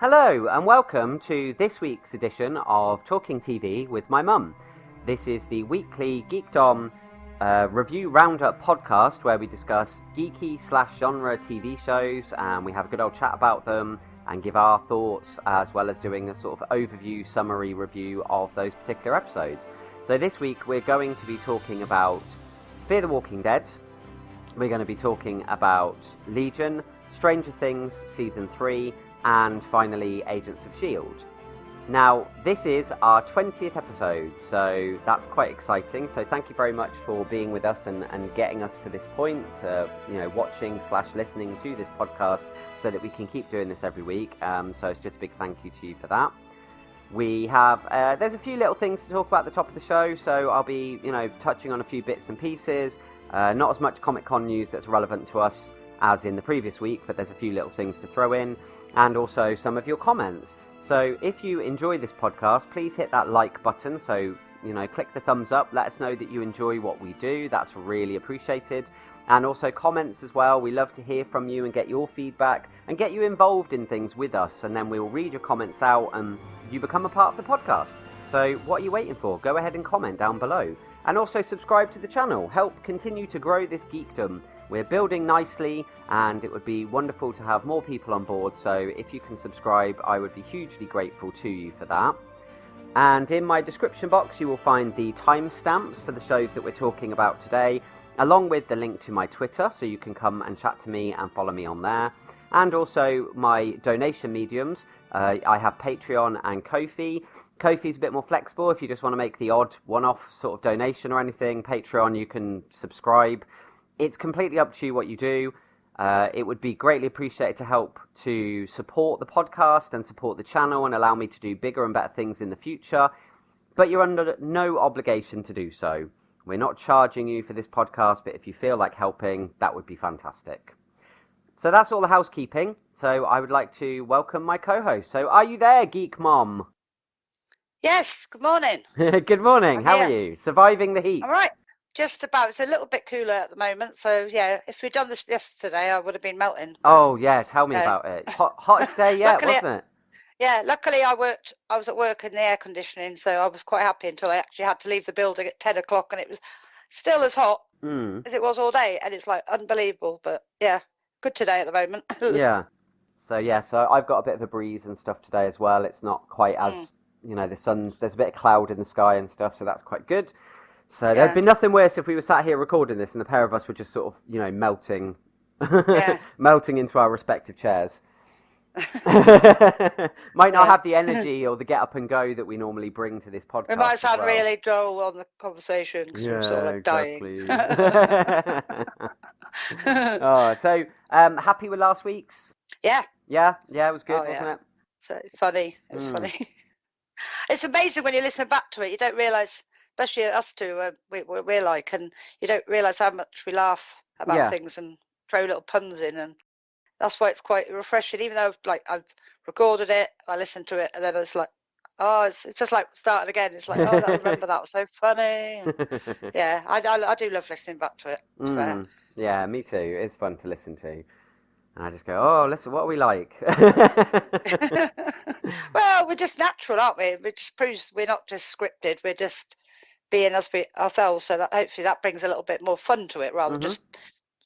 Hello and welcome to this week's edition of Talking TV with my mum. This is the weekly Geek-Dom review Roundup podcast where we discuss geeky/genre TV shows and we have a good old chat about them and give our thoughts as well as doing a sort of overview summary review of those particular episodes. So this week we're going to be talking about Fear the Walking Dead, we're going to be talking about Legion, Stranger Things Season 3, and finally Agents of S.H.I.E.L.D. Now, this is our 20th episode, so that's quite exciting. So thank you very much for being with us and getting us to this point, watching/listening to this podcast so that we can keep doing this every week. So it's just a big thank you to you for that. We have, there's a few little things to talk about at the top of the show, so I'll be, touching on a few bits and pieces. Not as much Comic-Con news that's relevant to us as in the previous week, but there's a few little things to throw in, and also some of your comments. So if you enjoy this podcast, please hit that like button. So, click the thumbs up. Let us know that you enjoy what we do. That's really appreciated. And also comments as well. We love to hear from you and get your feedback and get you involved in things with us. And then we'll read your comments out and you become a part of the podcast. So what are you waiting for? Go ahead and comment down below. And also subscribe to the channel. Help continue to grow this geekdom. We're building nicely and it would be wonderful to have more people on board, so if you can subscribe I would be hugely grateful to you for that. And in my description box you will find the timestamps for the shows that we're talking about today, along with the link to my Twitter, so you can come and chat to me and follow me on there, and also my donation mediums. I have Patreon and Ko-fi. Ko-fi's a bit more flexible if you just want to make the odd one-off sort of donation or anything. Patreon you can subscribe. It's completely up to you what you do. It would be greatly appreciated to help to support the podcast and support the channel and allow me to do bigger and better things in the future. But you're under no obligation to do so. We're not charging you for this podcast, but if you feel like helping, that would be fantastic. So that's all the housekeeping. So I would like to welcome my co-host. So are you there, Geek Mom? Yes, good morning. Good morning. How are you? Surviving the heat? All right. Just about. It's a little bit cooler at the moment, so yeah. If we'd done this yesterday, I would have been melting. Oh yeah, tell me about it. Hottest day yet, wasn't it? Yeah. Luckily, I was at work in the air conditioning, so I was quite happy until I actually had to leave the building at 10 o'clock, and it was still as hot as it was all day, and it's like unbelievable. But yeah, good today at the moment. Yeah. So I've got a bit of a breeze and stuff today as well. It's not quite as there's a bit of cloud in the sky and stuff, so that's quite good. So there'd be nothing worse if we were sat here recording this and the pair of us were just sort of, melting, melting into our respective chairs. Might not have the energy or the get up and go that we normally bring to this podcast. It might sound really dull on the conversation because we're sort of like dying. So happy with last week's? Yeah. Yeah, it was good, wasn't it? So funny. It was funny. It's amazing when you listen back to it. You don't realise, especially us two, we're like, and you don't realise how much we laugh about things and throw little puns in, and that's why it's quite refreshing. Even though I've recorded it, I listened to it, and then it's like, it's just like starting again. It's like, I remember that was so funny. And yeah, I do love listening back to it. Yeah, me too. It's fun to listen to. And I just go, listen, what are we like? Well, we're just natural, aren't we? It just proves we're not just scripted. We're just being ourselves. So that hopefully that brings a little bit more fun to it rather than just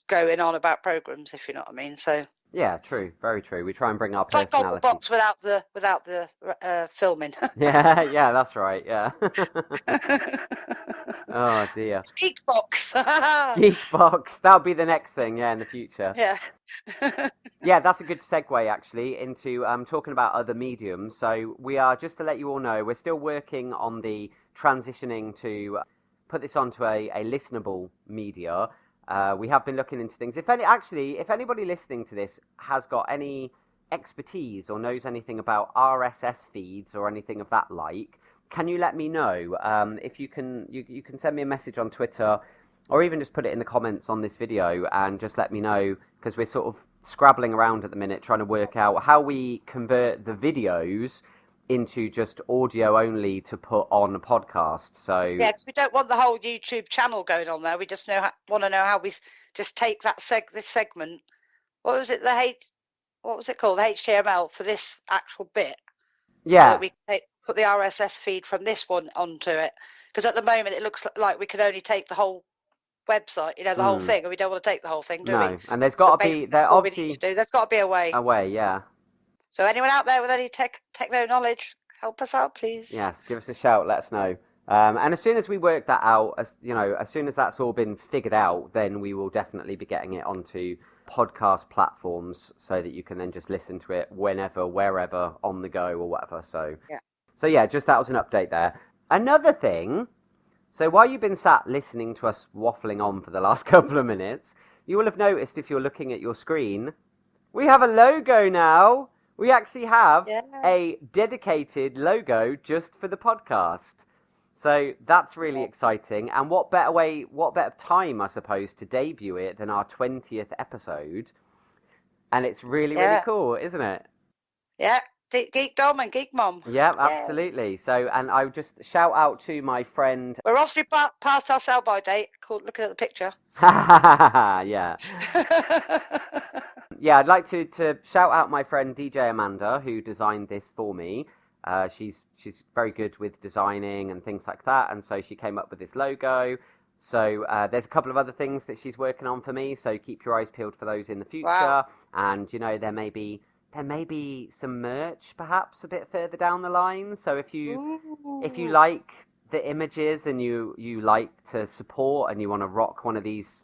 going on about programs, if you know what I mean. So yeah, true, very true. We try and bring our personality. It's like Gogglebox without the filming. yeah, that's right. Yeah. Oh dear. Geekbox. Geekbox. That'll be the next thing, in the future. Yeah. Yeah, that's a good segue actually into talking about other mediums. So we are, just to let you all know, we're still working on the transitioning to put this onto a listenable media. We have been looking into things. If anybody listening to this has got any expertise or knows anything about RSS feeds or anything of that like, can you let me know? If you can send me a message on Twitter, or even just put it in the comments on this video and just let me know, because we're sort of scrabbling around at the minute trying to work out how we convert the videos into just audio only to put on a podcast. So yeah, because we don't want the whole YouTube channel going on there. We just want to know how we just take that this segment. What was it? what was it called? The HTML for this actual bit. Yeah. So that we can put the RSS feed from this one onto it. Because at the moment it looks like we can only take the whole website, the whole thing, and we don't want to take the whole thing, do we? No, and there's got to be, that's all we need to do. There's got to be a way. A way, yeah. So anyone out there with any techno knowledge, help us out, please. Yes, give us a shout, let us know. And as soon as we work that out, as soon as that's all been figured out, then we will definitely be getting it onto podcast platforms so that you can then just listen to it whenever, wherever, on the go or whatever. So yeah, just that was an update there. Another thing, so while you've been sat listening to us waffling on for the last couple of minutes, you will have noticed if you're looking at your screen, we have a logo now. We actually have a dedicated logo just for the podcast. So that's really exciting. And what better time, I suppose, to debut it than our 20th episode. And it's really, really cool, isn't it? Yeah, Geek-Dom and Geek-Mom. Yeah, absolutely. So, and I would just shout out to my friend. We're obviously past our sell-by date, looking at the picture. Yeah. Yeah, I'd like to shout out my friend DJ Amanda, who designed this for me. She's very good with designing and things like that, and so she came up with this logo. So there's a couple of other things that she's working on for me, so keep your eyes peeled for those in the future. Wow. And there may be some merch perhaps a bit further down the line. So if you like the images and you like to support and you want to rock one of these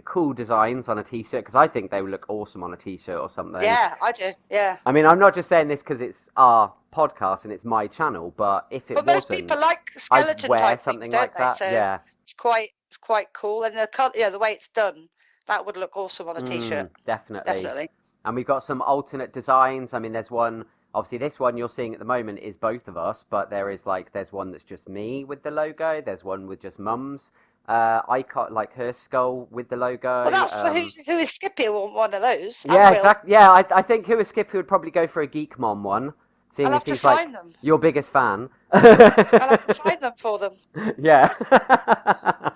cool designs on a t-shirt, because I think they would look awesome on a t-shirt or something. Yeah, I do. Yeah. I mean, I'm not just saying this because it's our podcast and it's my channel, but if it wasn't, most people like skeleton type something things, don't like they? that. So yeah, it's quite cool, and the way it's done, that would look awesome on a t-shirt. Definitely. And we've got some alternate designs. I mean, there's one. Obviously, this one you're seeing at the moment is both of us, but there's one that's just me with the logo. There's one with just Mum's icon, like her skull with the logo. Well, that's for who is Skippy will want one of those. Yeah, exactly. Yeah, I think who is Skippy would probably go for a Geek Mom one. Seeing I'll have to sign them. Your biggest fan. I'll have to sign them for them. Yeah.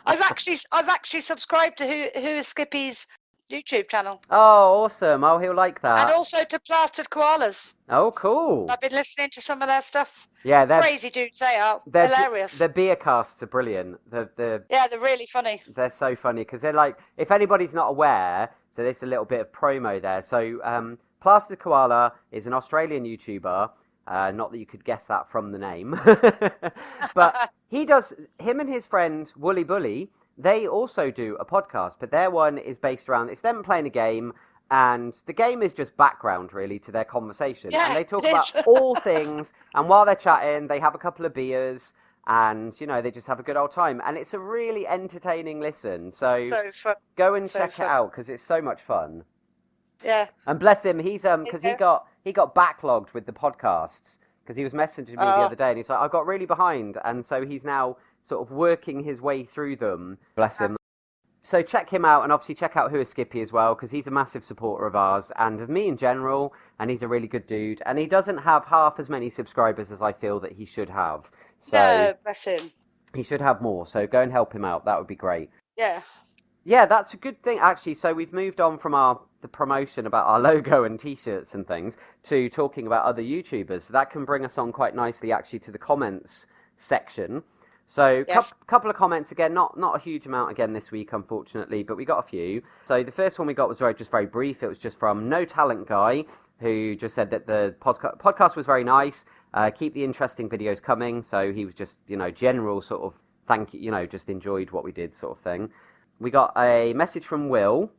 I've actually subscribed to who is Skippy's YouTube channel. Oh, awesome. Oh, he'll like that. And also to Plastered Koalas. Oh, cool. I've been listening to some of their stuff. Yeah, they're crazy dudes. They are hilarious. The beer casts are brilliant. Yeah, they're really funny. They're so funny because they're like, if anybody's not aware, so there's a little bit of promo there. So, Plastered Koala is an Australian YouTuber. Not that you could guess that from the name, but him and his friend Wooly Bully, they also do a podcast, but their one is based around, it's them playing a game, and the game is just background, really, to their conversation. Yeah, and they talk about all things, and while they're chatting, they have a couple of beers, and, they just have a good old time. And it's a really entertaining listen, so go and check it out, because it's so much fun. Yeah. And bless him, he's, because he got backlogged with the podcasts, because he was messaging me the other day, and he's like, I got really behind, and so he's now sort of working his way through them. Bless him. So check him out, and obviously check out Who is Skippy as well, because he's a massive supporter of ours and of me in general, and he's a really good dude, and he doesn't have half as many subscribers as I feel that he should have. So no, bless him. He should have more, so go and help him out. That would be great. Yeah. Yeah, that's a good thing, actually. So we've moved on from the promotion about our logo and T-shirts and things to talking about other YouTubers. So that can bring us on quite nicely, actually, to the comments section. So couple of comments again, not a huge amount again this week, unfortunately, but we got a few. So the first one we got was very brief. It was just from No Talent Guy, who just said that the podcast was very nice. Keep the interesting videos coming. So he was just, general sort of thank you, just enjoyed what we did sort of thing. We got a message from Will.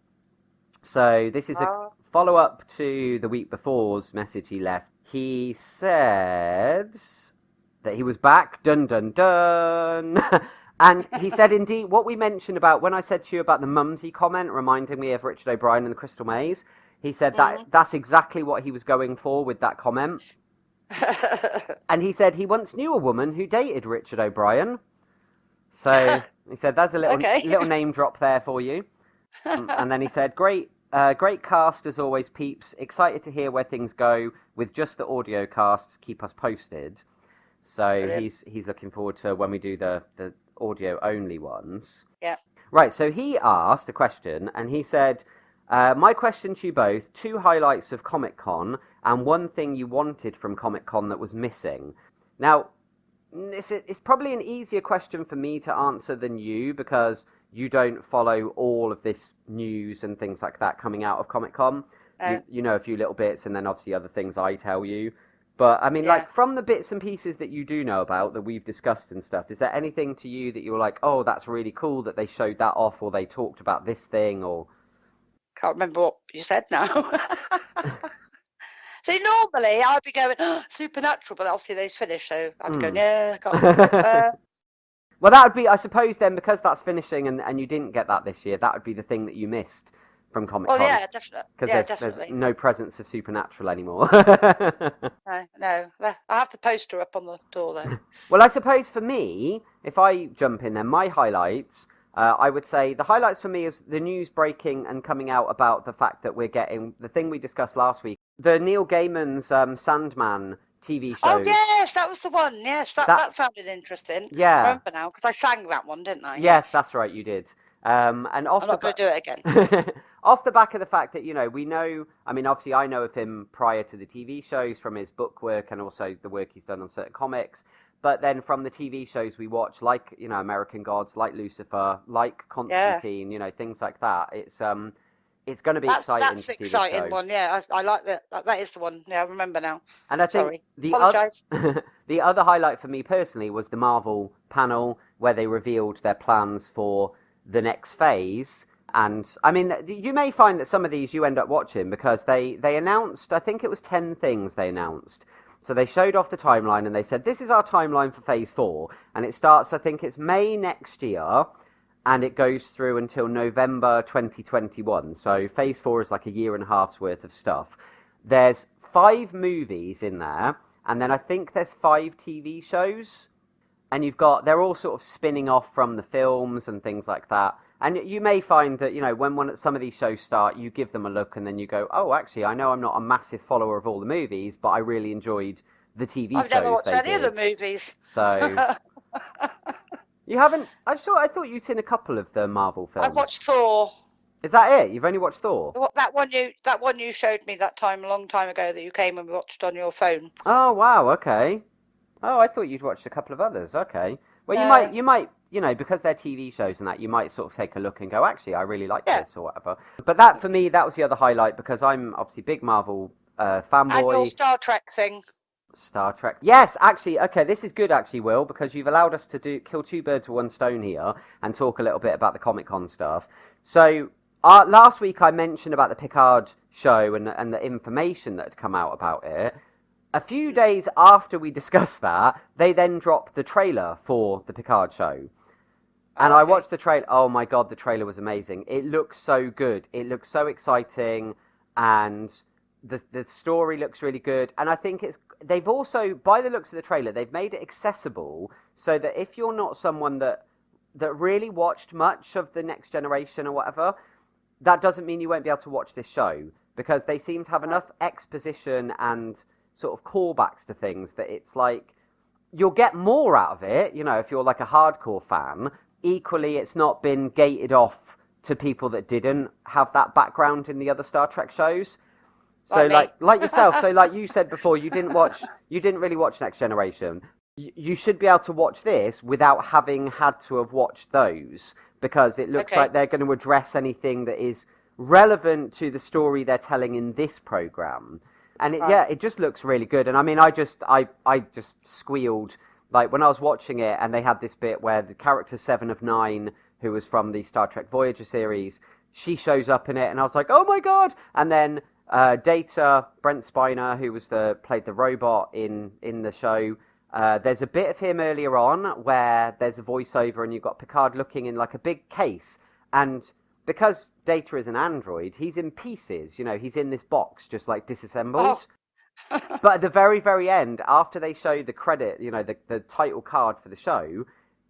So this is a follow-up to the week before's message he left. He said that he was back, dun dun dun, and he said indeed what we mentioned about when I said to you about the mumsy comment reminding me of Richard O'Brien and the Crystal Maze. He said that's exactly what he was going for with that comment. And he said he once knew a woman who dated Richard O'Brien. So he said there's a little name drop there for you. And then he said, great cast as always, peeps. Excited to hear where things go with just the audio casts. Keep us posted. So he's looking forward to when we do the audio only ones. Yeah. Right. So he asked a question, and he said, My question to you both, 2 highlights of Comic-Con and 1 thing you wanted from Comic-Con that was missing. Now, it's probably an easier question for me to answer than you because you don't follow all of this news and things like that coming out of Comic-Con. You know a few little bits and then obviously other things I tell you. But, I mean, like, from the bits and pieces that you do know about, that we've discussed and stuff, is there anything to you that you're like, oh, that's really cool that they showed that off, or they talked about this thing, or... Can't remember what you said now. See, normally I'd be going, oh, Supernatural, but obviously they've finished, so I'd be going, yeah, I can't remember. Well, that would be, I suppose, then, because that's finishing and you didn't get that this year, that would be the thing that you missed from Comic-Con. Oh, yeah, definitely. Because there's no presence of Supernatural anymore. No. I have the poster up on the door, though. Well, I suppose for me, if I jump in then, my highlights, I would say the highlights for me is the news breaking and coming out about the fact that we're getting, the thing we discussed last week, the Neil Gaiman's Sandman TV show. Oh, yes, that was the one. Yes, that sounded interesting. Yeah. I remember now, because I sang that one, didn't I? Yes, that's right, you did. And I'm not going to do it again. Off the back of the fact that, we know, I mean, obviously I know of him prior to the TV shows from his book work and also the work he's done on certain comics. But then from the TV shows we watch, like, American Gods, like Lucifer, like Constantine, things like that. It's going to be exciting. That's the exciting one, yeah. I like that. That is the one. Yeah, I remember now. And I think apologise. The other highlight for me personally was the Marvel panel where they revealed their plans for the next phase. And, I mean, you may find that some of these you end up watching because they announced, I think it was 10 things they announced. So they showed off the timeline and they said, this is our timeline for Phase 4. And it starts, I think it's May next year, and it goes through until November 2021. So Phase 4 is like a year and a half's worth of stuff. There's 5 movies in there, and then I think there's 5 TV shows. And they're all sort of spinning off from the films and things like that. And you may find that, when some of these shows start, you give them a look and then you go, oh, actually, I know I'm not a massive follower of all the movies, but I really enjoyed the TV shows. I've never watched any of the movies. So, you haven't? I thought you'd seen a couple of the Marvel films. I've watched Thor. Is that it? You've only watched Thor? That one you showed me that time, a long time ago, that you came and watched on your phone. Oh, wow, okay. Oh, I thought you'd watched a couple of others. Okay. Well, you might, because they're TV shows and that, you might sort of take a look and go, actually, I really like this or whatever. But that, for me, that was the other highlight because I'm obviously a big Marvel fanboy. And your Star Trek thing. Star Trek. Yes, actually, okay, this is good, actually, Will, because you've allowed us to kill 2 birds with 1 stone here and talk a little bit about the Comic-Con stuff. So, last week I mentioned about the Picard show and the information that had come out about it. A few days after we discussed that, they then dropped the trailer for the Picard show. And I watched the trailer. Oh my God, the trailer was amazing. It looks so good. It looks so exciting. And the story looks really good. And I think they've also, by the looks of the trailer, they've made it accessible so that if you're not someone that really watched much of the Next Generation or whatever, that doesn't mean you won't be able to watch this show. Because they seem to have enough exposition and sort of callbacks to things that it's like you'll get more out of it, if you're like a hardcore fan. Equally, it's not been gated off to people that didn't have that background in the other Star Trek shows. So like yourself, so like you said before, you didn't really watch Next Generation. You should be able to watch this without having had to have watched those, because it looks like they're going to address anything that is relevant to the story they're telling in this program. And it just looks really good. And I mean, I just squealed, like when I was watching it and they had this bit where the character 7 of 9, who was from the Star Trek Voyager series, she shows up in it and I was like, oh my God. And then Data, Brent Spiner, who played the robot in the show, there's a bit of him earlier on where there's a voiceover and you've got Picard looking in like a big case. And because Data is an android, he's in pieces, he's in this box, just like disassembled. Oh. But at the very, very end, after they show the credit, the title card for the show,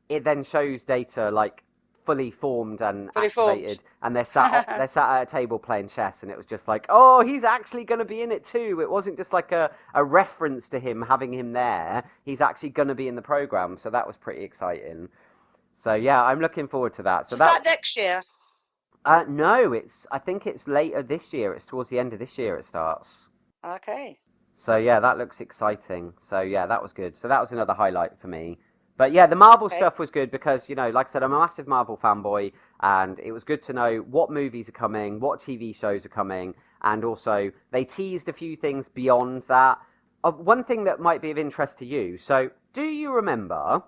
it then shows Data like fully formed and activated, and they're sat at a table playing chess, and it was just like, oh, he's actually going to be in it too. It wasn't just like a reference to having him there. He's actually going to be in the program, so that was pretty exciting. So yeah, I'm looking forward to that. So that next year. No, I think it's later this year. It's towards the end of this year it starts. Okay. So yeah, that looks exciting. So yeah, that was good. So that was another highlight for me. But yeah, the Marvel Okay. stuff was good because, like I said, I'm a massive Marvel fanboy, and it was good to know what movies are coming, what TV shows are coming, and also they teased a few things beyond that. One thing that might be of interest to you. So, do you remember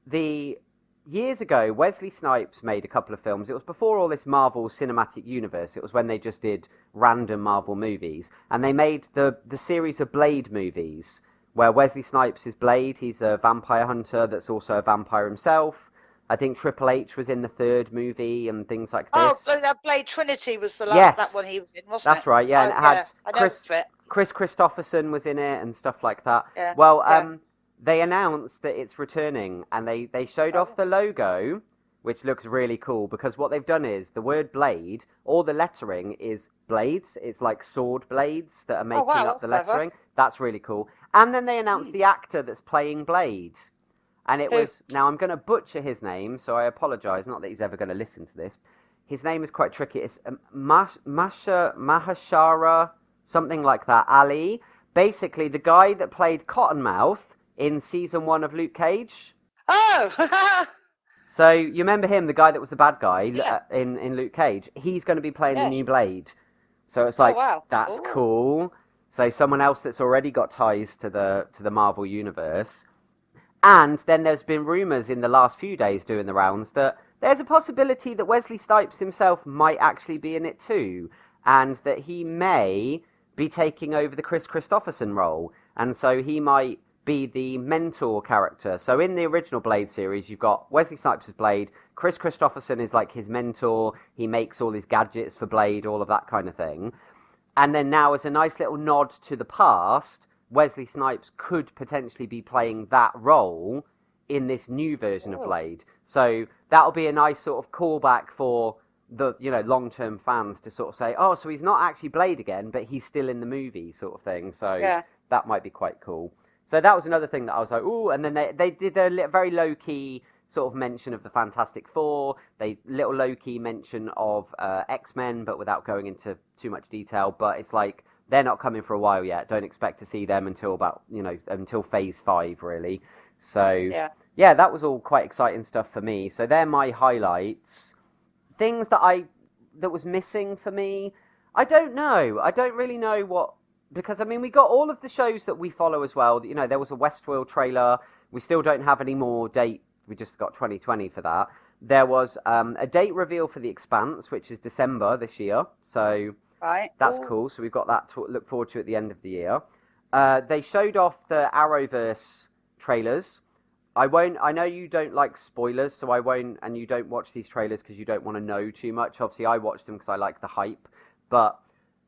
the years ago, Wesley Snipes made a couple of films. It was before all this Marvel Cinematic Universe. It was when they just did random Marvel movies, and they made the series of Blade movies, where Wesley Snipes is Blade. He's a vampire hunter that's also a vampire himself. I think Triple H was in the third movie and things like this. Oh, that Blade Trinity was that Yes, one he was in, wasn't it? that's right. Yeah, and it had I know it. Chris Christopherson was in it and stuff like that. Yeah. Well, yeah. they announced that it's returning, and they showed off the logo, which looks really cool, because what they've done is the word Blade, all the lettering is blades. It's like sword blades that are making up the lettering. Clever. That's really cool. And then they announced the actor that's playing Blade. And it was, now I'm going to butcher his name, so I apologise, not that he's ever going to listen to this. His name is quite tricky. It's Mahashara, something like that, Ali. Basically, the guy that played Cottonmouth in season 1 of Luke Cage. Oh! So, you remember him, the guy that was the bad guy in Luke Cage? He's going to be playing the new Blade. So it's like, that's cool. So someone else that's already got ties to the Marvel Universe. And then there's been rumours in the last few days doing the rounds that there's a possibility that Wesley Snipes himself might actually be in it too, and that he may be taking over the Chris Christopherson role, and so he might be the mentor character. So in the original Blade series, you've got Wesley Snipes as Blade, Chris Christopherson is like his mentor, he makes all his gadgets for Blade, all of that kind of thing. And then now, as a nice little nod to the past, Wesley Snipes could potentially be playing that role in this new version of Blade. So that'll be a nice sort of callback for the long-term fans to sort of say, oh, so he's not actually Blade again, but he's still in the movie, sort of thing. So that might be quite cool. So that was another thing that I was like, ooh, and then they did a very low-key sort of mention of the Fantastic Four, little low-key mention of X-Men, but without going into too much detail. But it's like, they're not coming for a while yet. Don't expect to see them until about, until phase 5, really. So, yeah, that was all quite exciting stuff for me. So they're my highlights. Things that was missing for me, I don't know. I don't really know what, because, I mean, we got all of the shows that we follow as well. There was a Westworld trailer. We still don't have any more date. We just got 2020 for that. There was a date reveal for The Expanse, which is December this year. So... Right. That's cool. So we've got that to look forward to at the end of the year. They showed off the Arrowverse trailers. I know you don't like spoilers, so I won't, and you don't watch these trailers because you don't want to know too much. Obviously, I watched them because I like the hype. But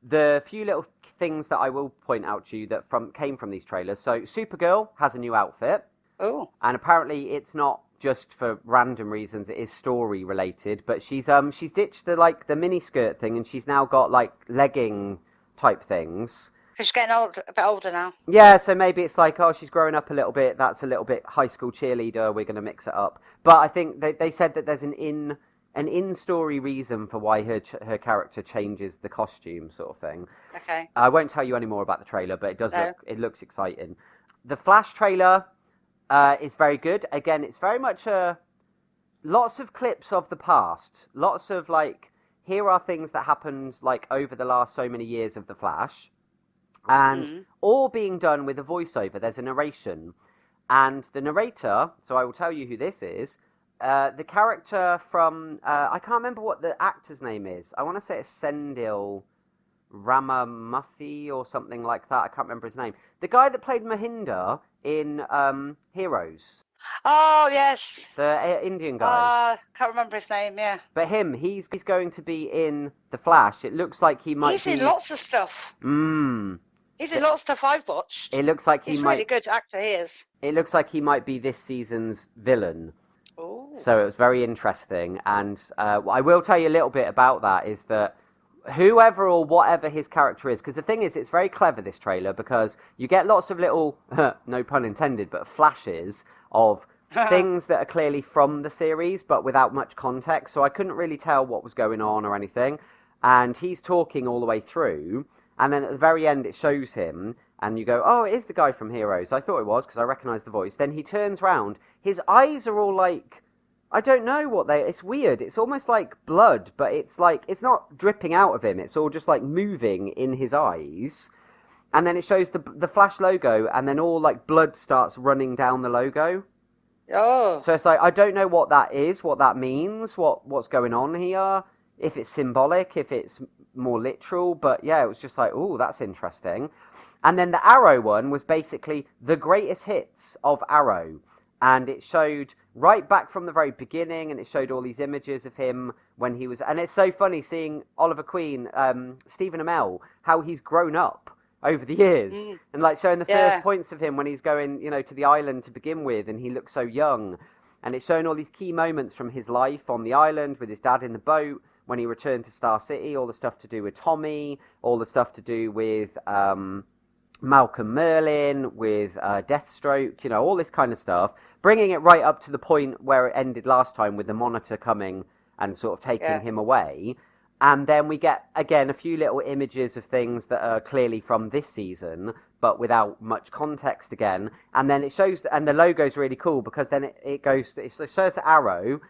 the few little things that I will point out to you that came from these trailers. So Supergirl has a new outfit. Oh. And apparently it's not just for random reasons, it is story related, but she's ditched the mini skirt thing, and she's now got like legging type things. Because she's getting a bit older now. Yeah, so maybe it's like, oh, she's growing up a little bit, that's a little bit high school cheerleader, we're going to mix it up. But I think they said that there's an in-story reason for why her character changes the costume, sort of thing. Okay. I won't tell you any more about the trailer, but it looks exciting. The Flash trailer is very good. Again, it's very much lots of clips of the past. Lots of here are things that happened over the last so many years of the Flash, and all being done with a voiceover. There's a narration, and the narrator. So I will tell you who this is. The character from I can't remember what the actor's name is. I want to say it's Sendil Ramamurthy or something like that. I can't remember his name. The guy that played Mahinder in Heroes. Oh, yes. The Indian guy. Can't remember his name, yeah. But he's going to be in The Flash. It looks like he might He's in lots of stuff. He's in lots of stuff I've watched. It looks like he's a really good actor, he is. It looks like he might be this season's villain. Ooh. So it was very interesting. And I will tell you a little bit about that, is that whoever or whatever his character is, because the thing is, it's very clever, this trailer, because you get lots of little, no pun intended, but flashes of things that are clearly from the series, but without much context. So I couldn't really tell what was going on or anything. And he's talking all the way through, and then at the very end it shows him, and you go, "Oh, it is the guy from Heroes." I thought it was because I recognised the voice. Then he turns round, his eyes are all like, I don't know what they. It's weird. It's almost like blood, but it's like it's not dripping out of him. It's all just like moving in his eyes. And then it shows the Flash logo, and then all like blood starts running down the logo. Oh. So it's like I don't know what that is, what that means, what's going on here. If it's symbolic, if it's more literal, but yeah, it was just like, oh, that's interesting. And then the Arrow one was basically the greatest hits of Arrow. And it showed right back from the very beginning, and it showed all these images of him when he was... And it's so funny seeing Oliver Queen, Stephen Amell, how he's grown up over the years. And like showing the first points of him when he's going, to the island to begin with, and he looks so young. And it's showing all these key moments from his life on the island with his dad in the boat, when he returned to Star City, all the stuff to do with Tommy, all the stuff to do with Malcolm Merlin, with Deathstroke, all this kind of stuff, bringing it right up to the point where it ended last time with the Monitor coming and sort of taking him away. And then we get, again, a few little images of things that are clearly from this season, but without much context again. And then it shows, and the logo's really cool, because then it shows Arrow,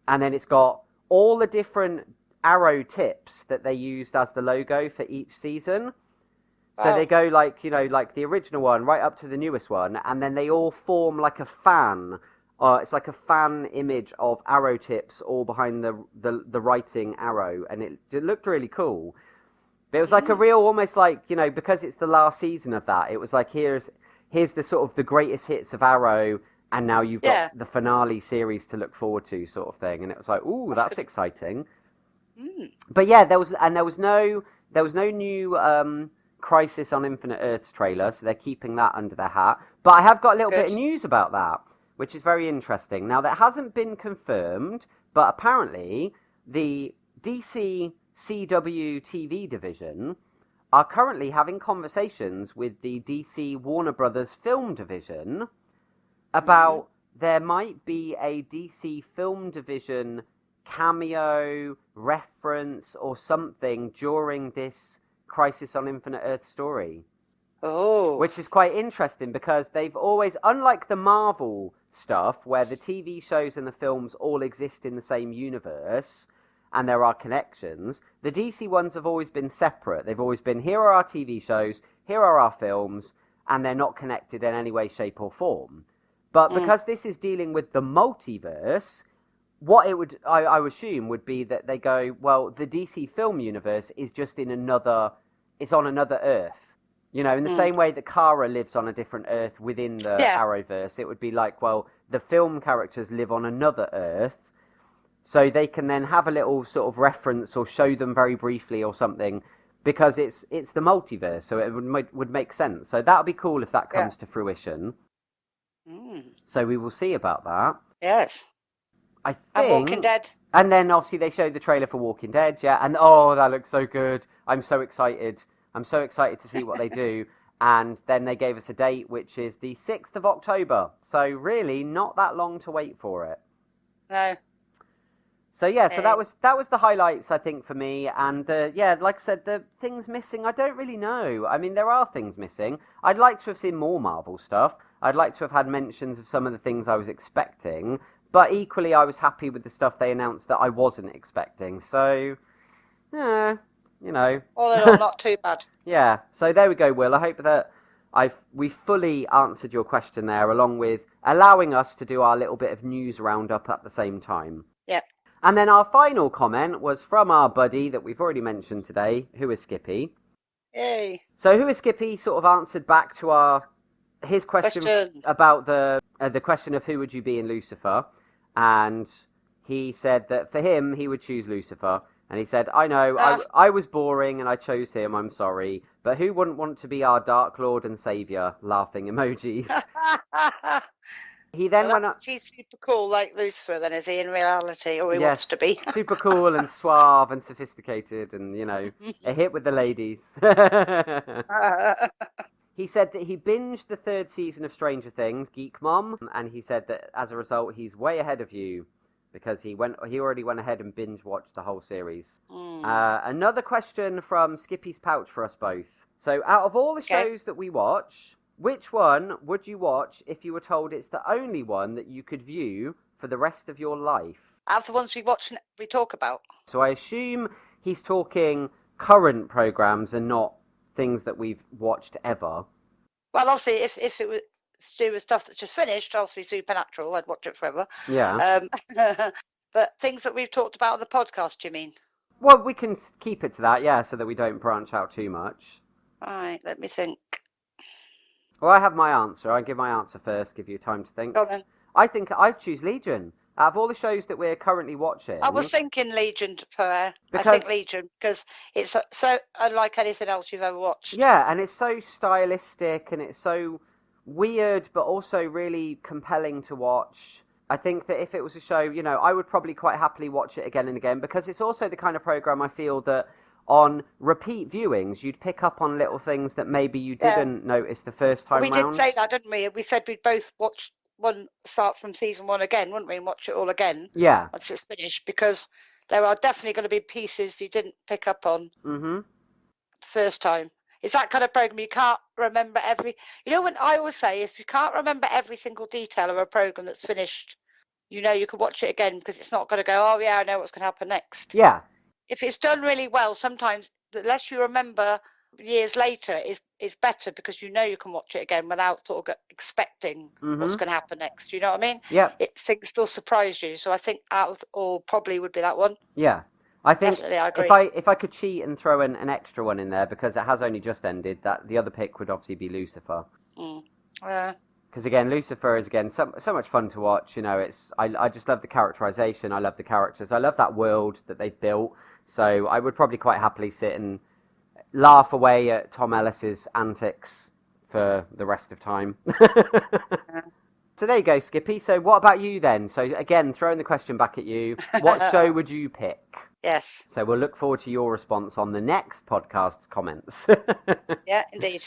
and then it's got all the different Arrow tips that they used as the logo for each season. So they go like the original one right up to the newest one, and then they all form like a fan. It's like a fan image of Arrow tips all behind the writing Arrow, and it looked really cool. But it was like a real, almost like, because it's the last season of that, it was like here's the sort of the greatest hits of Arrow, and now you've got the finale series to look forward to, sort of thing. And it was like, ooh, that's exciting. But yeah, there was no new Crisis on Infinite Earths trailer, so they're keeping that under their hat. But I have got a little bit of news about that, which is very interesting. Now, that hasn't been confirmed, but apparently the DC CW TV division are currently having conversations with the DC Warner Brothers film division about there might be a DC film division cameo, reference, or something during this Crisis on Infinite Earths story. Oh. Which is quite interesting, because they've always, unlike the Marvel stuff, where the TV shows and the films all exist in the same universe, and there are connections, the DC ones have always been separate. They've always been, here are our TV shows, here are our films, and they're not connected in any way, shape, or form. But because this is dealing with the multiverse, what it would, I would assume, would be that they go, well, the DC film universe is just in it's on another Earth. In the same way that Kara lives on a different Earth within the Arrowverse, it would be like, well, the film characters live on another Earth, so they can then have a little sort of reference or show them very briefly or something, because it's the multiverse, so it would make sense. So that would be cool if that comes to fruition. So we will see about that. Yes. I think. And Walking Dead. And then obviously they showed the trailer for Walking Dead, and oh, that looks so good. I'm so excited. I'm so excited to see what they do. And then they gave us a date, which is the 6th of October. So really not that long to wait for it. No. So yeah, so that was the highlights, I think, for me. And like I said, the things missing, I don't really know. I mean, there are things missing. I'd like to have seen more Marvel stuff. I'd like to have had mentions of some of the things I was expecting. But equally, I was happy with the stuff they announced that I wasn't expecting. So, all in all, not too bad. Yeah, so there we go, Will. I hope that we fully answered your question there, along with allowing us to do our little bit of news roundup at the same time. Yeah. And then our final comment was from our buddy that we've already mentioned today, Who is Skippy. Yay. So Who is Skippy sort of answered back to his question about the question of who would you be in Lucifer, and he said that for him he would choose Lucifer, and he said, I know, I was boring and I chose him, I'm sorry, but who wouldn't want to be our Dark Lord and Saviour? Laughing emojis. He then went up. He's super cool like Lucifer then, is he, in reality, or he wants to be? Super cool and suave and sophisticated, and a hit with the ladies. He said that he binged the 3rd season of Stranger Things, Geek Mom, and he said that as a result, he's way ahead of you because he already went ahead and binge watched the whole series. Another question from Skippy's Pouch for us both. So, out of all the shows that we watch, which one would you watch if you were told it's the only one that you could view for the rest of your life? Out of the ones we watch and we talk about. So I assume he's talking current programs and not things that we've watched ever. Well, obviously, if it was to do with stuff that's just finished, obviously Supernatural, I'd watch it forever. Yeah. But things that we've talked about on the podcast, you mean? Well, we can keep it to that, yeah, so that we don't branch out too much. Right, let me think. Well, I have my answer. I'll give my answer first, give you time to think. Go on then. I think I'd choose Legion. Out of all the shows that we're currently watching... I was thinking Legion I think Legion, because it's so unlike anything else you've ever watched. Yeah, and it's so stylistic, and it's so weird, but also really compelling to watch. I think that if it was a show, you know, I would probably quite happily watch it again and again, because it's also the kind of program I feel that on repeat viewings, you'd pick up on little things that maybe you didn't notice the first time round. We did say that, didn't we? We said we'd both watch start from season 1 again, wouldn't we, and watch it all again once it's finished, because there are definitely going to be pieces you didn't pick up on the first time. It's that kind of program you can't remember when I always say, if you can't remember every single detail of a program that's finished, you know you can watch it again, because it's not going to go, oh yeah, I know what's going to happen next. Yeah. If it's done really well, sometimes the less you remember years later is better, because you know you can watch it again without sort of expecting what's going to happen next. You know what I mean? Yeah. Things still surprise you. So I think out of all, probably would be that one. Yeah. I think definitely, I agree. if I could cheat and throw an extra one in there, because it has only just ended, that the other pick would obviously be Lucifer. Because again, Lucifer is so much fun to watch. You know, I just love the characterization. I love the characters. I love that world that they've built. So I would probably quite happily sit and laugh away at Tom Ellis's antics for the rest of time. So there you go, Skippy. So what about you then? So again, throwing the question back at you, what show would you pick? Yes. So we'll look forward to your response on the next podcast's comments. Yeah, indeed.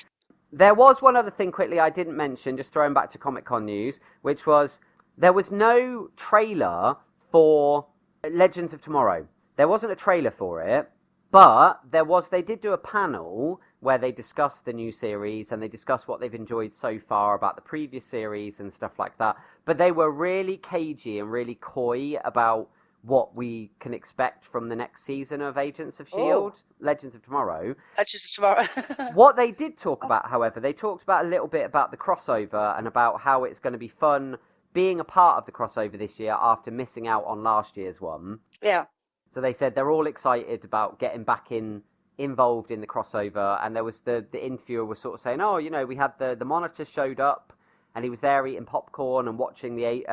There was one other thing quickly I didn't mention, just throwing back to Comic-Con news, which was there was no trailer for Legends of Tomorrow. There wasn't a trailer for it, but they did do a panel where they discussed the new series and they discussed what they've enjoyed so far about the previous series and stuff like that. But they were really cagey and really coy about what we can expect from the next season of Agents of S.H.I.E.L.D., Legends of Tomorrow. Legends of Tomorrow. What they did talk about, however, they talked about a little bit about the crossover and about how it's going to be fun being a part of the crossover this year after missing out on last year's one. Yeah. So they said they're all excited about getting back involved in the crossover, and there was the interviewer was sort of saying, oh, you know, we had the Monitor showed up and he was there eating popcorn and watching the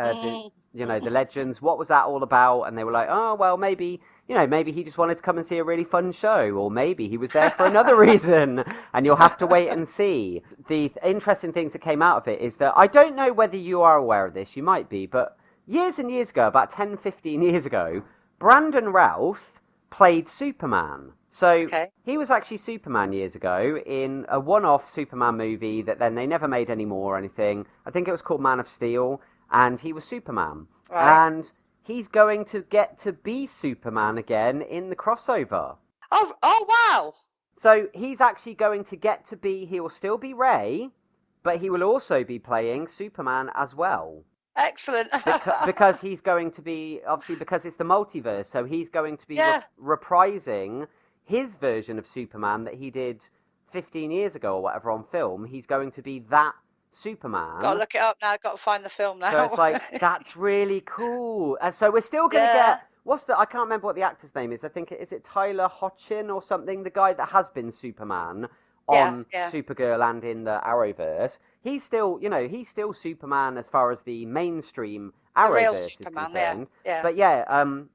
Legends. What was that all about? And they were like, oh, well, maybe he just wanted to come and see a really fun show, or maybe he was there for another reason, and you'll have to wait and see. The interesting things that came out of it is that, I don't know whether you are aware of this, you might be, but years and years ago, about 10, 15 years ago, Brandon Routh played Superman. So he was actually Superman years ago in a one-off Superman movie that then they never made any more or anything. I think it was called Man of Steel, and he was Superman. Right. And he's going to get to be Superman again in the crossover. Oh wow! So he's actually going to get to be, he will still be Ray, but he will also be playing Superman as well. Excellent. Because he's going to be, obviously because it's the multiverse, so he's going to be reprising his version of Superman that he did 15 years ago or whatever on film. He's going to be that Superman. Got to look it up now. Got to find the film now. So it's like, that's really cool. And so we're still going to get, I can't remember what the actor's name is. I think, is it Tyler Hoechlin or something? The guy that has been Superman on Supergirl and in the Arrowverse. He's still Superman as far as the mainstream Arrowverse is concerned. Yeah. But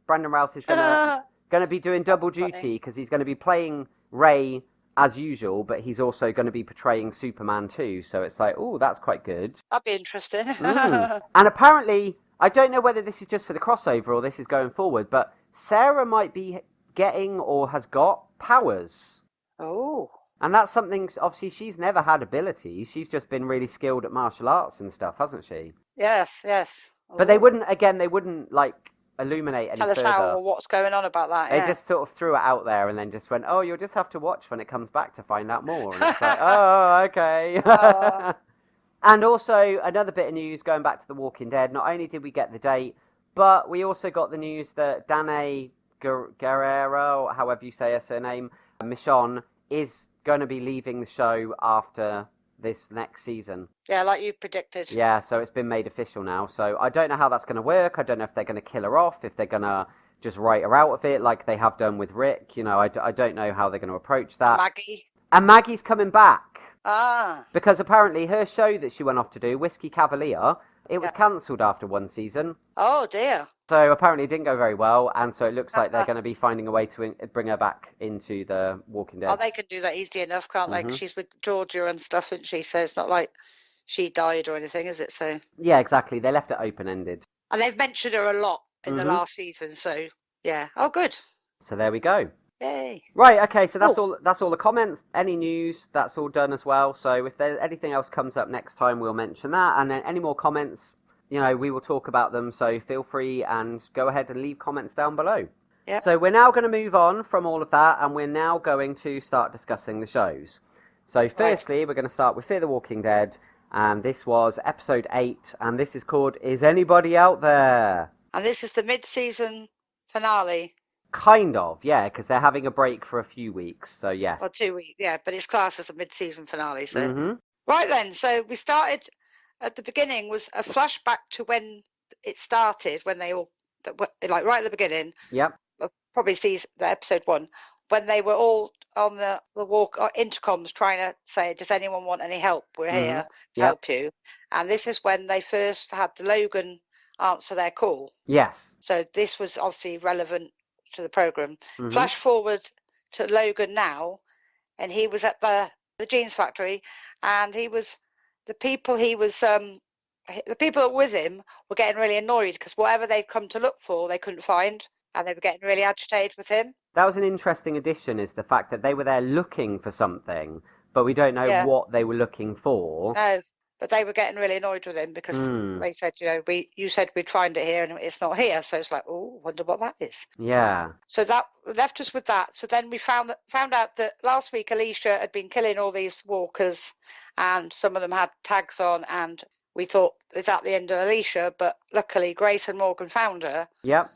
Brandon Routh is going to be doing double duty, because he's going to be playing Ray as usual, but he's also going to be portraying Superman too. So it's like, oh, that's quite good. That'd be interesting. And apparently, I don't know whether this is just for the crossover or this is going forward, but Sarah might be getting or has got powers. Oh. And that's something, obviously, she's never had abilities. She's just been really skilled at martial arts and stuff, hasn't she? Yes, yes. But they wouldn't, like, illuminate any Tell us how further. or what's going on about that, They yeah. just sort of threw it out there and then just went, oh, you'll just have to watch when it comes back to find out more. And it's like, oh, okay. Oh, And also, another bit of news going back to The Walking Dead. Not only did we get the date, but we also got the news that Danae Guerrero, or however you say her surname, Michonne, is going to be leaving the show after this next season. yeah, like you predicted. Yeah, so it's been made official now. So I don't know how that's going to work. I don't know if they're going to kill her off, if they're going to just write her out of it like they have done with Rick. You know, I don't know how they're going to approach that. Maggie. And Maggie's coming back. Ah. Because apparently her show that she went off to do, Whiskey Cavalier, it was cancelled after one season. Oh, dear. So apparently it didn't go very well, and so it looks like they're going to be finding a way to bring her back into the Walking Dead. Oh, they can do that easy enough, can't they? 'Cause she's with Georgia and stuff, isn't she? So it's not like she died or anything, is it? So Yeah, exactly. They left it open-ended. and they've mentioned her a lot in the last season, so yeah. Oh, good. So there we go. Yay. Right, okay, so that's all the comments. Any news, that's all done as well. So if there's anything else comes up next time, we'll mention that. And then any more comments, you know, we will talk about them. So feel free and go ahead and leave comments down below. Yep. So we're now going to move on from all of that, and we're now going to start discussing the shows. So firstly, we're going to start with Fear the Walking Dead, and this was episode 8, and this is called Is Anybody Out There? And this is the mid-season finale. Kind of, yeah, because they're having a break for a few weeks, so yes. Or 2 weeks, yeah, but it's classed as a mid-season finale. So right then, so we started at the beginning was a flashback to when it started, when they all, like right at the beginning. Yep. Probably sees the episode 1 when they were all on the walk intercoms trying to say, does anyone want any help? We're here to help you. And this is when they first had the Logan answer their call. Yes. So this was obviously relevant to the program. Flash forward to Logan now, and he was at the jeans factory, and the people that were with him were getting really annoyed because whatever they'd come to look for they couldn't find, and they were getting really agitated with him. That was an interesting addition, is the fact that they were there looking for something, but we don't know what they were looking for. No, but they were getting really annoyed with him because they said, you know, you said we'd find it here and it's not here. So it's like, oh, wonder what that is. Yeah. So that left us with that. So then we found out that last week Alicia had been killing all these walkers, and some of them had tags on, and we thought it's at the end of Alicia, but luckily Grace and Morgan found her. Yep.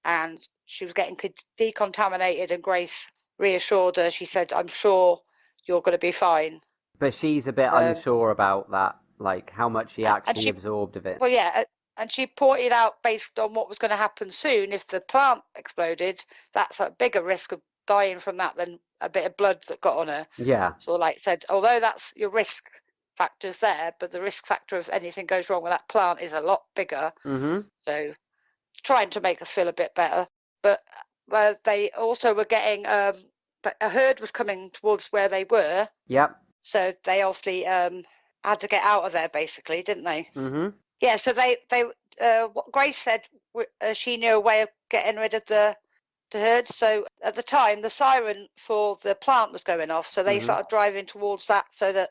And she was getting decontaminated, and Grace reassured her. She said, I'm sure you're going to be fine. But she's a bit unsure about that, like how much she actually absorbed of it. Well, yeah, and she pointed out, based on what was going to happen soon, if the plant exploded, that's a bigger risk of dying from that than a bit of blood that got on her. Yeah. So like said, although that's your risk factors there, but the risk factor if anything goes wrong with that plant is a lot bigger. So trying to make her feel a bit better. But they also were getting a herd was coming towards where they were. Yep. So they obviously had to get out of there, basically, didn't they? Yeah. So they what Grace said, she knew a way of getting rid of the herd. So at the time, the siren for the plant was going off, so they started driving towards that so that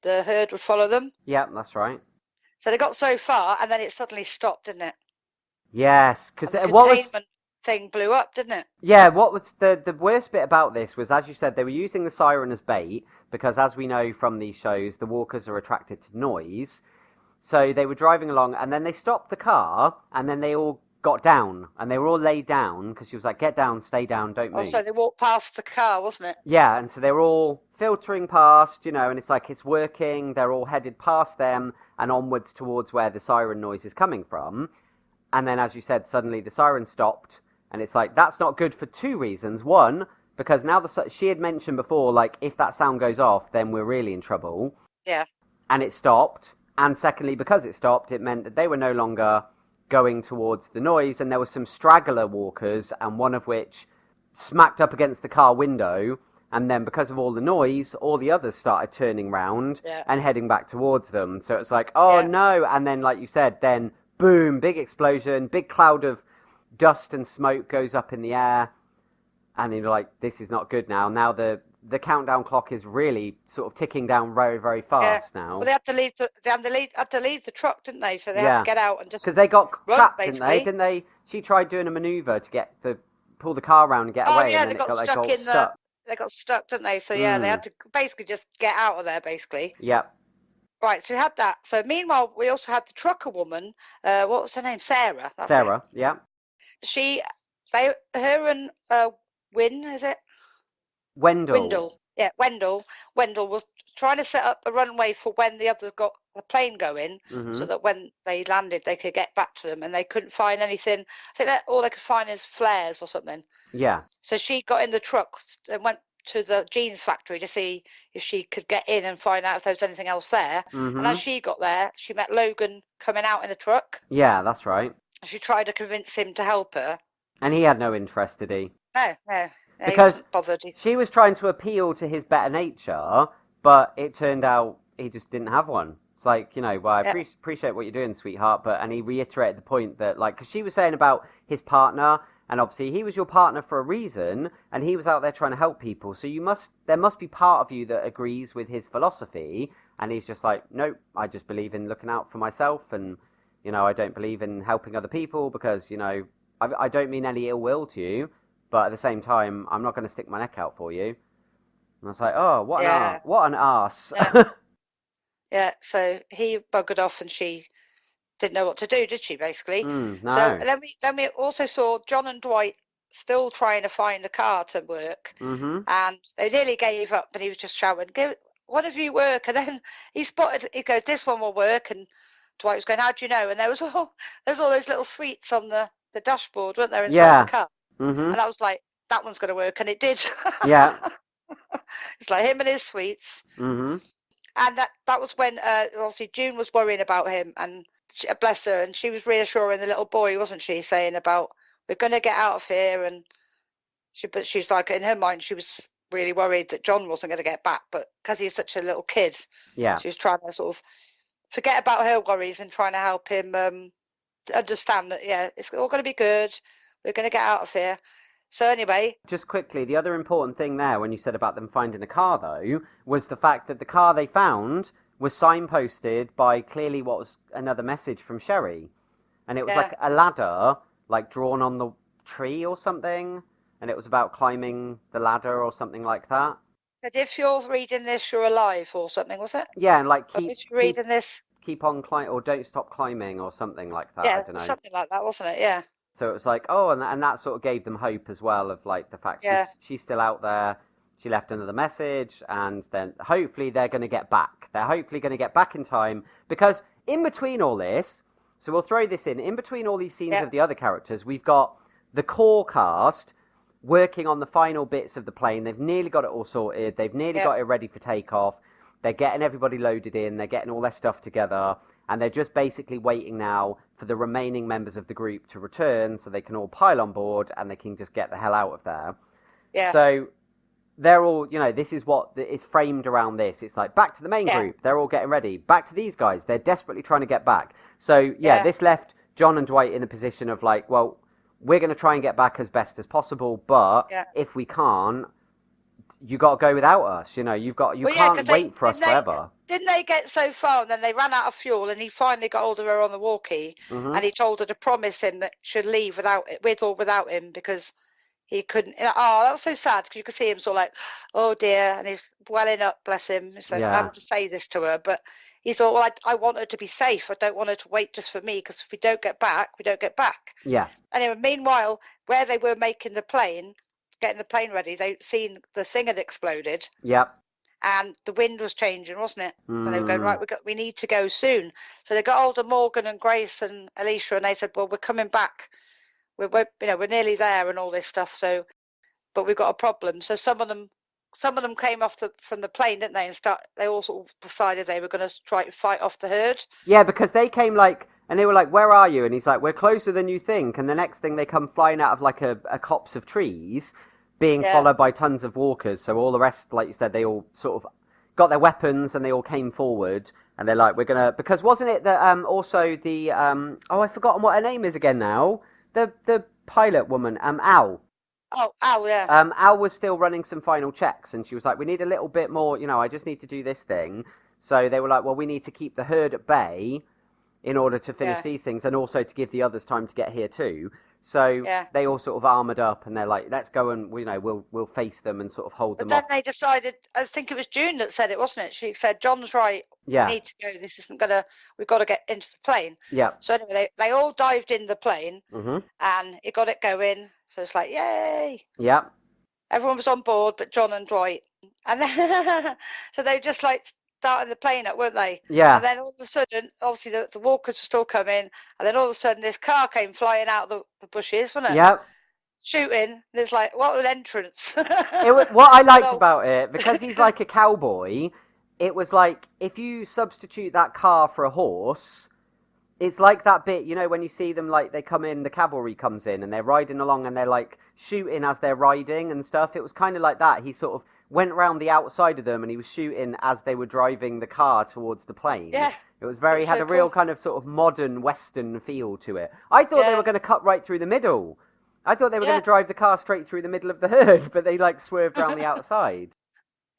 the herd would follow them. Yep, that's right. So they got so far, and then it suddenly stopped, didn't it? Yes, because the containment thing blew up, didn't it? Yeah, what was the worst bit about this was, as you said, they were using the siren as bait, because as we know from these shows, the walkers are attracted to noise. So they were driving along, and then they stopped the car, and then they all got down, and they were all laid down, because she was like, get down, stay down, don't move. Oh, so they walked past the car, wasn't it? Yeah, and so they were all filtering past, you know, and it's like, it's working, they're all headed past them, and onwards towards where the siren noise is coming from. And then, as you said, suddenly the siren stopped, and it's like, that's not good for 2 reasons. One, because now she had mentioned before, like, if that sound goes off, then we're really in trouble. Yeah. And it stopped. And secondly, because it stopped, it meant that they were no longer going towards the noise, and there were some straggler walkers, and one of which smacked up against the car window, and then because of all the noise, all the others started turning round and heading back towards them. So it's like, oh no, and then, like you said, then boom, big explosion, big cloud of dust and smoke goes up in the air, and you're like, this is not good now. Now the the countdown clock is really sort of ticking down very, very fast now. Well, they had to leave the truck, didn't they? So they had to get out and just because they got run, trapped, basically. didn't they? She tried doing a maneuver to pull the car around and get away. Yeah, and then they got stuck they got stuck, didn't they? So yeah, they had to basically just get out of there, basically. Yep. Right, so we had that. So meanwhile, we also had the trucker woman. What was her name? Sarah. That's Sarah. it. Yeah. Her and Wynn, is it? Wendell. Yeah, Wendell was trying to set up a runway for when the others got the plane going, so that when they landed, they could get back to them, and they couldn't find anything. I think that all they could find is flares or something. Yeah. So she got in the truck and went to the jeans factory to see if she could get in and find out if there was anything else there. And as she got there, she met Logan coming out in a truck. Yeah, that's right. She tried to convince him to help her. And he had no interest, did he? No. Because he wasn't bothered. She was trying to appeal to his better nature, but it turned out he just didn't have one. It's like, well, I appreciate what you're doing, sweetheart, and he reiterated the point that, like, because she was saying about his partner, and obviously he was your partner for a reason, and he was out there trying to help people, so there must be part of you that agrees with his philosophy, and he's just like, nope, I just believe in looking out for myself, and, I don't believe in helping other people, because, I don't mean any ill will to you, but at the same time, I'm not going to stick my neck out for you. And I was like, oh, what an arse. Yeah, so he buggered off and she didn't know what to do, did she, basically? No. So then we also saw John and Dwight still trying to find a car to work. And they nearly gave up, and he was just shouting, one of you work. And then he goes, this one will work. And Dwight was going, how do you know? And there was all those little sweets on the dashboard, weren't there, inside the car? And I was like, that one's going to work, and it did. Yeah. It's like him and his sweets. And that was when obviously June was worrying about him, and bless her, and she was reassuring the little boy, wasn't she, saying about, we're going to get out of here. And she's like, in her mind, she was really worried that John wasn't going to get back, but because he's such a little kid, she was trying to sort of forget about her worries and trying to help him understand that, it's all going to be good. We're going to get out of here. So anyway. Just quickly, the other important thing there when you said about them finding a car, though, was the fact that the car they found was signposted by clearly what was another message from Sherry. And it was like a ladder, like drawn on the tree or something. And it was about climbing the ladder or something like that. Said, if you're reading this, you're alive or something, was it? Yeah, and like reading this, keep on climbing, or don't stop climbing or something like that. Yeah, I don't know. Something like that, wasn't it? Yeah. So it was like, oh, and that sort of gave them hope as well of like the fact she's still out there. She left another message, and then hopefully they're going to get back. They're hopefully going to get back in time, because in between all this, so we'll throw this in between all these scenes of the other characters, we've got the core cast working on the final bits of the plane. They've nearly got it all sorted. They've nearly got it ready for takeoff. They're getting everybody loaded in. They're getting all their stuff together. And they're just basically waiting now for the remaining members of the group to return so they can all pile on board and they can just get the hell out of there. Yeah. So they're all, this is what is framed around this. It's like, back to the main group. They're all getting ready. Back to these guys. They're desperately trying to get back. So, this left John and Dwight in a position of like, well, we're going to try and get back as best as possible, but if we can't, you got to go without us. You can't wait for us forever. Didn't they get so far and then they ran out of fuel, and he finally got hold of her on the walkie, and he told her to promise him that she'd leave with or without him, because he couldn't. Oh, that was so sad, because you could see him sort of like, oh dear, and he's welling up, bless him. He's like, having to say this to her, but he thought, well, I want her to be safe. I don't want her to wait just for me, because if we don't get back, we don't get back. Yeah. Anyway, meanwhile, where they were making the plane, getting the plane ready, they'd seen the thing had exploded. Yep. And the wind was changing, wasn't it? And they were going, right, we need to go soon. So they got hold of Morgan and Grace and Alicia, and they said, well, we're coming back. We're nearly there and all this stuff. So, but we've got a problem. So some of them came from the plane, didn't they? And they all sort of decided they were going to try to fight off the herd. Yeah, because they came and they were like, where are you? And he's like, we're closer than you think. And the next thing, they come flying out of like a copse of trees, being followed by tons of walkers. So all the rest, like you said, they all sort of got their weapons and they all came forward. And they're like, we're going to... Because wasn't it that also the... I've forgotten what her name is again now. The pilot woman, Al. Oh, Al, yeah. Al was still running some final checks, and she was like, "We need a little bit more. I just need to do this thing." So they were like, "Well, we need to keep the herd at bay in order to finish Yeah. these things, and also to give the others time to get here too." So Yeah. they all sort of armored up, and they're like, "Let's go and we'll face them and sort of hold But them then off." they decided, I think it was June that said it, wasn't it? She said, John's right. We Yeah, need to go. This isn't going to, we've got to get into the plane. yeah, So anyway, they all dived in the plane mhm, and it got it going. So it's like, yay. yeah, Everyone was on board, but John and Dwight. And then, so they just like started the plane up, weren't they? yeah, And then all of a sudden, obviously the walkers were still coming. And then all of a sudden, this car came flying out of the bushes, wasn't it? yeah. Shooting. And it's like, what an entrance. What I liked Well, about it, because he's like a cowboy, it was like if you substitute that car for a horse, it's like that bit, when you see them, like they come in, the cavalry comes in and they're riding along and they're like shooting as they're riding and stuff. It was kind of like that. He sort of went round the outside of them and he was shooting as they were driving the car towards the plane. yeah. It was very, It's had so a real cool. kind of sort of modern Western feel to it. I thought they Yeah. were going to cut right through the middle. I thought they were going Yeah. to drive the car straight through the middle of the herd, but they like swerved around the outside.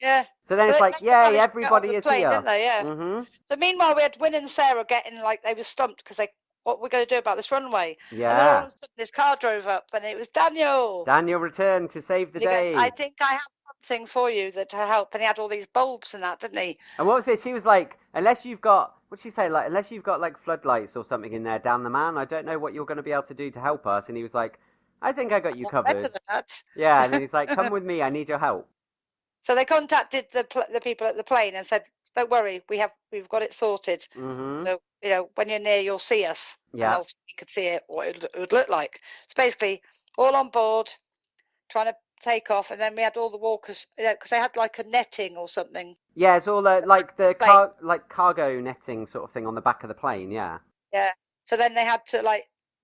Yeah. So then So it's they like, yay, managed to get off everybody the is plane, here. didn't they? Yeah. Mhm. So meanwhile, we had Win and Sarah getting like they were stumped because what we're going to do about this runway. And then all of Yeah. a sudden, this car drove up and it was Daniel. Daniel returned to save the And he goes, I day. think I have something for you to help. And he had all these bulbs and that, didn't he? And what was it? She was like, unless you've got, what'd she say? Like, unless you've got like floodlights or something in there, Dan the man, I don't know what you're going to be able to do to help us. And he was like, I think I got you Better covered. than that. Yeah. And then he's like, come with me. I need your help. So they contacted the people at the plane and said, don't worry, we've got it sorted. Mhm. So, when you're near, you'll see us. And Yeah. also you could see what it would look like. So basically, all on board, trying to take off. And then we had all the walkers, because they had like a netting or something. Yeah. It's all like the Plane. cargo netting sort of thing on the back of the plane. Yeah. Yeah. So then they had to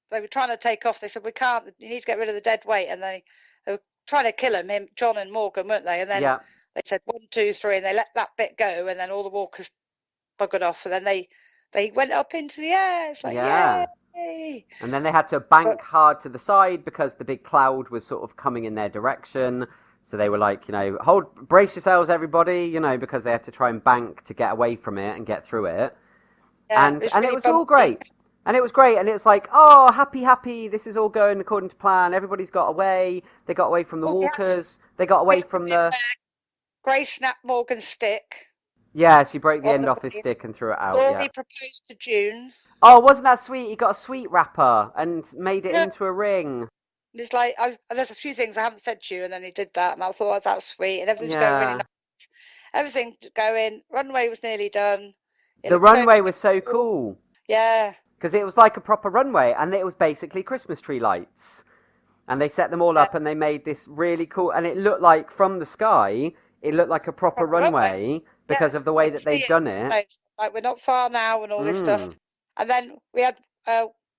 they were trying to take off. They said, we can't, you need to get rid of the dead weight. And they were trying to kill him, John and Morgan, weren't they? And then Yeah. they said 1, 2, 3, and they let that bit go. And then all the walkers buggered off. And then they went up into the air. It's like, Yeah. yay. And then they had to bank hard to the side because the big cloud was sort of coming in their direction. So they were like, brace yourselves, everybody, because they had to try and bank to get away from it and get through it. Yeah, And really it was all bumpy. great. And it was great. And it was like, oh, happy. This is all going according to plan. Everybody's got away. They got away from the walkers. They got away from the... Grace snapped Morgan's stick. Yeah, she broke the on end the off his plane. stick and threw it out. Already Yeah. proposed to June. Oh, wasn't that sweet? He got a sweet wrapper and made it Yeah. into a ring. And it's like, there's a few things I haven't said to you, and then he did that, and I thought, that was sweet, and everything was going really Yeah. nice. Everything going. Runway was nearly done. It The looked so runway was so cool. Yeah. Because it was like a proper runway, and it was basically Christmas tree lights. And they set them all up, and they made this really cool... And it looked like, from the sky, it looked like a proper runway because of the way that they've done it. Like, we're not far now, and all this stuff. And then we had...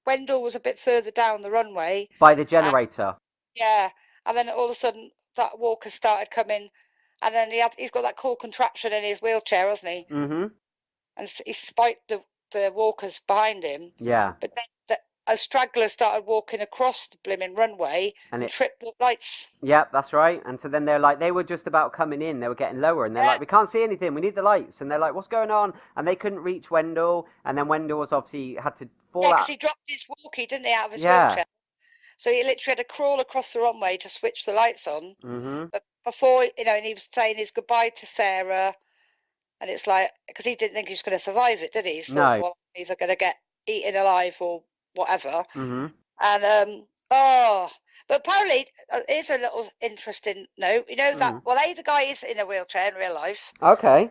Wendell was a bit further down the runway. By the generator. Yeah. And then all of a sudden, that walker started coming, and then he's got that cool contraption in his wheelchair, hasn't he? Mm-hmm. And he spiked the walkers behind him. Yeah. But then a straggler started walking across the blimmin' runway and tripped the lights. Yep, that's right. And so then they were just about coming in. They were getting lower, and they're like, we can't see anything. We need the lights. And they're like, what's going on? And they couldn't reach Wendell. And then Wendell was obviously had to fall out. Yeah, because he dropped his walkie, didn't he, out of his wheelchair? So he literally had to crawl across the runway to switch the lights on. Mm-hmm. But before, and he was saying his goodbye to Sarah. And it's like, because he didn't think he was going to survive it, did he? He thought, well, he's either going to get eaten alive or whatever. Mm-hmm. And, but apparently, here's a little interesting note. You know that, the guy is in a wheelchair in real life. Okay.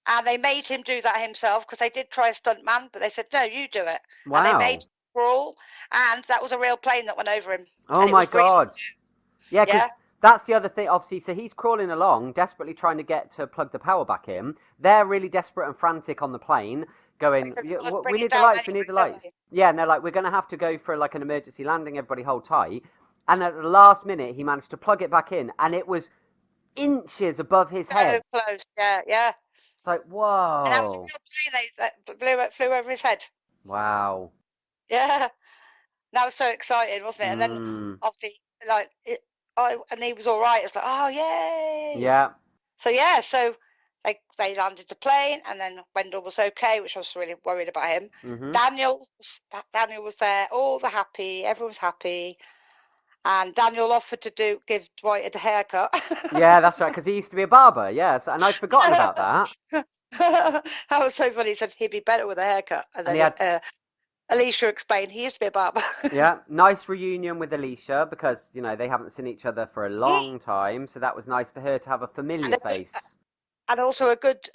And they made him do that himself because they did try a stunt man, but they said, no, you do it. Wow. And they made him crawl, and that was a real plane that went over him. Oh, my God. Yeah, because that's the other thing, obviously. So he's crawling along, desperately trying to get to plug the power back in. They're really desperate and frantic on the plane, going, we need the lights, we need the lights. Yeah, and they're like, we're going to have to go for like an emergency landing, everybody hold tight. And at the last minute, he managed to plug it back in, and it was inches above his head. So close, yeah. It's like, whoa. And that was a real plane that flew over his head. Wow. Yeah. That was so exciting, wasn't it? And then, obviously, and he was all right. It's like, oh, yay. Yeah. So, so they landed the plane, and then Wendell was okay, which I was really worried about him. Mm-hmm. Daniel was there, all the happy, everyone's happy. And Daniel offered to give Dwight a haircut. Yeah, that's right, because he used to be a barber, yes, and I'd forgotten about that. That was so funny. He said he'd be better with a haircut. And then Alicia explained he used to be a barber. Yeah, nice reunion with Alicia, because, they haven't seen each other for a long time, so that was nice for her to have a familiar face. And also a good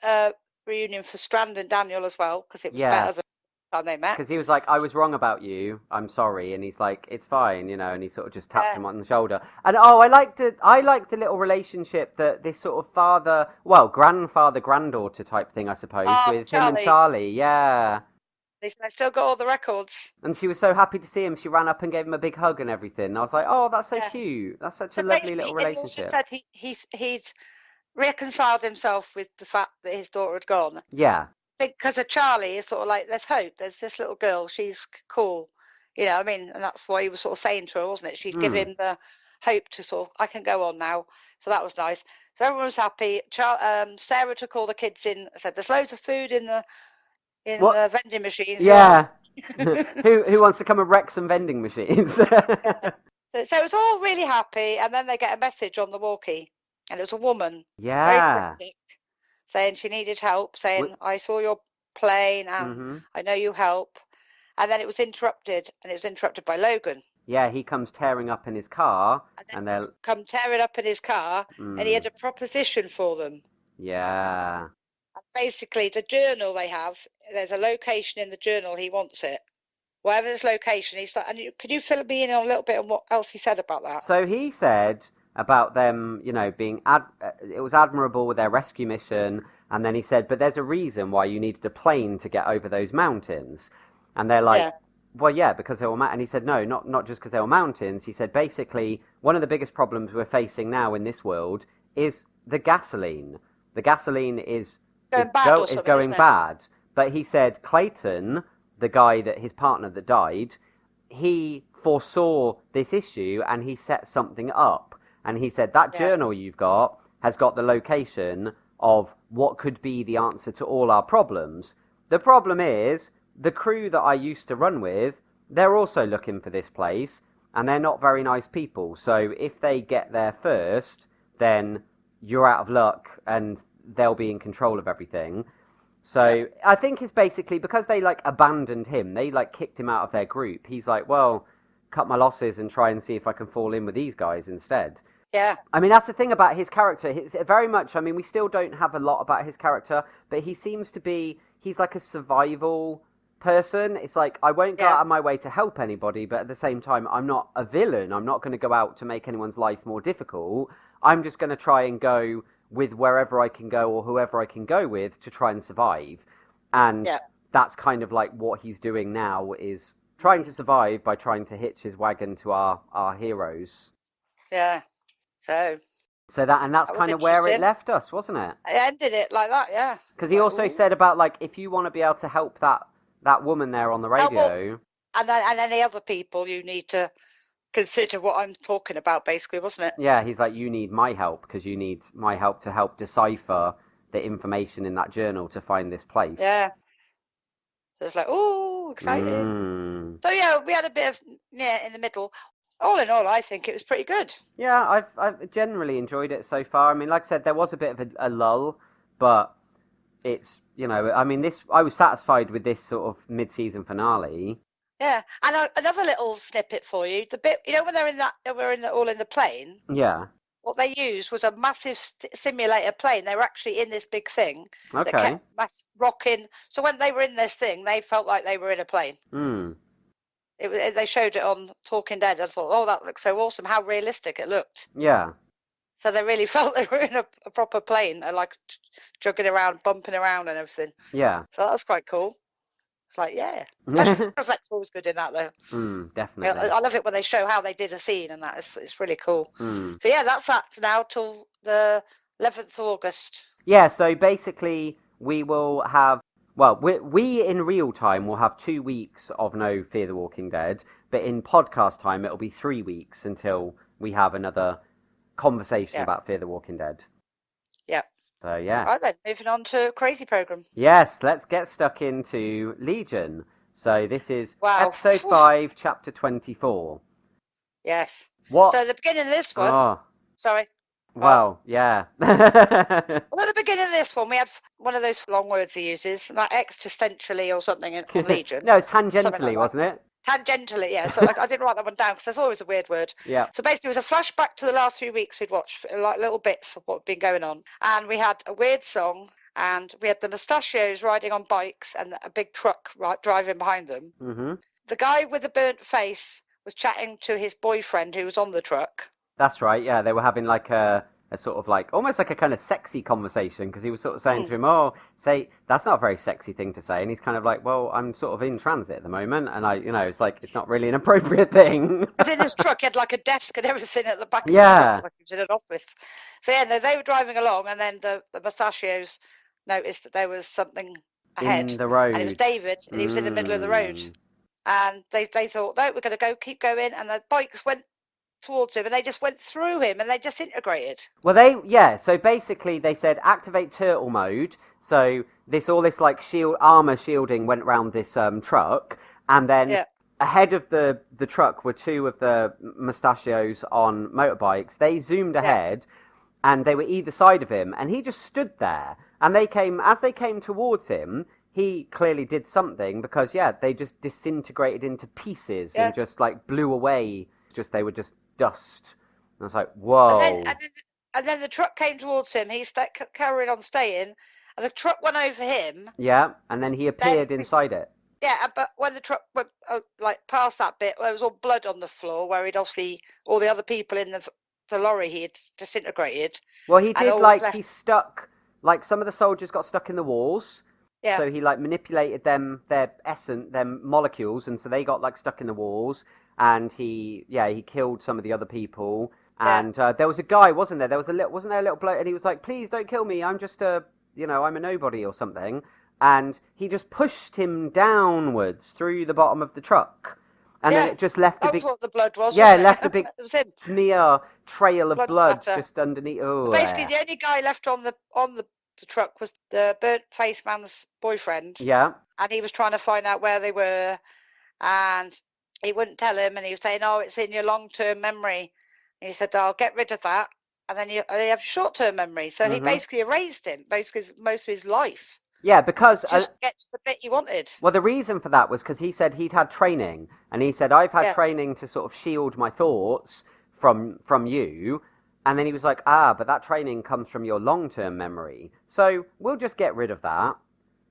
reunion for Strand and Daniel as well, because it was better than the time they met. Because he was like, I was wrong about you, I'm sorry, and he's like, it's fine, and he sort of just tapped him on the shoulder. And I liked the little relationship that this sort of grandfather-granddaughter type thing, I suppose, with Charlie. him and Charlie, yeah. They said, I still got all the records. And she was so happy to see him, she ran up and gave him a big hug and everything. And I was like, oh, that's so cute. That's such a lovely little relationship. He also said he'd reconciled himself with the fact that his daughter had gone. Yeah. I think because of Charlie, it's sort of like, there's hope. There's this little girl. She's cool. And that's what he was sort of saying to her, wasn't it? She'd give him the hope to sort of, I can go on now. So that was nice. So everyone was happy. Sarah took all the kids in. Said, there's loads of food in the vending machines. Yeah. Who wants to come and wreck some vending machines? So it was all really happy. And then they get a message on the walkie. And it was a woman. Yeah. Very cryptic, saying she needed help, saying, I saw your plane and I know you help. And then it was interrupted, and it was interrupted by Logan. Yeah, he comes tearing up in his car. And they'll come tearing up in his car, and he had a proposition for them. Yeah. And basically, the journal they have, there's a location in the journal, he wants it. Wherever this location, he's like, could you fill me in on a little bit on what else he said about that? So he said about them, being it was admirable with their rescue mission, and then he said, but there's a reason why you needed a plane to get over those mountains. And they're like, well, yeah, because they were and he said, no, not just because they were mountains. He said, basically, one of the biggest problems we're facing now in this world is the gasoline. The gasoline is going bad. But he said, Clayton, the guy his partner that died, he foresaw this issue and he set something up. And he said, that journal you've got has got the location of what could be the answer to all our problems. The problem is, the crew that I used to run with, they're also looking for this place, and they're not very nice people. So if they get there first, then you're out of luck, and they'll be in control of everything. So I think it's basically because they abandoned him, they kicked him out of their group. He's like, well, cut my losses and try and see if I can fall in with these guys instead. Yeah. I mean, that's the thing about his character. It's very much, we still don't have a lot about his character, but he seems to be, he's like a survival person. It's like, I won't go out of my way to help anybody, but at the same time, I'm not a villain. I'm not going to go out to make anyone's life more difficult. I'm just going to try and go with wherever I can go or whoever I can go with to try and survive. And that's kind of like what he's doing now, is trying to survive by trying to hitch his wagon to our heroes. Yeah. So that's kind of where it left us, wasn't it? It ended it like that, yeah. Because he also said about if you want to be able to help that woman there on the radio, and any other people, you need to consider what I'm talking about, basically, wasn't it? Yeah, he's like, you need my help, because you need my help to help decipher the information in that journal to find this place. Yeah. So it's like, oh, exciting. So yeah, we had a bit of in the middle. All in all, I think it was pretty good. Yeah, I've generally enjoyed it so far. I mean, like I said, there was a bit of a lull, but it's, I was satisfied with this sort of mid-season finale. Yeah, and another little snippet for you. The bit, when we're all in the plane. Yeah. What they used was a massive simulator plane. They were actually in this big thing that kept rocking. So when they were in this thing, they felt like they were in a plane. They showed it on Talking Dead. I thought, oh, that looks so awesome. How realistic it looked. Yeah. So they really felt they were in a proper plane, and jogging around, bumping around and everything. Yeah. So that was quite cool. It's like, yeah. Special effects are always good in that, though. Definitely. I love it when they show how they did a scene, and that. It's really cool. So yeah, that's that now till the 11th of August. Yeah, so basically we will have, we in real time will have 2 weeks of no Fear the Walking Dead, but in podcast time it'll be 3 weeks until we have another conversation about Fear the Walking Dead. Yeah. So, yeah. Right then, moving on to Crazy Program. Yes, let's get stuck into Legion. So this is Wow. episode 5, chapter 24. Yes. What? So the beginning of this one... Oh. Sorry. Well, yeah. Well, at the beginning of this one, we had one of those long words he uses, like existentially or something on Legion. No, it's tangentially, like wasn't it? Tangentially, yeah. So I didn't write that one down because there's always a weird word. Yeah. So basically, it was a flashback to the last few weeks we'd watched, like little bits of what had been going on. And we had a weird song, and we had the mustachios riding on bikes and a big truck driving behind them. Mm-hmm. The guy with the burnt face was chatting to his boyfriend who was on the truck. That's right, yeah. They were having like a sort of like, almost like a kind of sexy conversation, because he was sort of saying to him, that's not a very sexy thing to say. And he's kind of like, well, I'm sort of in transit at the moment. And it's like, it's not really an appropriate thing. Because in his truck, he had like a desk and everything at the back of the truck, like he was in an office. So yeah, they were driving along, and then the mustachios noticed that there was something ahead. In the road. And it was David, and he was in the middle of the road. And they thought, no, we're going to keep going. And the bikes went towards him, and they just went through him, and they disintegrated. Well, so basically they said activate turtle mode. So all this like armor shielding went around this truck, and then ahead of the truck were two of the mustachios on motorbikes. They zoomed ahead, and they were either side of him, and he just stood there. And as they came towards him, he clearly did something, because they just disintegrated into pieces and just like blew away. They were just dust. And I was like, whoa. And then the truck came towards him. He carried on staying, and the truck went over him. Yeah, and then he appeared inside it. Yeah, but when the truck went like past that bit, there was all blood on the floor, where he'd obviously, all the other people in the lorry he had disintegrated. Well, he did he stuck, like some of the soldiers got stuck in the walls. Yeah. So he like manipulated their molecules, and so they got like stuck in the walls. And he killed some of the other people. And there was a guy, wasn't there? Wasn't there a little bloke? And he was like, please don't kill me. I'm just I'm a nobody or something. And he just pushed him downwards through the bottom of the truck. And then it just left a big... That's what the blood was, left a big it was him. Smear trail of blood splatter. Just underneath. Oh, basically, the only guy left on the truck was the burnt face man's boyfriend. Yeah. And he was trying to find out where they were. And he wouldn't tell him, and he was saying, it's in your long-term memory. And he said, I'll get rid of that, and then you have short-term memory. So he basically erased him, basically most of his life. Yeah, because... just to get to the bit you wanted. Well, the reason for that was because he said he'd had training, and he said, I've had training to sort of shield my thoughts from you, and then he was like, but that training comes from your long-term memory. So we'll just get rid of that.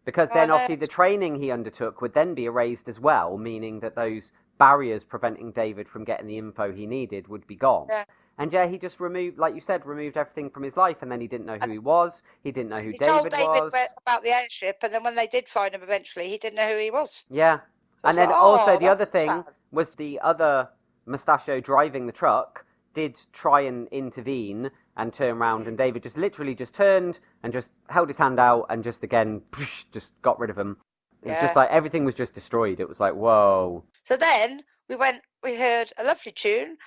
Because then, obviously, the training he undertook would then be erased as well, meaning that those barriers preventing David from getting the info he needed would be gone. Yeah. And he just removed, like you said, everything from his life, and then he didn't know who he was, he didn't know who David was. He told David about the airship, and then when they did find him eventually, he didn't know who he was. Yeah. So and then also the other thing was the other mustachio driving the truck did try and intervene and turn around, and David just turned and just held his hand out and just again just got rid of him. It was just like everything was just destroyed. It was like, whoa. So then we heard a lovely tune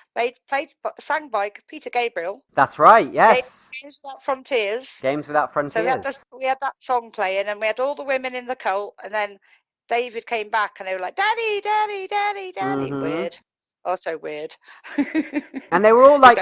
sang by Peter Gabriel. That's right, yes. Games Without Frontiers. Games Without Frontiers. So we had that song playing, and we had all the women in the cult, and then David came back and they were like, Daddy, Daddy, Daddy, Daddy. Weird. Oh, so weird. And they were all like...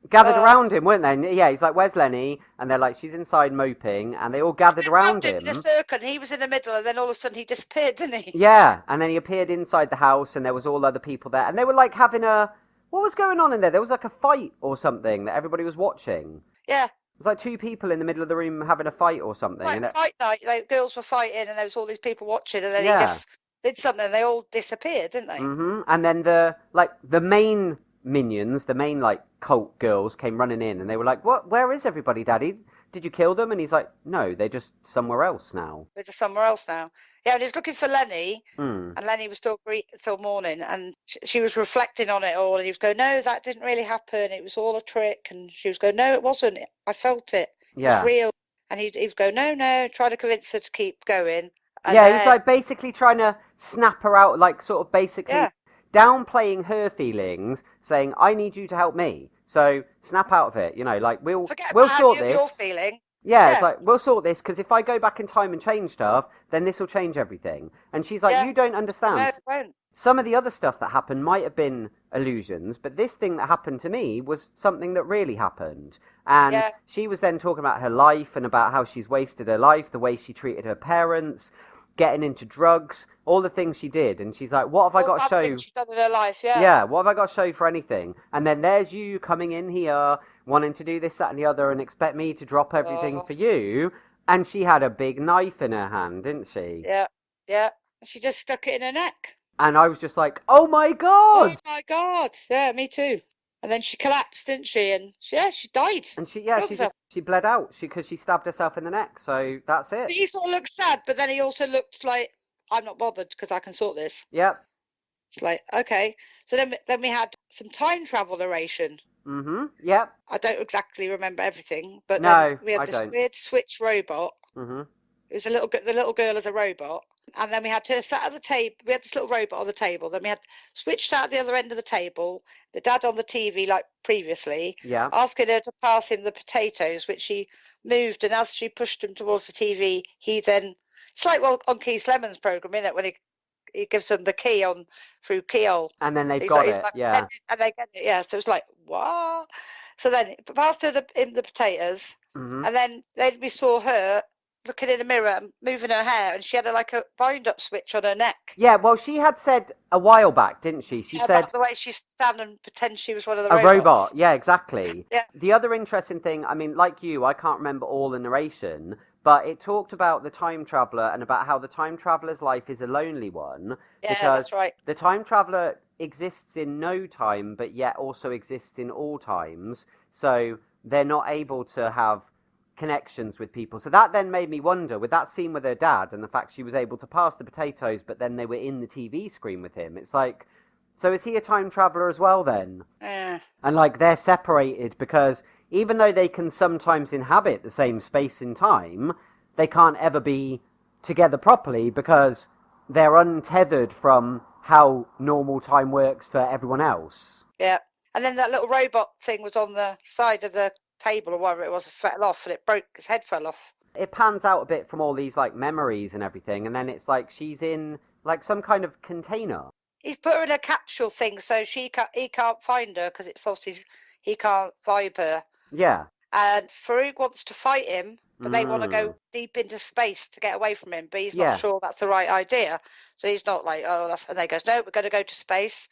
gathered around him, weren't they? And he's like, where's Lenny? And they're like, she's inside moping, and they all gathered around him. In a circle, and he was in the middle, and then all of a sudden he disappeared, didn't he? Yeah, and then he appeared inside the house, and there was all other people there, and they were like having what was going on in there? There was like a fight or something that everybody was watching. Yeah. It was like two people in the middle of the room having a fight or something. Like fight night, girls were fighting, and there was all these people watching, and then he just did something, and they all disappeared, didn't they? Mm-hmm. And then the main minions, the main like cult girls came running in, and they were like, "What? Where is everybody, Daddy? Did you kill them?" And he's like, "No, they're just somewhere else now." Yeah, and he's looking for Lenny, and Lenny was still mourning, and she was reflecting on it all, and he was going, "No, that didn't really happen. It was all a trick." And she was going, "No, it wasn't. I felt it. It was real." And he was going, "No," trying to convince her to keep going. And he was like basically trying to snap her out, like sort of basically downplaying her feelings, saying, I need you to help me. So snap out of it. You know, like, we'll Forget we'll about how sort this. you're feeling. Yeah, it's Yeah. like, we'll sort this, because if I go back in time and change stuff, then this will change everything. And she's like, Yeah. you don't No, understand. it won't. Some of the other stuff that happened might have been illusions, but this thing that happened to me was something that really happened. And Yeah. she was then talking about her life and about how she's wasted her life, the way she treated her parents, getting into drugs, all the things she did. And she's like, what have I All got to bad show? things she's done in her life, yeah. Yeah, what have I got to show you for anything? And then there's you coming in here, wanting to do this, that, and the other, and expect me to drop everything Oh, for you. And she had a big knife in her hand, didn't she? yeah. Yeah. She just stuck it in her neck. And I was just like, oh my Oh God! my God. Yeah, me too. And then she collapsed, didn't she? And she died. And she Killed herself. she bled out because she stabbed herself in the neck. So that's But it. he sort of looked sad, but then he also looked like, I'm not bothered because I can sort this. Yep. It's like, okay. So then we had some time travel narration. Yep. I don't exactly remember everything, but then No, we had I this don't. weird switch robot. Mhm. It was the little girl as a robot, and then we had her sat at the table. We had this little robot on the table. Then we had switched out at the other end of the table. The dad on the TV like previously, Yeah. asking her to pass him the potatoes, which she moved. And as she pushed him towards the TV, he then it's like on Keith Lemon's program, isn't it, when he gives them the key on through keyhole. And then they've So got he's it. like, Yeah. and they get it, yeah. So it's like, what? So then he passed him the potatoes, Mhm. and then we saw her looking in the mirror and moving her hair, and she had like a wind-up switch on her neck. Yeah. Well, she had said a while back, didn't she? She said About the way she stand and pretend she was one of the a robots. robot. Yeah, exactly. Yeah. The other interesting thing, I mean, like you, I can't remember all the narration, but it talked about the time traveler and about how the time traveler's life is a lonely one. Yeah, because that's right. the time traveler exists in no time, but yet also exists in all times. So they're not able to have connections with people. So that then made me wonder, with that scene with her dad and the fact she was able to pass the potatoes, but then they were in the TV screen with him. It's like, so is he a time traveler as well then? Yeah. And like, they're separated because even though they can sometimes inhabit the same space and time, they can't ever be together properly because they're untethered from how normal time works for everyone else. Yeah. And then that little robot thing was on the side of the table or whatever it was, it fell off and it broke, his head fell off. It pans out a bit from all these like memories and everything, and then it's like she's in like some kind of container. He's put her in a capsule thing so he can't find her because it's obviously he can't vibe her. Yeah. And Farouk wants to fight him, but they want to go deep into space to get away from him, but he's not sure that's the right idea. So he's not like, oh, that's, and they goes, no, we're going to go to space.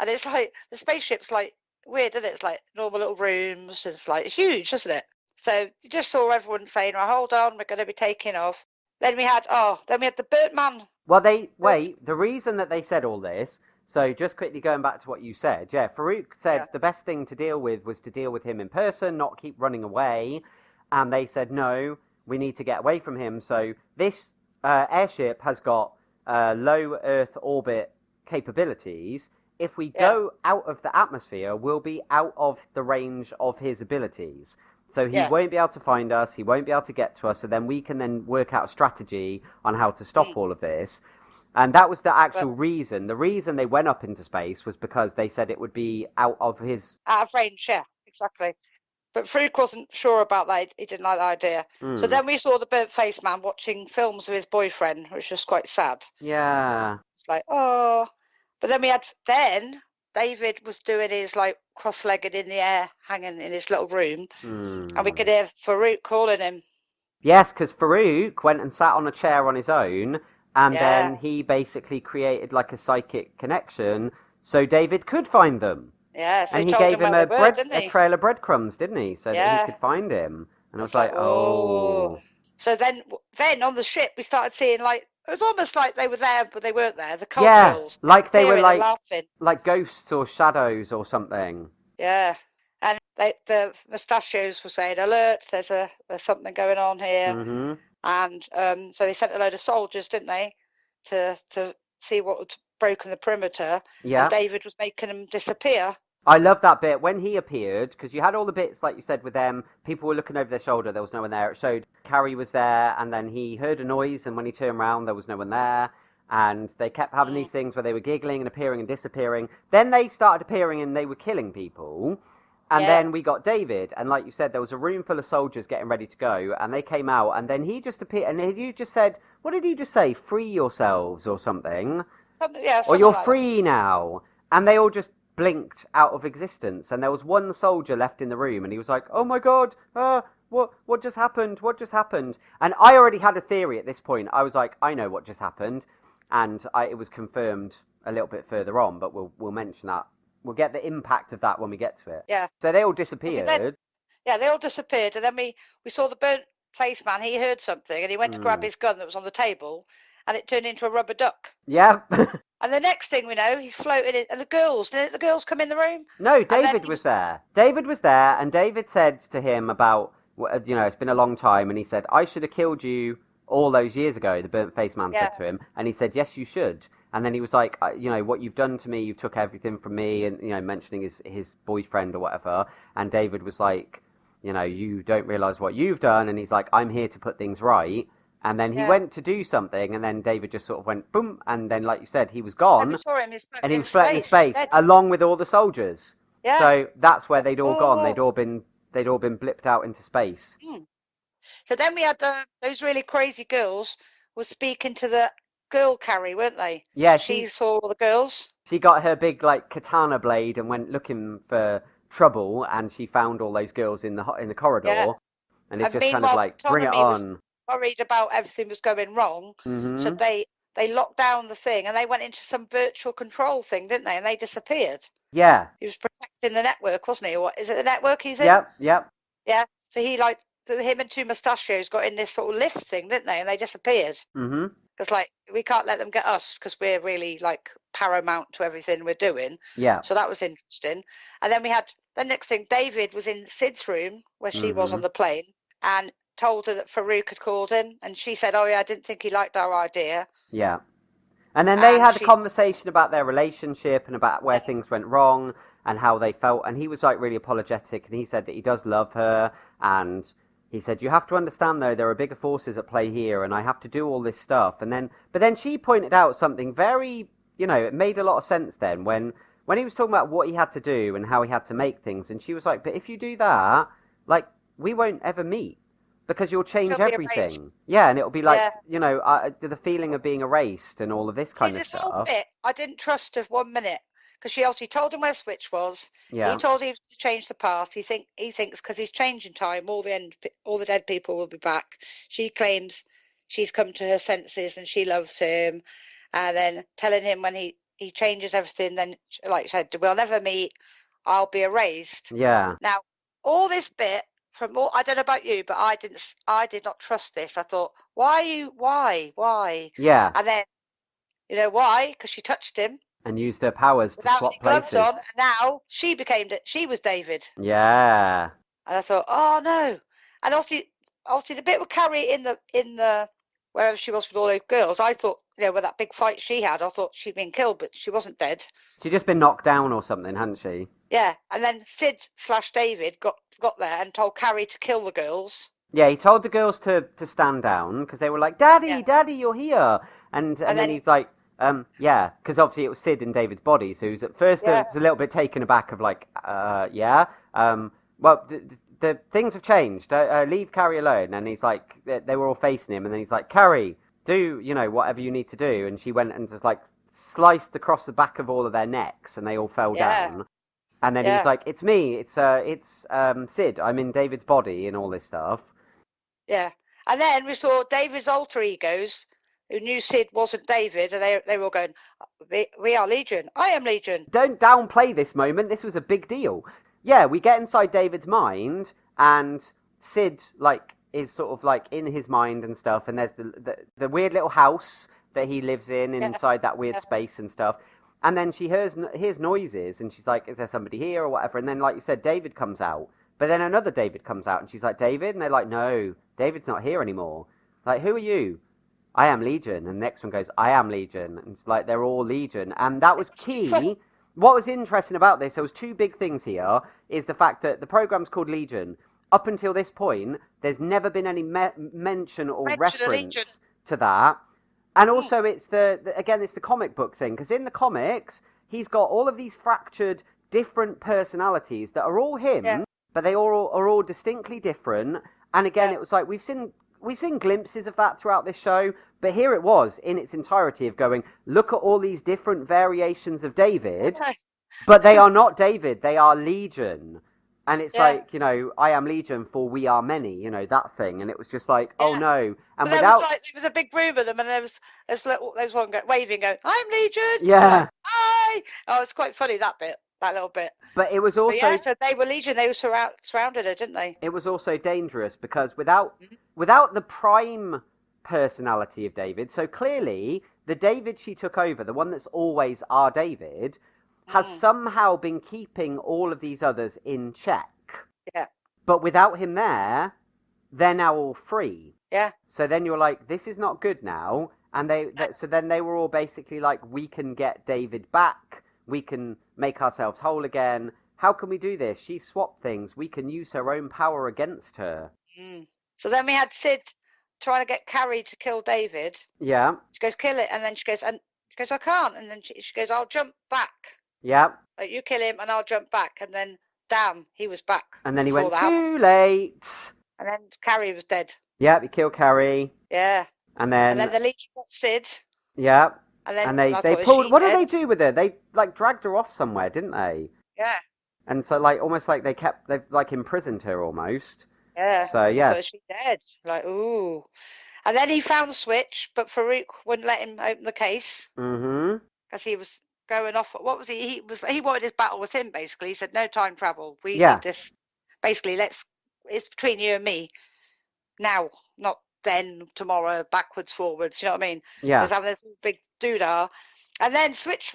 And it's like, the spaceship's like weird, isn't it? It's like normal little rooms. It's like huge, isn't it? So you just saw everyone saying, right, hold on, we're going to be taking off. Then we had the Birdman. Well, the reason that they said all this, so just quickly going back to what you said, Farouk said the best thing to deal with was to deal with him in person, not keep running away. And they said, no, we need to get away from him. So this airship has got low Earth orbit capabilities. If we go out of the atmosphere, we'll be out of the range of his abilities. So he won't be able to find us, he won't be able to get to us, so then we can then work out a strategy on how to stop all of this. And that was the actual reason. The reason they went up into space was because they said it would be out of his... Out of range, yeah, exactly. But Farouk wasn't sure about that. He didn't like the idea. So then we saw the burnt-faced man watching films with his boyfriend, which was quite sad. Yeah. It's like, oh... But then David was doing his like cross-legged in the air, hanging in his little room, and we could hear Farouk calling him. Yes, because Farouk went and sat on a chair on his own, and then he basically created like a psychic connection, so David could find them. Yeah, so and he told gave him a trail of breadcrums, didn't he? So that he could find him. And I was like, oh. So then on the ship we started seeing like, it was almost like they were there, but they weren't there. The cult girls. Like they were laughing. Like ghosts or shadows or something. Yeah. And the mustachios were saying, alert, there's something going on here. Mm-hmm. And so they sent a load of soldiers, didn't they, to see what had broken the perimeter. Yeah. And David was making them disappear. I love that bit when he appeared, because you had all the bits, like you said, with them. People were looking over their shoulder. There was no one there. It showed Carrie was there, and then he heard a noise, and when he turned around, there was no one there. And they kept having these things where they were giggling and appearing and disappearing. Then they started appearing and they were killing people. And then we got David, and like you said, there was a room full of soldiers getting ready to go, and they came out, and then he just appeared, and he just said, what did he just say? Free yourselves or something? Or you're like free now. And they all just blinked out of existence, and there was one soldier left in the room, and he was like, oh my God, what just happened? What just happened? And I already had a theory at this point. I was like, I know what just happened, and it was confirmed a little bit further on, but we'll mention that. We'll get the impact of that when we get to it. Yeah. So they all disappeared. They all disappeared, and then we saw the burnt face man. He heard something, and he went to grab his gun that was on the table, and it turned into a rubber duck. Yeah. And the next thing we know, he's floating in, and didn't the girls come in the room? No, David was there. David was there, and David said to him about, it's been a long time, and he said, I should have killed you all those years ago, the burnt face man said to him, and he said, yes, you should. And then he was like, what you've done to me, you took everything from me, and, mentioning his boyfriend or whatever. And David was like, you don't realise what you've done. And he's like, I'm here to put things right. And then he went to do something, and then David just sort of went, boom. And then, like you said, he was gone. And we saw him, and he was floating in space, along with all the soldiers. Yeah. So that's where they'd all gone. They'd all been blipped out into space. So then we had those really crazy girls were speaking to the girl Carrie, weren't they? Yeah, she saw all the girls. She got her big katana blade and went looking for trouble, and she found all those girls in the corridor. Yeah. And it's just kind of like, bring it on. Was worried about everything was going wrong, so they locked down the thing, and they went into some virtual control thing, didn't they? And they disappeared. Yeah. He was protecting the network, wasn't he? Or what is it? The network he's in? Yep. Yeah. So him and two mustachios got in this sort of lift thing, didn't they? And they disappeared. Because we can't let them get us because we're really paramount to everything we're doing. Yeah. So that was interesting. And then we had the next thing. David was in Sid's room where she was on the plane and told her that Farouk had called him, and she said, "Oh yeah, I didn't think he liked our idea." Yeah. And then they had a conversation about their relationship and about where things went wrong and how they felt. And he was really apologetic, and he said that he does love her, and he said, you have to understand, though, there are bigger forces at play here, and I have to do all this stuff. But then she pointed out something very, it made a lot of sense then when he was talking about what he had to do and how he had to make things. And she was like, but if you do that, we won't ever meet because you'll change everything. Yeah, and it'll be the feeling of being erased and all of this kind of stuff. Whole bit, I didn't trust her for 1 minute. Because she obviously told him where Switch was. Yeah. He told him to change the past. He thinks because he's changing time, all the dead people will be back. She claims she's come to her senses and she loves him. And then telling him when he changes everything, then like you said, we'll never meet. I'll be erased. Yeah. Now all this bit I don't know about you, but I did not trust this. I thought, why? Yeah. And then why? Because she touched him. And used her powers to swap places. On, and now she was David. Yeah. And I thought, oh no. And obviously the bit with Carrie in the wherever she was with all those girls, I thought, with that big fight she had, I thought she'd been killed, but she wasn't dead. She'd just been knocked down or something, hadn't she? Yeah. And then Sid/David got there and told Carrie to kill the girls. Yeah, he told the girls to stand down because they were like, Daddy, you're here. And then he's like, yeah, because obviously it was Sid in David's body, so he was at first a little bit taken aback of well, the things have changed. Leave Carrie alone. And he's like, they were all facing him, and then he's like, Carrie, do whatever you need to do. And she went and just sliced across the back of all of their necks, and they all fell down. And then he's like, it's me, it's Sid. I'm in David's body and all this stuff. Yeah, and then we saw David's alter egos, who knew Sid wasn't David, and they were all going, we are Legion. I am Legion. Don't downplay this moment. This was a big deal. Yeah, we get inside David's mind, and Sid, is sort of, in his mind and stuff, and there's the weird little house that he lives in inside that weird space and stuff. And then she hears noises, and she's like, is there somebody here or whatever? And then, like you said, David comes out. But then another David comes out, and she's like, David? And they're like, no, David's not here anymore. Who are you? I am Legion. And the next one goes, I am Legion. And it's like, they're all Legion. And that was key. What was interesting about this, there was two big things here, is the fact that the program's called Legion. Up until this point, there's never been any mention or reference to that. And also, it's again, it's the comic book thing, because in the comics, he's got all of these fractured, different personalities that are all him, but they all are all distinctly different. And again, it was like we've seen glimpses of that throughout this show, but here it was in its entirety of going, look at all these different variations of David, but they are not David, they are Legion. And it's like, you know, I am Legion, for we are many, you know, that thing. And it was just like, oh no. And there was a big room of them, and there was one waving, going, I'm Legion. Yeah. Like, hi. Oh, it's quite funny, that little bit. But it was also... so they were Legion, they were surrounded her, didn't they? It was also dangerous, because without the prime personality of David, so clearly the David she took over, the one that's always our David, has somehow been keeping all of these others in check. Yeah. But without him there, they're now all free. Yeah. So then you're like, this is not good now. And so then they were all basically like, we can get David back. We can make ourselves whole again. How can we do this? She swapped things. We can use her own power against her. So then we had Sid trying to get Carrie to kill David. Yeah. She goes, kill it. And then she goes, I can't. And then she goes, I'll jump back. Yeah. Like, you kill him and I'll jump back. And then, damn, he was back. And then he went, too late. And then Carrie was dead. Yeah, he killed Carrie. Yeah. And then the Legion got Sid. Yeah. And then they pulled... What did they do with her? They, like, dragged her off somewhere, didn't they? Yeah. And so, like, almost like they've, like, imprisoned her almost. Yeah. So, yeah. So she's dead. Like, ooh. And then he found the switch, but Farouk wouldn't let him open the case. Mm-hmm. Because he was going off. What was he? He wanted his battle with him, basically. He said, no time travel. We need this. Basically, it's between you and me now, not then, tomorrow, backwards, forwards. You know what I mean? Yeah. Because having this big doodah. And then Switch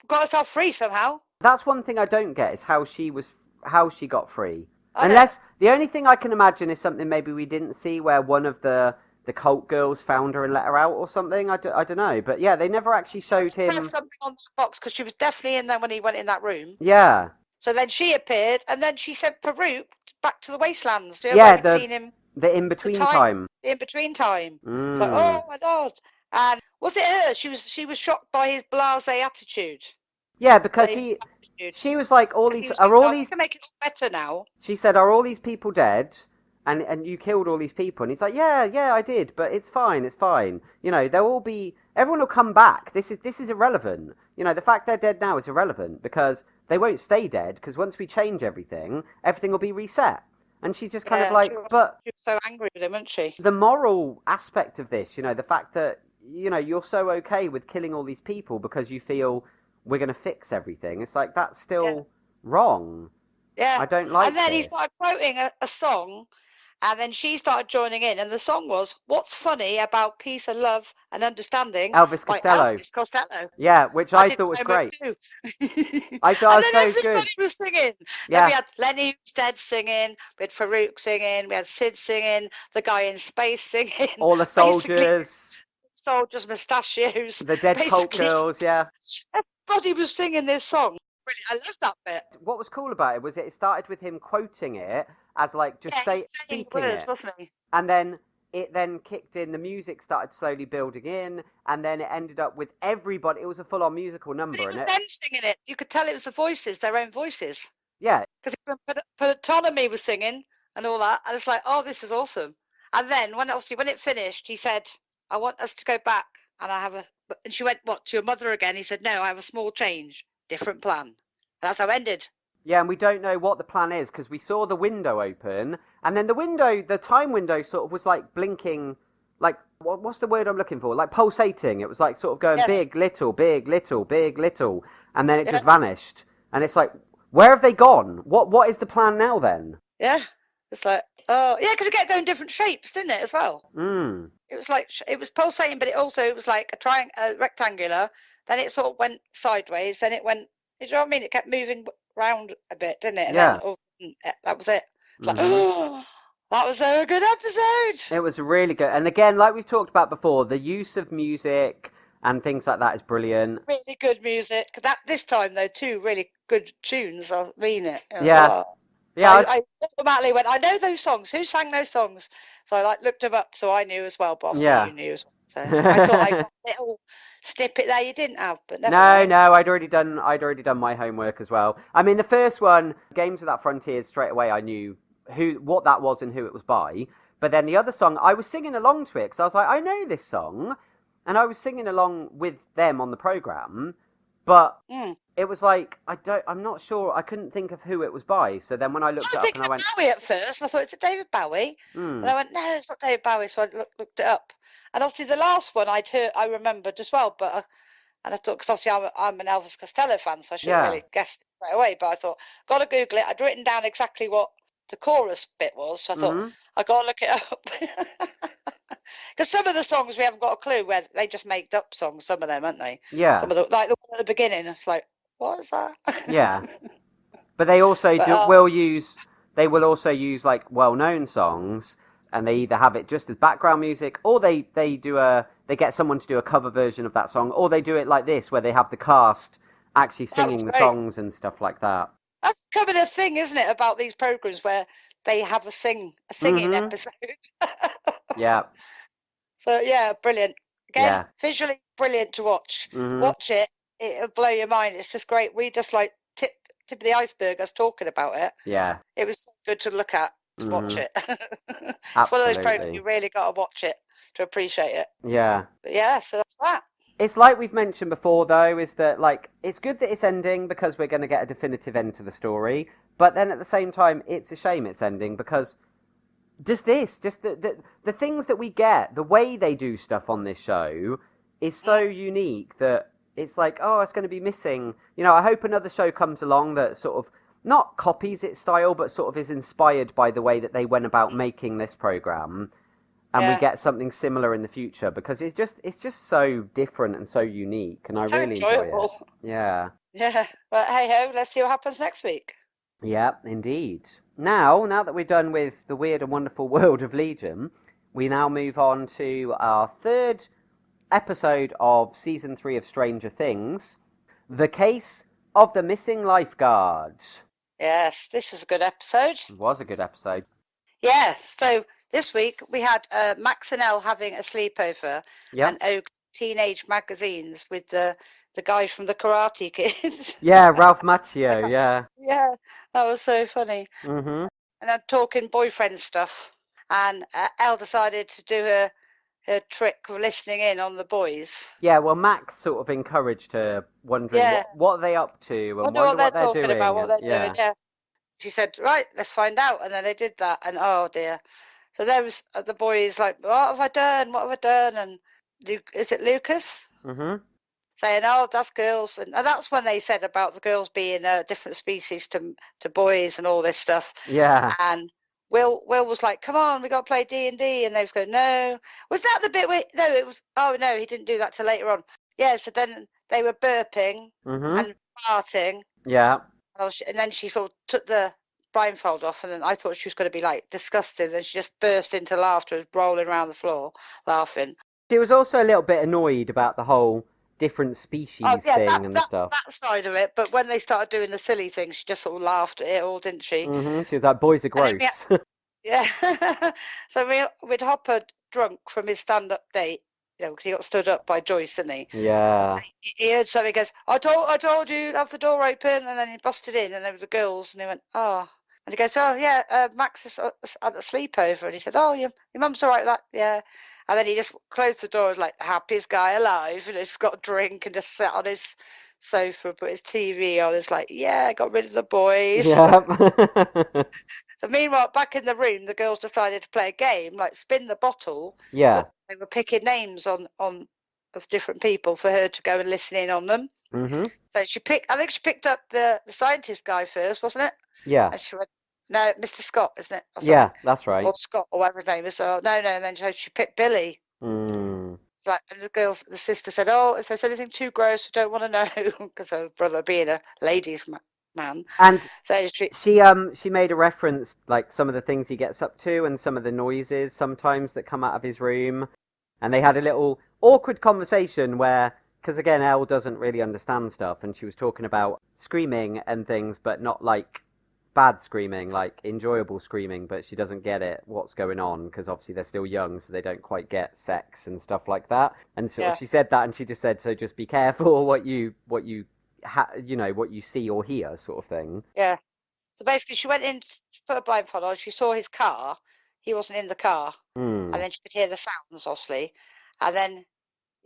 got herself free somehow. That's one thing I don't get, is how she got free. Unless, the only thing I can imagine is something maybe we didn't see, where one of the cult girls found her and let her out or something. I don't know. But yeah, they never actually showed him. Something on that box, because she was definitely in there when he went in that room. Yeah. So then she appeared, and then she sent Farouk back to the wastelands. Yeah, seen him. The in-between time. The in-between time. It's like, oh my God. And was it her? She was shocked by his blasé attitude. Yeah, because she was like, I can make it all better now. She said, are all these people dead? And you killed all these people. And he's like, yeah, I did, but it's fine. You know, everyone will come back. This is irrelevant. You know, the fact they're dead now is irrelevant, because they won't stay dead, because once we change everything will be reset. And she's just kind of like, she was so angry with him, wasn't she? The moral aspect of this, you know, the fact that, you know, you're so okay with killing all these people because you feel we're going to fix everything. It's like, that's still wrong. Yeah. I don't like And then this. he started quoting a song, and then she started joining in, and the song was, What's Funny About Peace and Love and Understanding? Elvis Costello. Elvis Costello. Yeah, which I thought was great. I thought it was so good. And then everybody was singing. Yeah. Then we had Lenny Stead singing, we had Farouk singing, we had Sid singing, the guy in space singing. All the soldiers. Soldiers, mustachios. The dead cult girls, yeah. Everybody was singing this song. Brilliant. I love that bit. What was cool about it was it started with him quoting it as like just speaking words, it, wasn't he? And then it kicked in. The music started slowly building in, and then it ended up with everybody. It was a full-on musical number. But it was them singing it. You could tell it was the voices, their own voices. Yeah. Because Autonomy was singing and all that, and it's like, oh, this is awesome. And then when it finished, he said, I want us to go back, and and she went, what, to your mother again? He said, no, I have a small change, different plan. And that's how it ended. Yeah, and we don't know what the plan is, because we saw the window open, and then the time window sort of was like blinking, like, what's the word I'm looking for? Like pulsating. It was like sort of going big, little, big, little, big, little, and then it just vanished. And it's like, where have they gone? What is the plan now then? Yeah, it's like, oh, yeah, because it kept going different shapes, didn't it, as well? It was like, it was pulsating, but it was like a rectangular, then it sort of went sideways, then it went, you know what I mean? It kept moving round a bit, didn't it? And then, that was it. It's like, oh, that was a good episode. It was really good. And again, like we've talked about before, the use of music and things like that is brilliant. Really good music. This time, though, 2 really good tunes. I mean it. Yeah. So I automatically went, I know those songs. Who sang those songs? So I looked them up, so I knew as well. But obviously you knew as well. So I thought I got a little snippet there you didn't have, but never mind. No, I'd already done my homework as well. I mean, the first one, Games Without Frontiers, straight away I knew what that was and who it was by. But then the other song, I was singing along to it because I was like, I know this song, and I was singing along with them on the program. But it was like I'm not sure. I couldn't think of who it was by. So then when I looked it up, and I went Bowie at first, and I thought it's a David Bowie, and I went, no, it's not David Bowie. So I looked it up, and obviously the last one I remembered as well. But and I thought, because obviously I'm an Elvis Costello fan, so I should have really guessed it right away. But I thought, got to Google it. I'd written down exactly what the chorus bit was, so I thought I got to look it up. Because some of the songs we haven't got a clue where they just made up songs. Some of them, aren't they? Yeah. Some of the one at the beginning. It's like, what is that? Yeah. But they also They will also use like well-known songs, and they either have it just as background music, or they get someone to do a cover version of that song, or they do it like this, where they have the cast actually singing the songs and stuff like that. That's becoming a thing, isn't it, about these programs where they have a singing episode? Yeah. So yeah, brilliant. Again, visually brilliant to watch. Watch it; it'll blow your mind. It's just great. We just like tip of the iceberg us talking about it. Yeah. It was so good to look at, to watch it. It's one of those programs you really got to watch it to appreciate it. Yeah. But yeah, so that's that. It's like we've mentioned before, though, is that like it's good that it's ending because we're going to get a definitive end to the story. But then at the same time, it's a shame it's ending because just the things that we get, the way they do stuff on this show is so unique that it's like, oh, it's going to be missing. You know, I hope another show comes along that sort of not copies its style, but sort of is inspired by the way that they went about making this program. And we get something similar in the future because it's just so different and so unique, and I really enjoy it. Yeah. Yeah. Well, hey ho, let's see what happens next week. Yeah, indeed. Now that we're done with the weird and wonderful world of Legion, we now move on to our third episode of season 3 of Stranger Things, The Case of the Missing Lifeguard. Yes, this was a good episode. It was a good episode. Yeah, so this week we had Max and Elle having a sleepover and Oak Teenage Magazines with the guy from the Karate Kid. Yeah, Ralph Macchio, yeah. Yeah, that was so funny. Mm-hmm. And I'm talking boyfriend stuff. And Elle decided to do her trick of listening in on the boys. Yeah, well, Max sort of encouraged her, wondering what are they up to and wonder what they're talking doing. About, what they're doing, yeah. She said, right, let's find out. And then they did that. And oh, dear. So there was the boys like, what have I done? What have I done? And is it Lucas? Mm-hmm. Saying, oh, that's girls. And that's when they said about the girls being different species to boys and all this stuff. Yeah. And Will was like, come on, we got to play D&D. And they was going, no. Was that the bit where, no, it was, oh, no, he didn't do that till later on. Yeah, so then they were burping and farting. Yeah. And then she sort of took the blindfold off, and then I thought she was going to be like disgusted. Then she just burst into laughter, rolling around the floor, laughing. She was also a little bit annoyed about the whole different species thing and stuff. That side of it, but when they started doing the silly thing, she just sort of laughed at it all, didn't she? Mm-hmm. She was like, boys are gross. Yeah. So we'd Hopper drunk from his stand-up date. You know, because he got stood up by Joyce, didn't he? Yeah. He heard something. He goes, I told you, have the door open. And then he busted in, and there were the girls, and he went, oh. And he goes, oh, yeah, Max is at a sleepover. And he said, oh, your mum's all right with that? Yeah. And then he just closed the door, was like the happiest guy alive, and he's got a drink and just sat on his sofa, put his TV on. It's like, yeah, got rid of the boys. Yeah. So meanwhile, back in the room, the girls decided to play a game, like spin the bottle. Yeah. But they were picking names of different people for her to go and listen in on them. Mm-hmm. So I think she picked up the scientist guy first, wasn't it? Yeah. And she went, no, Mr. Scott, isn't it? Yeah, that's right. Or Scott, or whatever his name is. So, no. And then she picked Billy. Like, and the sister said, oh, if there's anything too gross, I don't want to know, because her brother being a ladies' man. And so she made a reference, like some of the things he gets up to and some of the noises sometimes that come out of his room. And they had a little awkward conversation where, because again, Elle doesn't really understand stuff, and she was talking about screaming and things, but not like bad screaming, like enjoyable screaming, but she doesn't get it, what's going on, because obviously they're still young, so they don't quite get sex and stuff like that. And sort of she said that, and she just said, so just be careful what you what you see or hear, sort of thing. Yeah. So basically, she went in to put a blindfold on. She saw his car. He wasn't in the car, and then she could hear the sounds, obviously, and then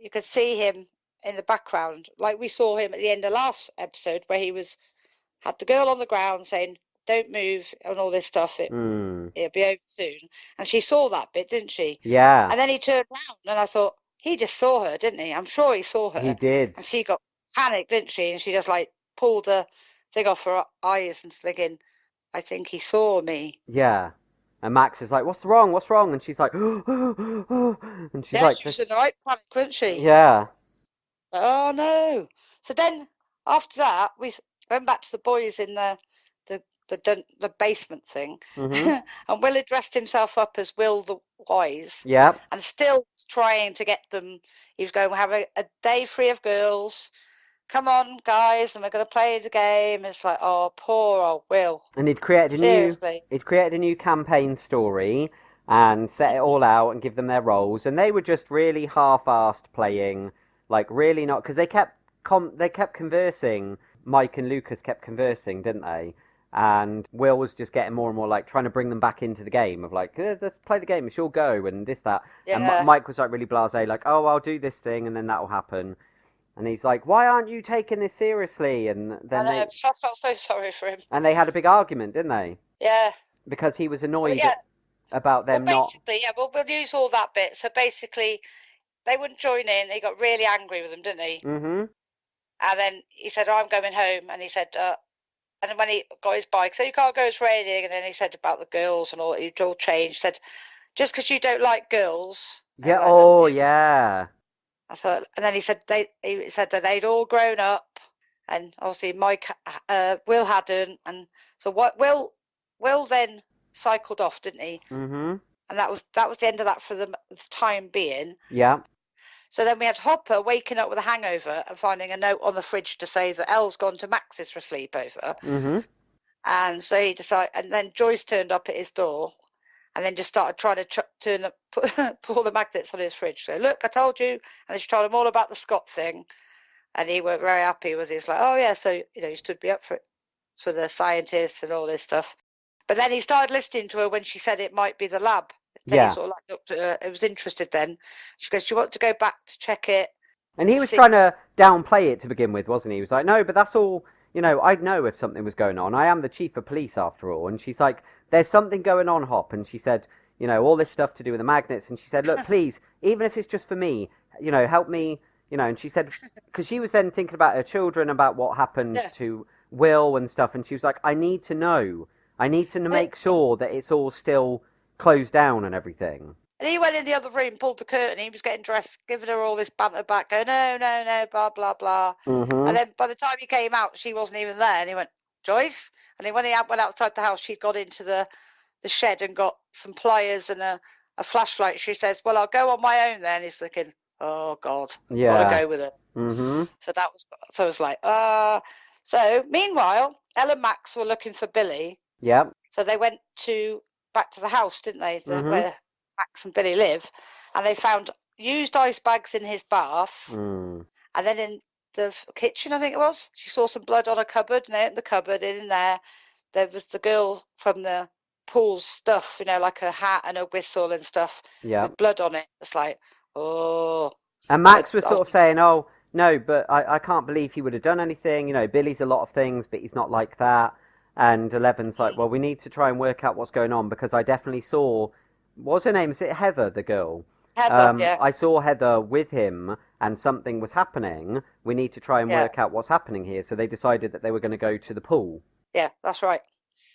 you could see him in the background, like we saw him at the end of last episode, where he had the girl on the ground saying, "Don't move," and all this stuff. It'll be over soon. And she saw that bit, didn't she? Yeah. And then he turned around, and I thought, he just saw her, didn't he? I'm sure he saw her. He did. And she got panicked, didn't she? And she just like pulled the thing off her eyes and thinking, I think he saw me. Yeah. And Max is like, what's wrong? What's wrong? And she's like, and she's like, she was in the right panic, wasn't she? Yeah. Oh no! So then after that, we went back to the boys in the basement thing, and Will had dressed himself up as Will the Wise. Yeah. And still trying to get them. He was going to have a day free of girls. Come on, guys, and we're going to play the game. It's like, oh, poor old Will. And he'd created a new campaign story and set it all out and give them their roles, and they were just really half-assed playing, like really not, because they kept conversing. Mike and Lucas kept conversing, didn't they? And Will was just getting more and more like trying to bring them back into the game of like, let's play the game, it's your go, and this, that. Yeah. And Mike was like really blasé, like, oh, I'll do this thing and then that'll happen. And he's like, why aren't you taking this seriously? And then I felt so sorry for him. And they had a big argument, didn't they? Yeah. Because he was annoyed about them basically, we'll use all that bit. So basically, they wouldn't join in. He got really angry with them, didn't he? Mm-hmm. And then he said, I'm going home. And he said, and then when he got his bike, so you can't go, it's raining. And then he said about the girls and all, it all changed. He said, just because you don't like girls. Yeah, yeah. I thought, and then he said that they'd all grown up, and obviously Will hadn't, and so Will then cycled off, didn't he? Mm-hmm. And that was the end of that for the time being. Yeah. So then we had Hopper waking up with a hangover and finding a note on the fridge to say that Elle's gone to Max's for a sleepover. Mm-hmm. And so he decided, and then Joyce turned up at his door. And then just started trying to pull the magnets on his fridge. So, look, I told you. And then she told him all about the Scott thing. And he weren't very happy. He's like, oh, yeah, so, he stood me up for the scientists and all this stuff. But then he started listening to her when she said it might be the lab. Then he sort of like looked at her. He was interested then. She goes, do you want to go back to check it? And he was trying to downplay it to begin with, wasn't he? He was like, no, but that's all, I'd know if something was going on. I am the chief of police after all. And she's like, there's something going on, Hop. And she said, all this stuff to do with the magnets. And she said, look, please, even if it's just for me, help me, And she said, because she was then thinking about her children, about what happened to Will and stuff. And she was like, I need to know. I need to make sure that it's all still closed down and everything. And he went in the other room, pulled the curtain. He was getting dressed, giving her all this banter back, going, no, blah, blah, blah. Mm-hmm. And then by the time he came out, she wasn't even there. And he went, Joyce? And then when he went outside the house, she'd got into the shed and got some pliers and a flashlight. She says, well, I'll go on my own then. He's thinking, oh, God, got to go with it. Mm-hmm. So I was like, So meanwhile, Elle and Max were looking for Billy. Yep. So they went back to the house, didn't they, where Max and Billy live. And they found used ice bags in his bath. Mm. And then in the kitchen, I think it was, she saw some blood on a cupboard, and they opened the cupboard, and in there was the girl from the pool's stuff, like a hat and a whistle and stuff with blood on it. It's like, oh. And Max was sort of saying, oh, no, but I can't believe he would have done anything. Billy's a lot of things, but he's not like that. And Eleven's like, well, we need to try and work out what's going on, because I definitely saw, what's her name? Is it Heather, the girl? Heather, yeah. I saw Heather with him, and something was happening. We need to try and work out what's happening here. So they decided that they were going to go to the pool. Yeah, that's right.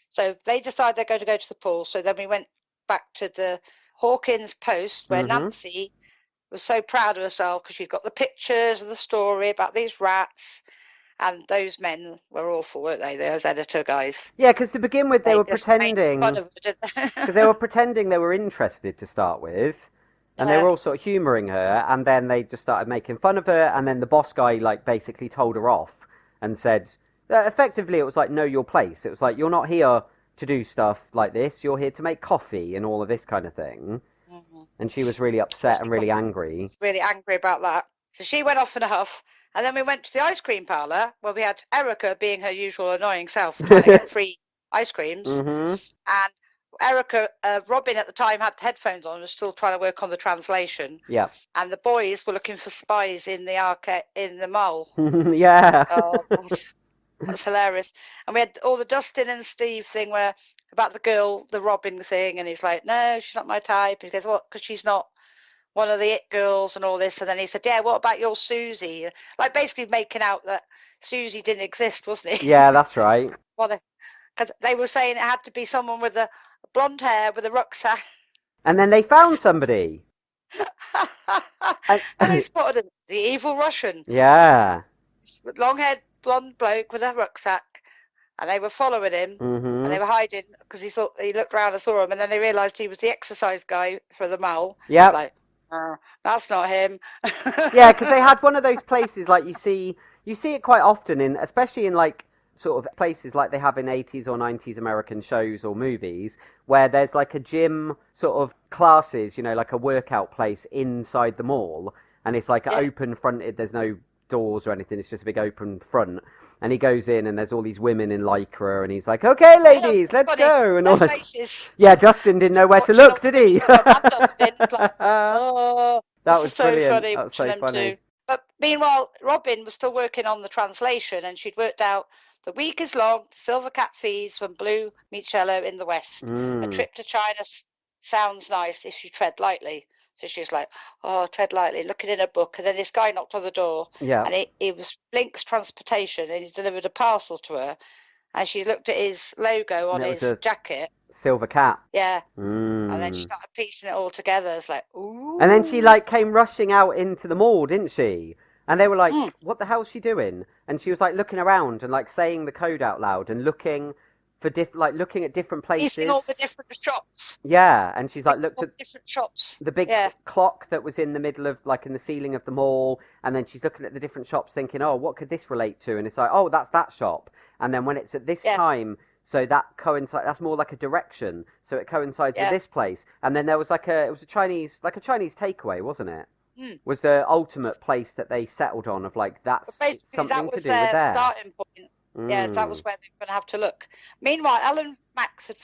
So they decided they're going to go to the pool. So then we went back to the Hawkins post where Nancy was so proud of herself because she'd got the pictures of the story about these rats. And those men were awful, weren't they? Those editor guys. Yeah, because to begin with, they were pretending. Because they were pretending they were interested to start with. And they were all sort of humouring her, and then they just started making fun of her, and then the boss guy, basically told her off and said, Effectively, it was like know your place. It was like you're not here to do stuff like this. You're here to make coffee and all of this kind of thing. Mm-hmm. And she was really So upset she and got really angry. really angry about that. So she went off in a huff, and then we went to the ice cream parlour where we had Erica being her usual annoying self, trying to get free ice creams. Mm-hmm. And Erica, Robin at the time had headphones on, was still trying to work on the translation. Yeah. And the boys were looking for spies in the arcade, in the mall. Yeah. Oh, God. That's hilarious. And we had all the Dustin and Steve thing where about the girl, the Robin thing, and he's like, no, she's not my type. And he goes, what? Because she's not one of the it girls and all this. And then he said, yeah, what about your Susie? Like basically making out that Susie didn't exist, wasn't he? Yeah, that's right. Because they were saying it had to be someone with a blonde hair with a rucksack. And then they found somebody. And they spotted him, the evil Russian. Yeah. Long-haired blonde bloke with a rucksack. And they were following him. Mm-hmm. And they were hiding because he thought he looked around and saw him. And then they realised he was the exercise guy for the mall. Yeah. Like, that's not him. Yeah, because they had one of those places like you see it quite often in, especially in like sort of places like they have in 80s or 90s American shows or movies, where there's like a gym sort of classes, you know, like a workout place inside the mall, and it's like open fronted. There's no doors or anything. It's just a big open front. And he goes in, and there's all these women in lycra, and he's like, "Okay, ladies, let's go." And all that. Faces. Yeah, Dustin didn't know where to look, did he? Dustin, like, oh, that was so brilliant. funny. That was so funny. But meanwhile, Robin was still working on the translation, and she'd worked out the week is long, the silver cat feeds when blue meets yellow in the west. A trip to China sounds nice if you tread lightly. So she was like, oh, tread lightly, looking in a book. And then this guy knocked on the door. Yeah. And it was Blink's Transportation, and he delivered a parcel to her. And she looked at his logo on his jacket. Silver cat. Yeah. And then she started piecing it all together. It's like, ooh. And then she like came rushing out into the mall, didn't she? And they were like, what the hell's she doing? And she was like looking around and like saying the code out loud and looking for looking at different places. Piecing all the different shops. Yeah, and she's like looked at different shops. The big clock that was in the middle of like in the ceiling of the mall, and then she's looking at the different shops thinking, oh, what could this relate to? And it's like, oh, that's that shop. And then when it's at this time, so that coincides. That's more like a direction. So it coincides with this place. And then there was like it was a Chinese takeaway, wasn't it? Was the ultimate place that they settled on of like that's something to do with there. Starting point. Yeah, that was where they were going to have to look. Meanwhile, Ellen Max had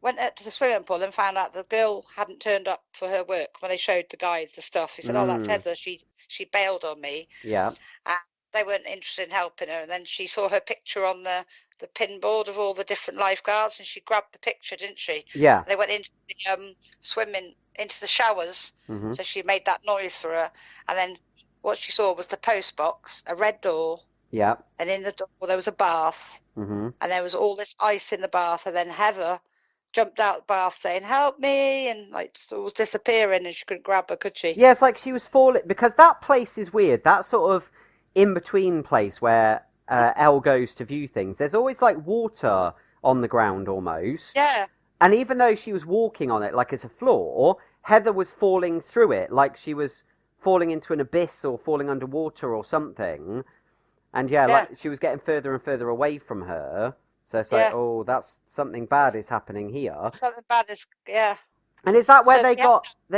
went out to the swimming pool and found out the girl hadn't turned up for her work when they showed the guy the stuff. He said, oh, that's Heather. She bailed on me. Yeah. And they weren't interested in helping her. And then she saw her picture on the pin board of all the different lifeguards, and she grabbed the picture, didn't she? Yeah. And they went into the swimming, into the showers. Mm-hmm. So she made that noise for her. And then what she saw was the post box, a red door. Yeah. And in the door there was a bath. Mm-hmm. And there was all this ice in the bath. And then Heather jumped out the bath saying, help me, and like was disappearing, and she couldn't grab her, could she? Yeah, it's like she was falling, because that place is weird. That sort of in-between place where Elle goes to view things. There's always like water on the ground almost. Yeah. And even though she was walking on it like it's a floor, Heather was falling through it like she was falling into an abyss or falling underwater or something. And like she was getting further and further away from her. So it's like, oh, that's something bad is happening here. Something bad is, And is that where they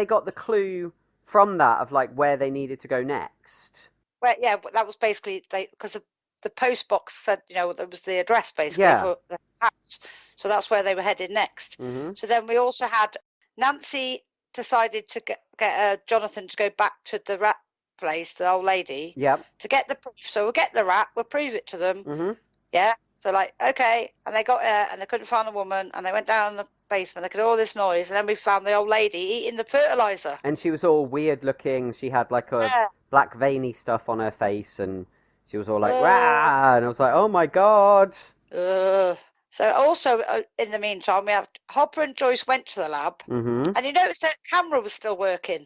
got the clue from that of like where they needed to go next? Well, yeah, that was basically because the post box said, there was the address basically for the house. So that's where they were headed next. Mm-hmm. So then we also had Nancy decided to get Jonathan to go back to the rat place, the old lady, to get the proof. So we'll get the rat, we'll prove it to them. Mm-hmm. Yeah. So like, okay, and they got there and they couldn't find the woman, and they went down in the basement, they could hear all this noise, and then we found the old lady eating the fertilizer. And she was all weird looking. She had like a black veiny stuff on her face, and she was all like, rah! And I was like, oh my God. So also in the meantime, we have Hopper and Joyce went to the lab, and you notice that camera was still working.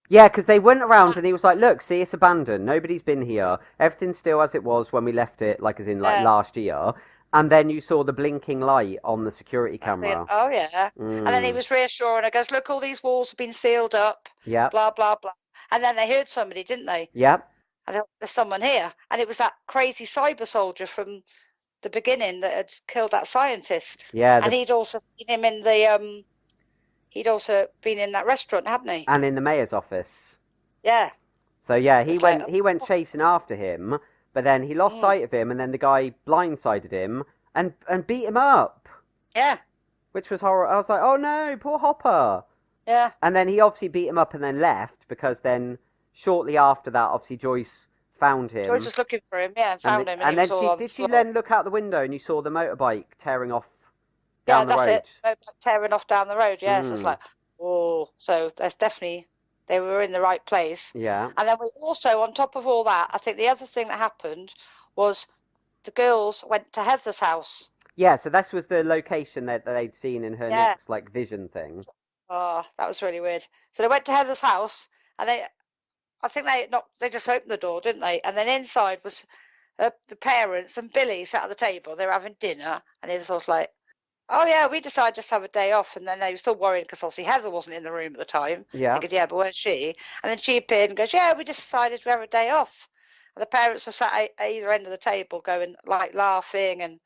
Yeah, because they went around and he was like, look, see, it's abandoned. Nobody's been here. Everything's still as it was when we left it, like as in like last year. And then you saw the blinking light on the security camera. Oh, yeah. And then he was reassuring. I goes, look, all these walls have been sealed up. Yeah. Blah, blah, blah. And then they heard somebody, didn't they? Yep. And thought, there's someone here. And it was that crazy cyber soldier from the beginning that had killed that scientist. Yeah, and he'd also seen him in the he'd also been in that restaurant, hadn't he? and in the mayor's office. Yeah. So yeah, he It's went like, he went chasing after him, but then he lost sight of him, and then the guy blindsided him and beat him up, yeah, which was horrible. I was like, oh no, poor Hopper. yeah. And then he obviously beat him up and then left, because then shortly after that, obviously Joyce found him. George was looking for him, yeah, and found him, and he then was all on did the she floor. then look out the window and you saw the motorbike tearing off down the road? Yeah, that's it. Tearing off down the road, yeah. So it's like, oh, so there's definitely, they were in the right place. Yeah. And then we also, on top of all that, I think the other thing that happened was the girls went to Heather's house. Yeah, so this was the location that they'd seen in her next like vision thing. Oh, that was really weird. So they went to Heather's house, and I think they just opened the door, didn't they? And then inside was the parents and Billy sat at the table. They were having dinner, and it was sort of like, oh yeah, we decided just to have a day off. And then they were still worried because obviously Heather wasn't in the room at the time. Yeah. Thinking, yeah, but where's she? And then she appeared and goes, yeah, we just decided to have a day off. And the parents were sat at either end of the table going, like, laughing. And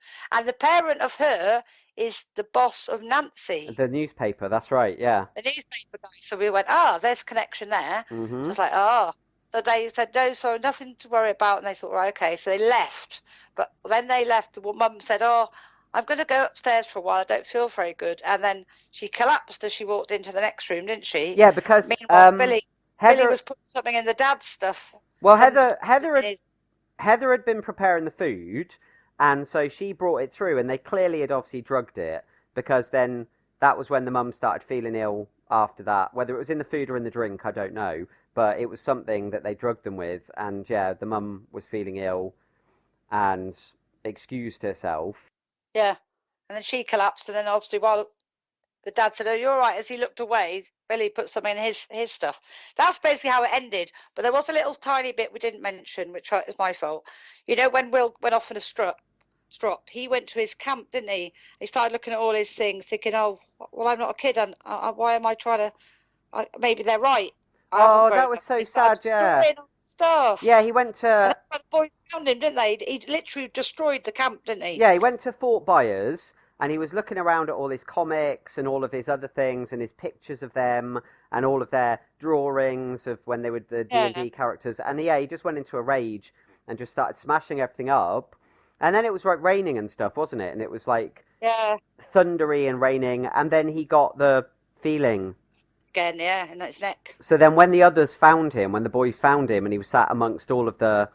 the parent of her is the boss of Nancy. The newspaper, that's right, yeah. The newspaper guy. So we went, there's a connection there. Mm-hmm. So it's like, So they said, no, so nothing to worry about. And they thought, right, okay. So they left. But then they left. The mum said, I'm going to go upstairs for a while. I don't feel very good. And then she collapsed as she walked into the next room, didn't she? Yeah, because meanwhile, Billy was putting something in the dad's stuff. Well, Heather had been preparing the food, and so she brought it through, and they clearly had obviously drugged it, because then that was when the mum started feeling ill after that. Whether it was in the food or in the drink, I don't know, but it was something that they drugged them with, and yeah, the mum was feeling ill and excused herself. Yeah, and then she collapsed, and then obviously while the dad said, you're all right, as he looked away, Billy put some in his stuff. That's basically how it ended. But there was a little tiny bit we didn't mention, which is my fault. You know, when Will went off in a strop, he went to his camp, didn't he? He started looking at all his things, thinking, oh, well, I'm not a kid, and why am I trying to... maybe they're right. That was so sad, yeah. Stuff. Yeah, he went to... And that's why the boys found him, didn't they? He literally destroyed the camp, didn't he? Yeah, he went to Fort Byers, and he was looking around at all his comics and all of his other things and his pictures of them and all of their drawings of when they were the D&D characters. And yeah, he just went into a rage and just started smashing everything up. And then it was like raining and stuff, wasn't it? And it was like thundery and raining. And then he got the feeling again, yeah, in his neck. So then when the others found him, when the boys found him and he was sat amongst all of the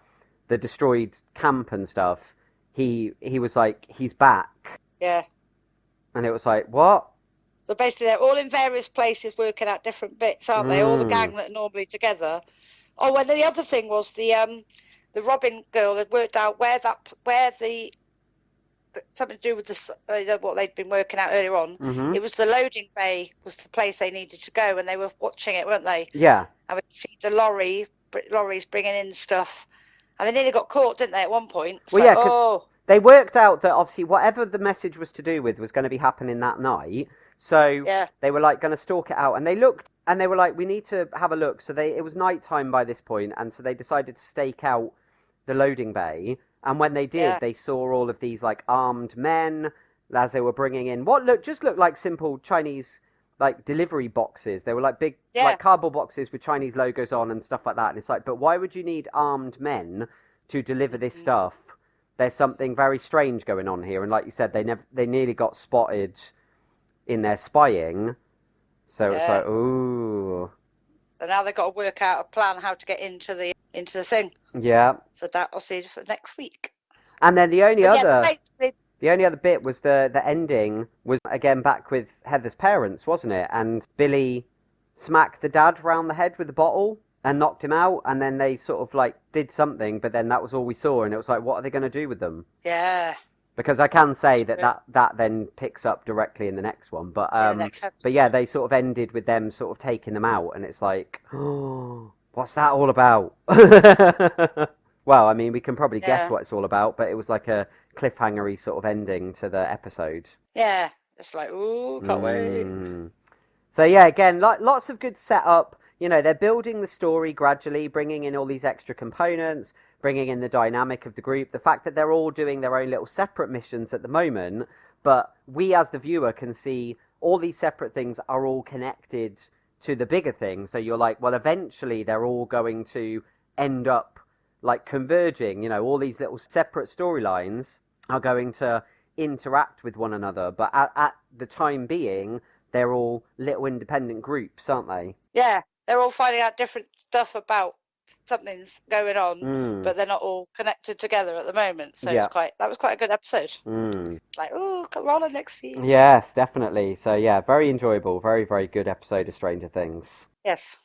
destroyed camp and stuff, he was like, he's back. Yeah. And it was like, what? So basically they're all in various places working out different bits, aren't they? All the gang that are normally together. Oh, and the other thing was the Robin girl had worked out where something to do with what they'd been working out earlier on. Mm-hmm. It was the loading bay was the place they needed to go, and they were watching it, weren't they? Yeah. And we could see the lorries bringing in stuff, and they nearly got caught, didn't they, at one point? It's they worked out that obviously whatever the message was to do with was going to be happening that night. So they were like going to stalk it out, and they looked, and they were like, we need to have a look. So it was nighttime by this point, and so they decided to stake out the loading bay. And when they did, they saw all of these like armed men as they were bringing in what just looked like simple Chinese like delivery boxes. They were like big like cardboard boxes with Chinese logos on and stuff like that. And it's like, but why would you need armed men to deliver this stuff? There's something very strange going on here. And like you said, they nearly got spotted in their spying. So it's like, ooh. So now they've got to work out a plan how to get into the thing. Yeah. So that I'll see for next week. And then the only other bit was the ending was again back with Heather's parents, wasn't it? And Billy smacked the dad round the head with a bottle and knocked him out, and then they sort of like did something, but then that was all we saw, and it was like, what are they going to do with them? Yeah. Because I can say that then picks up directly in the next one, but yeah, they sort of ended with them sort of taking them out, and it's like, oh, what's that all about? Well, I mean, we can probably guess what it's all about, but it was like a cliffhangery sort of ending to the episode. Yeah, it's like, ooh, can't wait. So yeah, again, lots of good setup. you know, they're building the story gradually, bringing in all these extra components, bringing in the dynamic of the group, the fact that they're all doing their own little separate missions at the moment, but we as the viewer can see all these separate things are all connected to the bigger thing. So you're like, well, eventually they're all going to end up like converging. You know, all these little separate storylines are going to interact with one another, but at the time being, they're all little independent groups, aren't they? Yeah, they're all finding out different stuff about something's going on, but they're not all connected together at the moment. So Yeah. that was quite a good episode. It's like, oh, we're on the next week. Yes, definitely. So yeah, very enjoyable, very, very good episode of Stranger Things. Yes.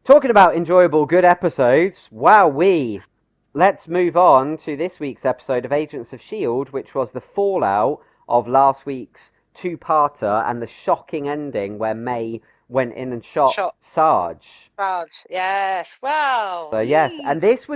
Talking about enjoyable, good episodes, wowee! Let's move on to this week's episode of Agents of S.H.I.E.L.D., which was the fallout of last week's two-parter and the shocking ending where May went in and shot Sarge. Sarge, yes. Wow. So yes, and this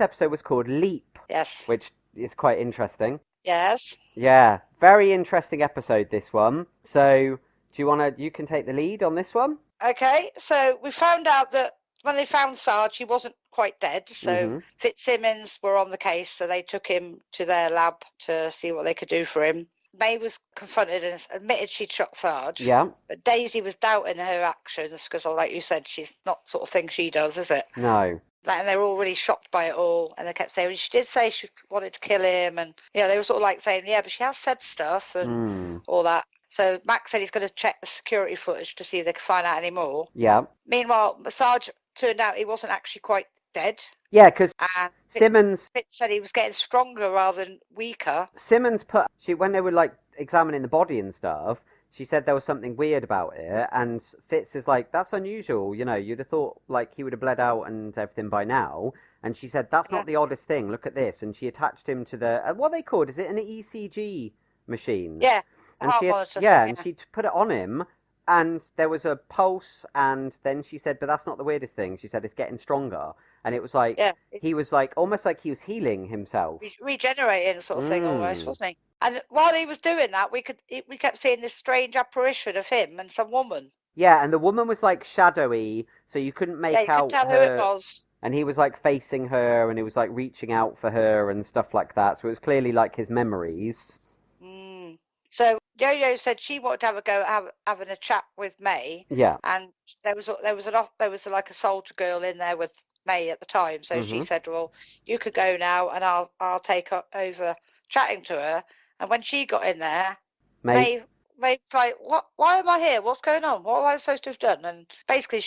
episode was called Leap. Yes. Which is quite interesting. Yes. Yeah, very interesting episode, this one. So, you can take the lead on this one? Okay, so we found out that when they found Sarge, he wasn't quite dead. So Fitzsimmons were on the case, so they took him to their lab to see what they could do for him. May was confronted and admitted she'd shot Sarge. Yeah. But Daisy was doubting her actions because, like you said, she's not the sort of thing she does, is it? No. And they were all really shocked by it all. And they kept saying, well, she did say she wanted to kill him. And, they were sort of like saying, yeah, but she has said stuff and all that. So Max said he's going to check the security footage to see if they can find out any more. Yeah. Meanwhile, Sarge turned out he wasn't actually quite dead. Yeah, because Simmons... Fitz said he was getting stronger rather than weaker. Simmons when they were, like, examining the body and stuff, she said there was something weird about it, and Fitz is like, that's unusual, you'd have thought, like, he would have bled out and everything by now. And she said, that's not the oddest thing, look at this. And she attached him to the... what are they called? Is it an ECG machine? Yeah. And and she put it on him, and there was a pulse, and then she said, but that's not the weirdest thing. She said, it's getting stronger. And it was like, he was like, almost like he was healing himself. Regenerating sort of thing almost, wasn't he? And while he was doing that, we kept seeing this strange apparition of him and some woman. Yeah, and the woman was like shadowy, so you couldn't make out tell her. Who it was. And he was like facing her, and he was like reaching out for her and stuff like that. So it was clearly like his memories. So Yo-Yo said she wanted to have a go having a chat with May. Yeah. And there was like a soldier girl in there with May at the time. So she said, well, you could go now and I'll take over chatting to her. And when she got in there, May was like, what? Why am I here? What's going on? What am I supposed to have done? And basically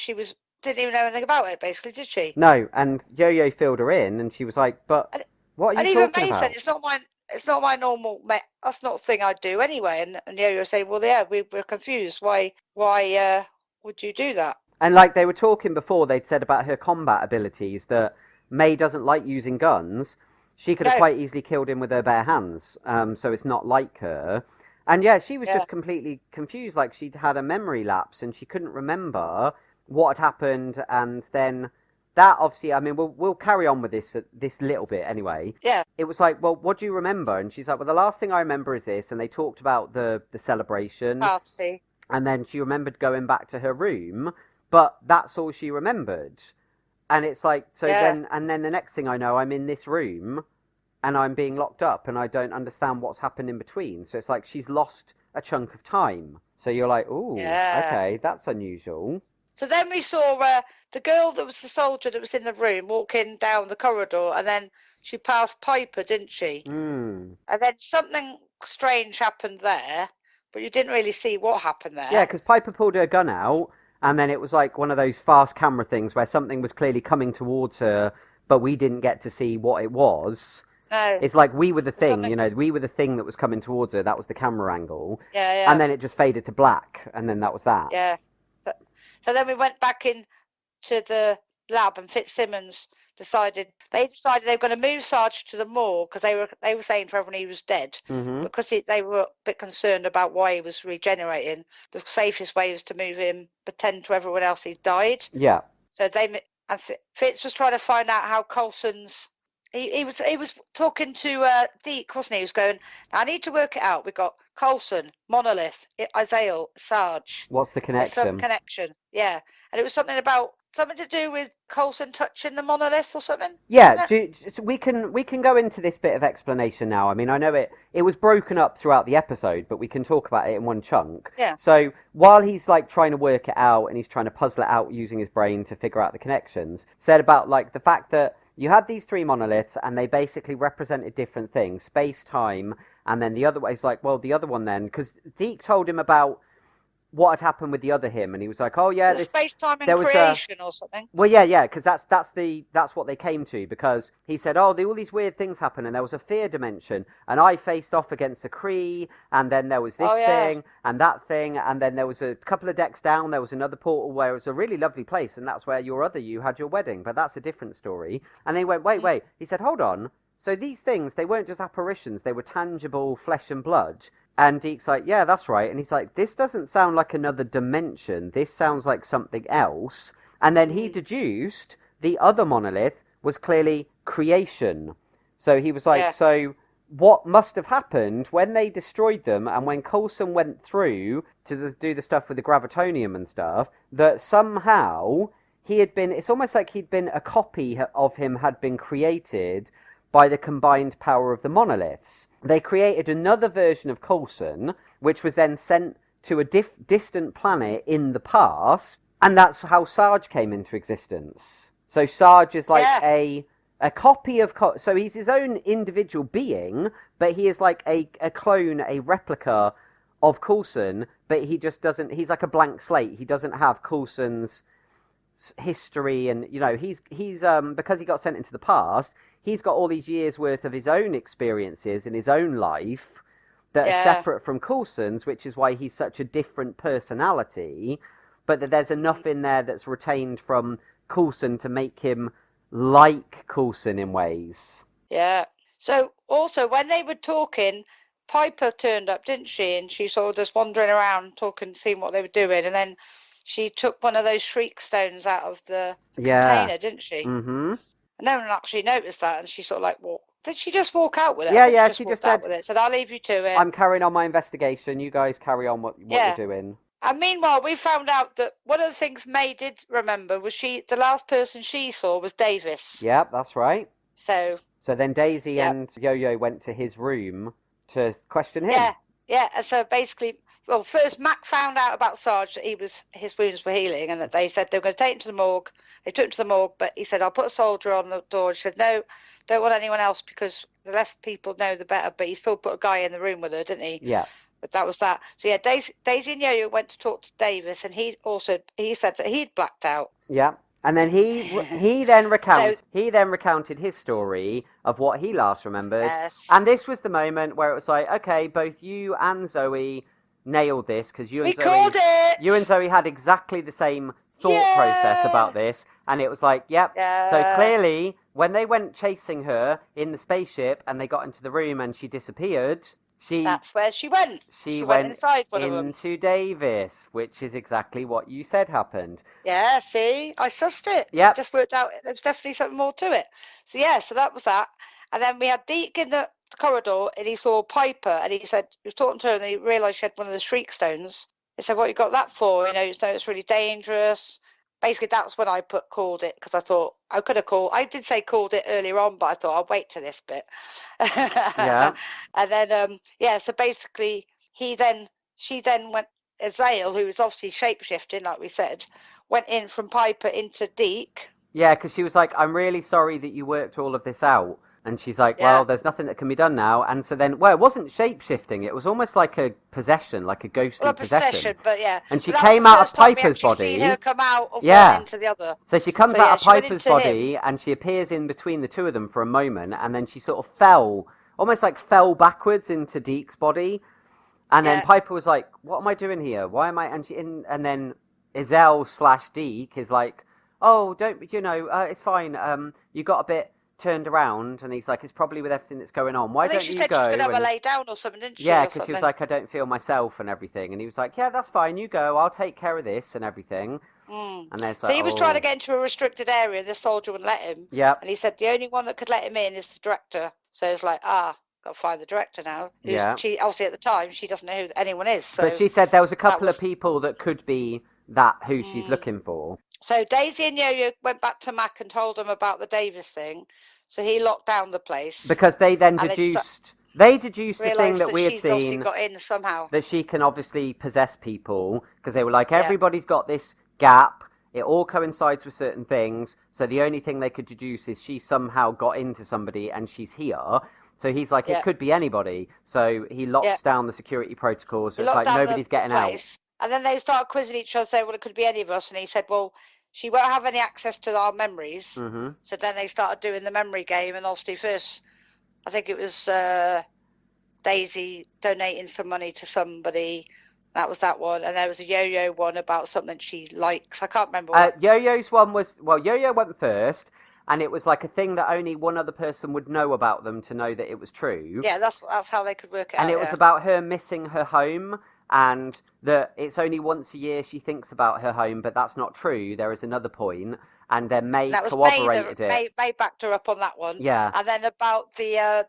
didn't even know anything about it, basically, did she? No, and Yo-Yo filled her in and she was like, but what are you talking about? And even May said, it's not my normal, that's not a thing I do anyway. And Yo-Yo was saying, well, yeah, we're confused. Why would you do that? And like they were talking before, they'd said about her combat abilities that May doesn't like using guns. She could have quite easily killed him with her bare hands. So it's not like her. And yeah, she was just completely confused. Like she'd had a memory lapse and she couldn't remember what had happened. And then that obviously, I mean, we'll carry on with this little bit anyway. Yeah. It was like, well, what do you remember? And she's like, well, the last thing I remember is this. And they talked about the celebration. Party. And then she remembered going back to her room, but that's all she remembered. And it's like, then the next thing I know, I'm in this room and I'm being locked up and I don't understand what's happened in between. So it's like she's lost a chunk of time. So you're like, ooh, okay, that's unusual. So then we saw the girl that was the soldier that was in the room walking down the corridor, and then she passed Piper, didn't she? And then something strange happened there, but you didn't really see what happened there. Yeah, because Piper pulled her gun out, and then it was like one of those fast camera things where something was clearly coming towards her, but we didn't get to see what it was. No. It's like we were the thing, we were the thing that was coming towards her. That was the camera angle. Yeah. And then it just faded to black, and then that was that. Yeah. So then we went back in to the lab, and Fitzsimmons decided they were going to move Sarge to the morgue because they were saying to everyone he was dead, because they were a bit concerned about why he was regenerating. The safest way was to move him, pretend to everyone else he died. Yeah. So Fitz was trying to find out how Coulson's. He was talking to Deke, wasn't he? He was going, I need to work it out. We've got Coulson, Monolith, Isaiah, Sarge. What's the connection? There's some connection, yeah. And it was something about something to do with Coulson touching the monolith or something? Yeah, so we can go into this bit of explanation now. I mean, I know it was broken up throughout the episode, but we can talk about it in one chunk. Yeah. So while he's like trying to work it out and he's trying to puzzle it out using his brain to figure out the connections, said about like the fact that you had these three monoliths and they basically represented different things, space, time, and then the other way is like, well, the other one then, because Deke told him about what had happened with the other him, and he was like, "Oh yeah, the space, time, and there was creation or something." Well, yeah, because that's what they came to, because he said, "Oh, all these weird things happen, and there was a fear dimension, and I faced off against a Kree, and then there was this thing and that thing, and then there was a couple of decks down, there was another portal where it was a really lovely place, and that's where your other you had your wedding, but that's a different story." And he went, "Wait." He said, "Hold on. So these things, they weren't just apparitions; they were tangible flesh and blood." And Deke's like, "Yeah, that's right." And he's like, "This doesn't sound like another dimension. This sounds like something else." And then he deduced the other monolith was clearly creation. So he was like, so what must have happened when they destroyed them and when Coulson went through to do the stuff with the gravitonium and stuff, that somehow he had been, it's almost like he'd been, a copy of him had been created by the combined power of the monoliths. They created another version of Coulson, which was then sent to a distant planet in the past, and that's how Sarge came into existence. So Sarge is like a copy of... So he's his own individual being, but he is like a clone, a replica of Coulson, but he just doesn't... He's like a blank slate. He doesn't have Coulson's history, and, you know, he's because he got sent into the past, he's got all these years worth of his own experiences in his own life that are separate from Coulson's, which is why he's such a different personality, but that there's enough in there that's retained from Coulson to make him like Coulson in ways. Yeah. So also when they were talking, Piper turned up, didn't she? And she sort of just wandering around talking, seeing what they were doing, and then she took one of those shriek stones out of the container, didn't she? Mm-hmm. No one actually noticed that, and she sort of like walked. Did she just walk out with it? Yeah, she just said, with it. Said, "I'll leave you to it. I'm carrying on my investigation. You guys carry on what you're doing." And meanwhile, we found out that one of the things May did remember was the last person she saw was Davis. Yep, that's right. So then Daisy and Yo-Yo went to his room to question him. Yeah, and so basically, well, first Mac found out about Sarge that his wounds were healing, and that they said they were going to take him to the morgue. They took him to the morgue, but he said, "I'll put a soldier on the door." She said, "No, don't want anyone else, because the less people know, the better." But he still put a guy in the room with her, didn't he? Yeah. But that was that. So yeah, Daisy and Yo-Yo went to talk to Davis, and he said that he'd blacked out. Yeah. And then he then recounted his story of what he last remembered. Yes. And this was the moment where it was like, okay, both you and Zoe nailed this, because you and Zoe had exactly the same thought process about this, and it was like, yep. Yeah. So clearly, when they went chasing her in the spaceship and they got into the room and she disappeared, that's where she went. She went inside one of them. Into Davis, which is exactly what you said happened. Yeah, see? I sussed it. Yeah. Just worked out there was definitely something more to it. So yeah, so that was that. And then we had Deke in the corridor, and he saw Piper, and he said, he was talking to her, and he realised she had one of the shriek stones. He said, "What you got that for? You know, it's really dangerous." Basically, that's when I called it, because I thought I could have I did say called it earlier on, but I thought I'll wait to this bit. Yeah. And then, so basically, she then went, Azale, who was obviously shape-shifting, like we said, went in from Piper into Deke. Yeah, because she was like, "I'm really sorry that you worked all of this out." And she's like, "Well, there's nothing that can be done now." And so then, it wasn't shape-shifting. It was almost like a possession, like a ghostly possession. But yeah. And she came out of Piper's body. Seen her come out of one into the other. So she comes out of Piper's body, and she appears in between the two of them for a moment, and then she sort of fell backwards into Deke's body. And then Piper was like, "What am I doing here? Why am I?" And then Izelle/Deke is like, "Oh, don't, it's fine. You got a bit turned around," and he's like, "It's probably with everything that's going on. Why don't you go?" She said she was going to have a lay down or something, didn't she? Yeah, because she was like, "I don't feel myself," and everything. And he was like, "Yeah, that's fine. You go. I'll take care of this and everything." And then so he was trying to get into a restricted area. The soldier wouldn't let him. Yeah. And he said the only one that could let him in is the director. So it's like, got to find the director now. She obviously at the time she doesn't know who anyone is. So but she said there was a couple of people that could be who she's looking for. So Daisy and Yo-Yo went back to Mac and told him about the Davis thing. So he locked down the place. Because they then deduced the thing that we had she's obviously seen, got in somehow. that she can obviously possess people, because they were like, everybody's got this gap. It all coincides with certain things. So the only thing they could deduce is she somehow got into somebody and she's here. So he's like, it could be anybody. So he locks down the security protocols. So it's like nobody's getting out. And then they started quizzing each other, saying, well, it could be any of us. And he said, well, she won't have any access to our memories. Mm-hmm. So then they started doing the memory game. And obviously first, I think it was Daisy donating some money to somebody. That was that one. And there was a Yo-Yo one about something she likes. I can't remember what. Yo-Yo's one was, Yo-Yo went first. And it was like a thing that only one other person would know about them to know that it was true. Yeah, that's how they could work it out. And it was about her missing her home, and that it's only once a year she thinks about her home, but that's not true. There is another point, and then May corroborated it. May backed her up on that one. Yeah. And then about the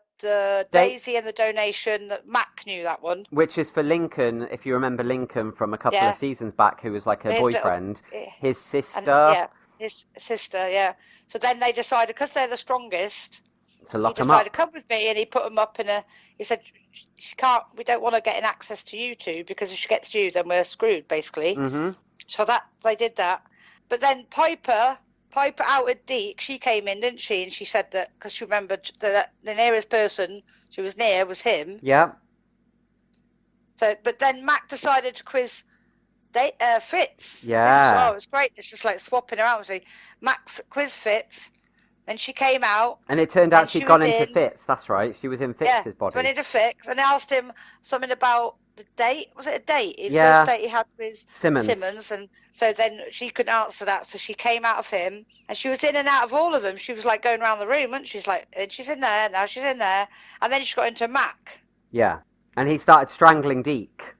Daisy and the donation, that Mac knew that one. Which is for Lincoln, if you remember Lincoln from a couple of seasons back, who was like her boyfriend, his sister. His sister, So then they decided, because they're the strongest, to lock he decided, come with me, and he put them up in he said, we don't want to get an access to you two, because if she gets you, then we're screwed, basically. Mm-hmm. So they did that. But then Piper outed Deke. She came in, didn't she? And she said that, because she remembered that the nearest person she was near was him. Yeah. So, but then Mac decided to quiz Fitz. Yeah. It's great. This is like swapping around. So Mac quiz Fitz. Then she came out. And it turned out she'd gone into Fitz. That's right. She was in Fitz's body. Went into Fitz and asked him something about the date. Was it a date? The first date he had with Simmons. And so then she couldn't answer that. So she came out of him. And she was in and out of all of them. She was like going around the room. And she's like, she's in there. Now she's in there. And then she got into Mac. Yeah. And he started strangling Deke.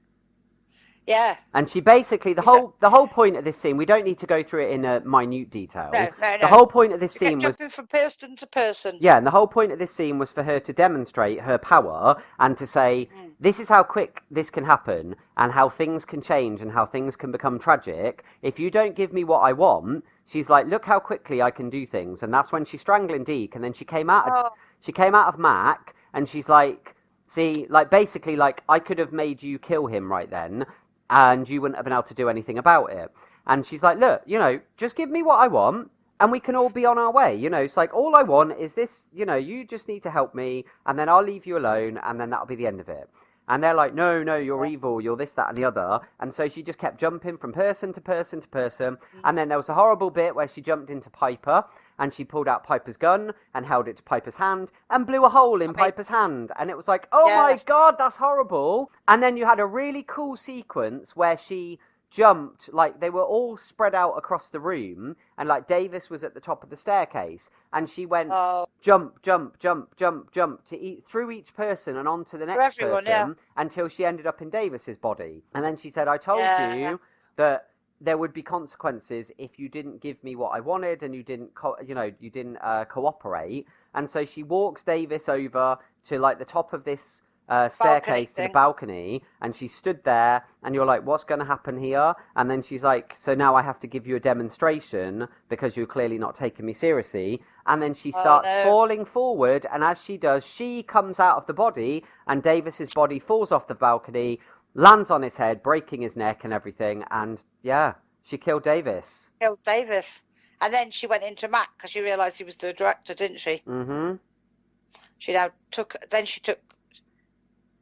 Yeah. And she basically, the whole point of this scene, we don't need to go through it in a minute detail. No. The whole point of this scene was jumping from person to person. Yeah, and the whole point of this scene was for her to demonstrate her power and to say, this is how quick this can happen and how things can change and how things can become tragic. If you don't give me what I want, she's like, look how quickly I can do things. And that's when she's strangling Deke, and then she came out of Mac, and she's like, see, like basically like I could have made you kill him right then, and you wouldn't have been able to do anything about it. And she's like, look, just give me what I want, and we can all be on our way. It's like, all I want is this, you just need to help me, and then I'll leave you alone, and then that'll be the end of it. And they're like, no, you're evil, you're this, that, and the other. And so she just kept jumping from person to person to person. And then there was a horrible bit where she jumped into Piper, and she pulled out Piper's gun and held it to Piper's hand and blew a hole in Piper's hand. And it was like, oh my God, that's horrible. And then you had a really cool sequence where she jumped, like they were all spread out across the room, and like Davis was at the top of the staircase, and she went jump to through each person and onto the next person until she ended up in Davis's body. And then she said, I told you that there would be consequences if you didn't give me what I wanted and you didn't cooperate. And so she walks Davis over to like the top of this staircase to the balcony, and she stood there, and you're like, what's going to happen here? And then she's like, so now I have to give you a demonstration because you're clearly not taking me seriously. And then she starts falling forward, and as she does, she comes out of the body, and Davis's body falls off the balcony, lands on his head, breaking his neck and everything, and she killed Davis. And then she went into Mac because she realised he was the director, didn't she? Mm-hmm.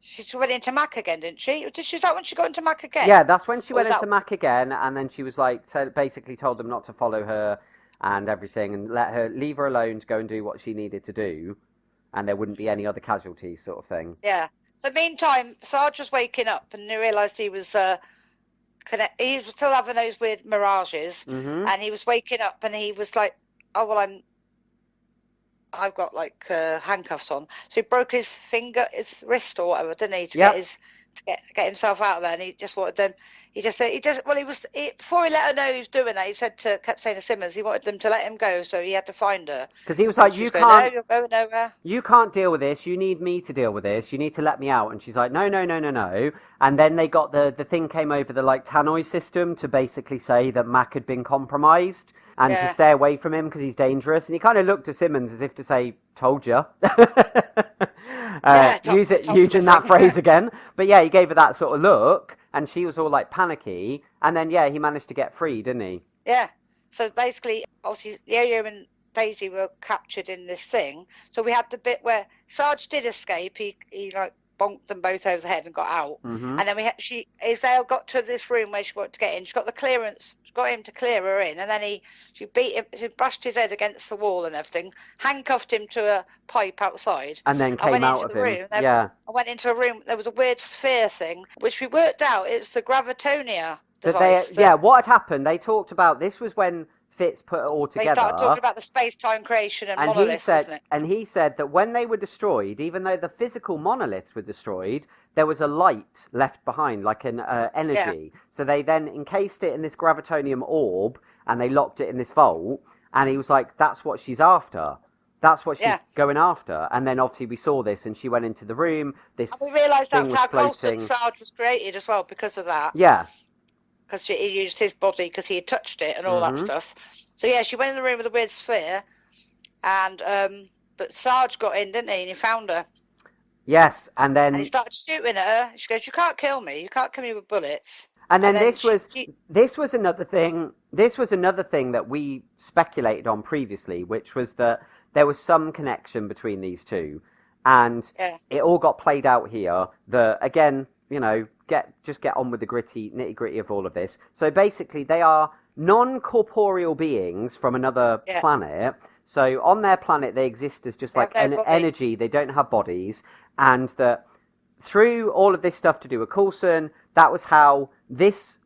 She went into Mac again, didn't she? Is that when she got into Mac again? Yeah, that's when she went into Mac again, and then she was like, basically told them not to follow her and everything, and leave her alone to go and do what she needed to do, and there wouldn't be any other casualties, sort of thing. Yeah. So meantime, Sarge was waking up, and he realised he was he was still having those weird mirages, and he was waking up, and he was like, oh well, I've got like handcuffs on. So he broke his wrist or whatever, didn't he, to get his to get himself out of there, and he just wanted them. He just said before he let her know he was doing that. He kept saying to Simmons he wanted them to let him go, so he had to find her. Because he was like, "You can't. No, you're going nowhere. You can't deal with this. You need me to deal with this. You need to let me out." And she's like, "No, no, no, no, no." And then they got the thing came over the like tannoy system to basically say that Mac had been compromised and to stay away from him because he's dangerous. And he kind of looked at Simmons as if to say, "Told you." Using that phrase again. But yeah, he gave her that sort of look, and she was all like panicky. And then he managed to get free, didn't he? Yeah. So basically, obviously, Yo-Yo and Daisy were captured in this thing. So we had the bit where Sarge did escape. He like bonked them both over the head and got out. Mm-hmm. And then Isabel got to this room where she wanted to get in. She got the clearance. She got him to clear her in, and then she beat him. She bashed his head against the wall and everything. Handcuffed him to a pipe outside. And then came out of him. I went into a room. There was a weird sphere thing, which we worked out. It was the gravitonia device. What had happened? They talked about this was when Fitz put it all together. They started talking about the space-time creation and monoliths, wasn't it? And he said that when they were destroyed, even though the physical monoliths were destroyed, there was a light left behind, like an energy. Yeah. So they then encased it in this gravitonium orb, and they locked it in this vault. And he was like, "That's what she's after. That's what she's going after." And then obviously we saw this, and she went into the room. And we realised that's how Coulson Sarge was created as well because of that. Yeah. Because he used his body because he had touched it and all that stuff. So she went in the room with the weird sphere, and but Sarge got in, didn't he? And he found her. Yes, and then he started shooting at her. She goes, "You can't kill me. You can't kill me with bullets." And then this was another thing. This was another thing that we speculated on previously, which was that there was some connection between these two, and it all got played out here. Again, get on with the nitty gritty of all of this. So basically, they are non-corporeal beings from another planet. So on their planet, they exist as just like energy. They don't have bodies, and that through all of this stuff to do with Coulson, that was how this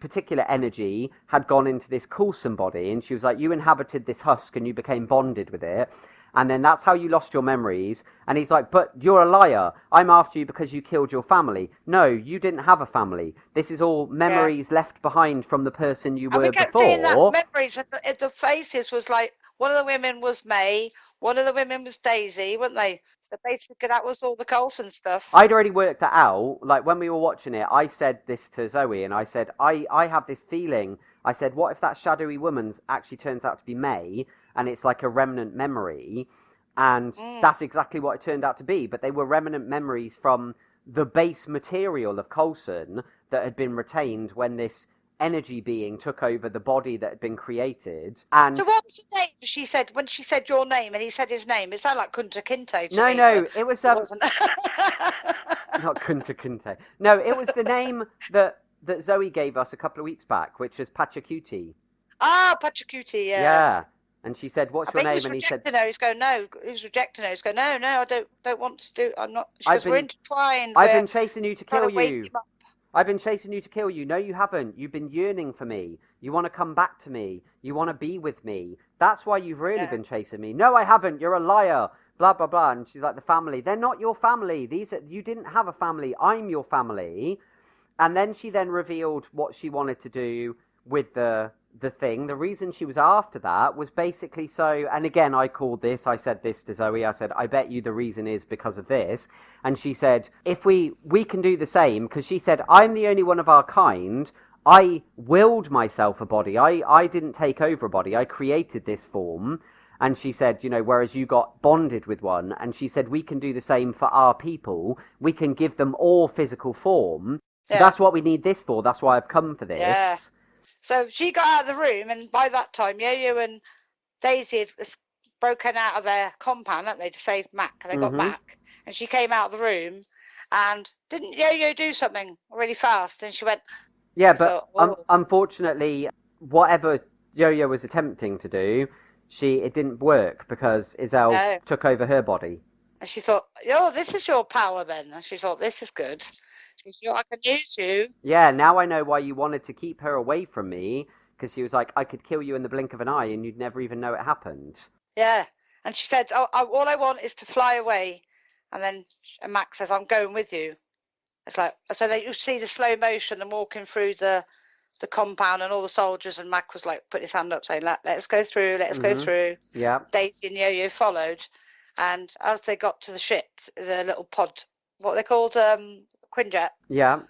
particular energy had gone into this Coulson body, and she was like, "You inhabited this husk, and you became bonded with it." And then that's how you lost your memories. And he's like, "But you're a liar. I'm after you because you killed your family." No, you didn't have a family. This is all memories left behind from the person you were before. And we kept seeing that memories. And the faces was like, one of the women was May, one of the women was Daisy, weren't they? So basically that was all the Coulson stuff. I'd already worked that out. Like when we were watching it, I said this to Zoe, and I said, I have this feeling. I said, what if that shadowy woman actually turns out to be May? And it's like a remnant memory, and that's exactly what it turned out to be. But they were remnant memories from the base material of Coulson that had been retained when this energy being took over the body that had been created. And so what was the name she said when she said your name and he said his name? It sounded like Kunta Kinte to me. No, it was it wasn't. Not Kunta Kinte. No, it was the name that Zoe gave us a couple of weeks back, which was Pachacuti. Ah, Pachacuti, Yeah. And she said, "What's your name?" And he said, "He's going no." He was rejecting her. He's going, "No, I don't want to do. I'm not." She goes, "We're intertwined. I've been chasing you to kill you. I've been chasing you to kill you. No, you haven't. You've been yearning for me. You want to come back to me. You want to be with me. That's why you've really been chasing me." "No, I haven't. You're a liar." Blah blah blah. And she's like, "The family. They're not your family. You didn't have a family. I'm your family." And then she revealed what she wanted to do with the thing. The reason she was after that was basically so, and again, I said this to Zoe, I said, "I bet you the reason is because of this." And she said, "If we can do the same," because she said, "I'm the only one of our kind. I willed myself a body. I didn't take over a body. I created this form." And she said, whereas you got bonded with one. And she said, "We can do the same for our people. We can give them all physical form. So that's what we need this for. That's why I've come for this." Yeah. So she got out of the room, and by that time, Yo-Yo and Daisy had broken out of their compound, hadn't they, to save Mac, and they got back. And she came out of the room, and didn't Yo-Yo do something really fast? And she went... Yeah, but unfortunately, whatever Yo-Yo was attempting to do, it didn't work, because Iselle took over her body. And she thought, "Oh, this is your power then." And she thought, "This is good. I can use you." Yeah, now I know why you wanted to keep her away from me, because she was like, "I could kill you in the blink of an eye and you'd never even know it happened." Yeah, and she said, all I want is to fly away." And then Max says, "I'm going with you." It's like, so you see the slow motion and walking through the compound and all the soldiers, and Mac was like putting his hand up saying, let's go through, let's go through. Yeah. Daisy and Yo-Yo followed, and as they got to the ship, the little pod, what they called, Quinjet. Yeah.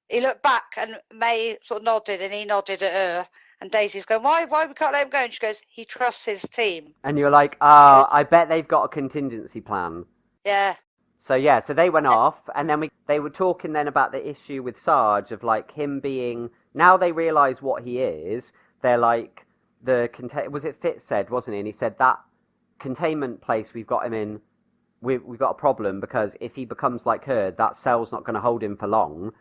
He looked back and May sort of nodded and he nodded at her, and Daisy's going, why we can't let him go? And she goes, he trusts his team. And you're like, I bet they've got a contingency plan. Yeah. So yeah, so they went off, and then they were talking then about the issue with Sarge of like him being, now they realise what he is. They're like, was it Fitz said, wasn't he? And he said that containment place we've got him in, we've got a problem, because if he becomes like her, that cell's not going to hold him for long.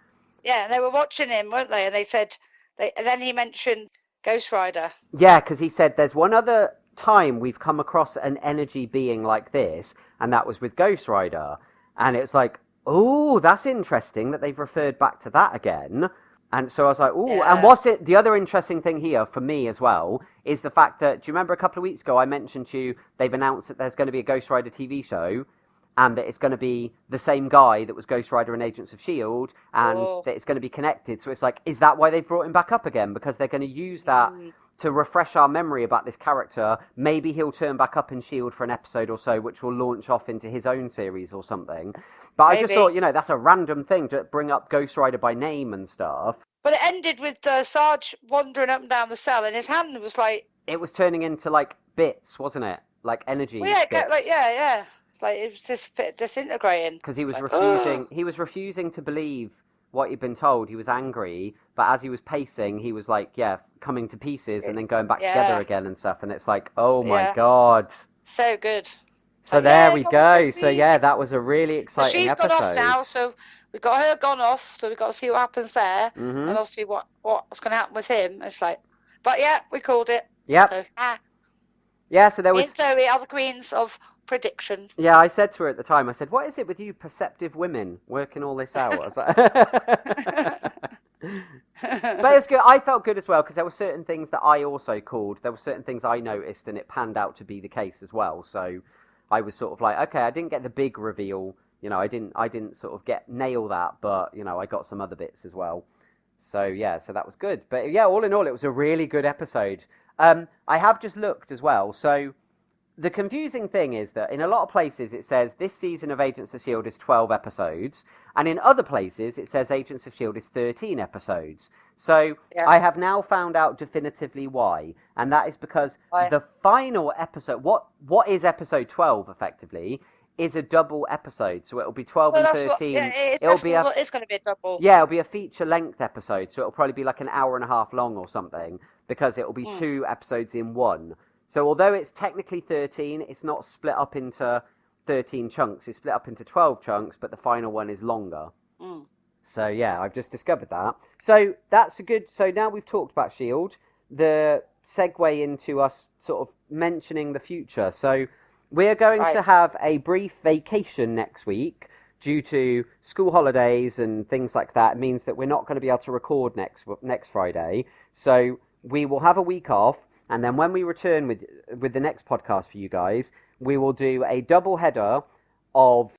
Yeah, they were watching him, weren't they? And they said, and then he mentioned Ghost Rider. Yeah, because he said there's one other time we've come across an energy being like this, and that was with Ghost Rider. And it's like, oh, that's interesting that they've referred back to that again. And so I was like, oh, yeah. And what's it? The other interesting thing here for me as well is the fact that, do you remember a couple of weeks ago I mentioned to you they've announced that there's going to be a Ghost Rider TV show, and that it's going to be the same guy that was Ghost Rider in Agents of S.H.I.E.L.D., and that it's going to be connected. So it's like, is that why they've brought him back up again? Because they're going to use that to refresh our memory about this character. Maybe he'll turn back up in S.H.I.E.L.D. for an episode or so, which will launch off into his own series or something. But I just thought, that's a random thing to bring up Ghost Rider by name and stuff. But it ended with Sarge wandering up and down the cell, and his hand was like... It was turning into, like, bits, wasn't it? Like, energy well, yeah, bits. yeah. It's like it was disintegrating. Because he was refusing. He was refusing to believe what he'd been told. He was angry, but as he was pacing, he was like, coming to pieces and then going back together again and stuff. And it's like, oh my god, so good. So there we go. So that was a really exciting episode. She's gone off now, so we got her gone off. So we got to see what happens there, and obviously what's going to happen with him. It's like, but we called it. Yep. So, so there was. So we are the queens of prediction. Yeah, I said to her at the time, I said, what is it with you perceptive women working all this out? I was like... But it was good. I felt good as well, because there were certain things that I also called. There were certain things I noticed, and it panned out to be the case as well. So I was sort of like, okay, I didn't get the big reveal. I didn't sort of nail that, but, I got some other bits as well. So, so that was good. But, all in all, it was a really good episode. I have just looked as well, so... The confusing thing is that in a lot of places it says this season of Agents of S.H.I.E.L.D. is 12 episodes, and in other places it says Agents of S.H.I.E.L.D. is 13 episodes. So I have now found out definitively why, and that is because the final episode, what is episode 12 effectively, is a double episode. So it'll be 12 and 13. It's going to be a double. Yeah, it'll be a feature-length episode, so it'll probably be like an hour and a half long or something, because it'll be 2 episodes in one. So although it's technically 13, it's not split up into 13 chunks. It's split up into 12 chunks, but the final one is longer. So I've just discovered that. So that's a good... So now we've talked about S.H.I.E.L.D., the segue into us sort of mentioning the future. So we're going to have a brief vacation next week due to school holidays and things like that. It means that we're not going to be able to record next Friday. So we will have a week off. And then when we return with the next podcast for you guys, we will do a double header of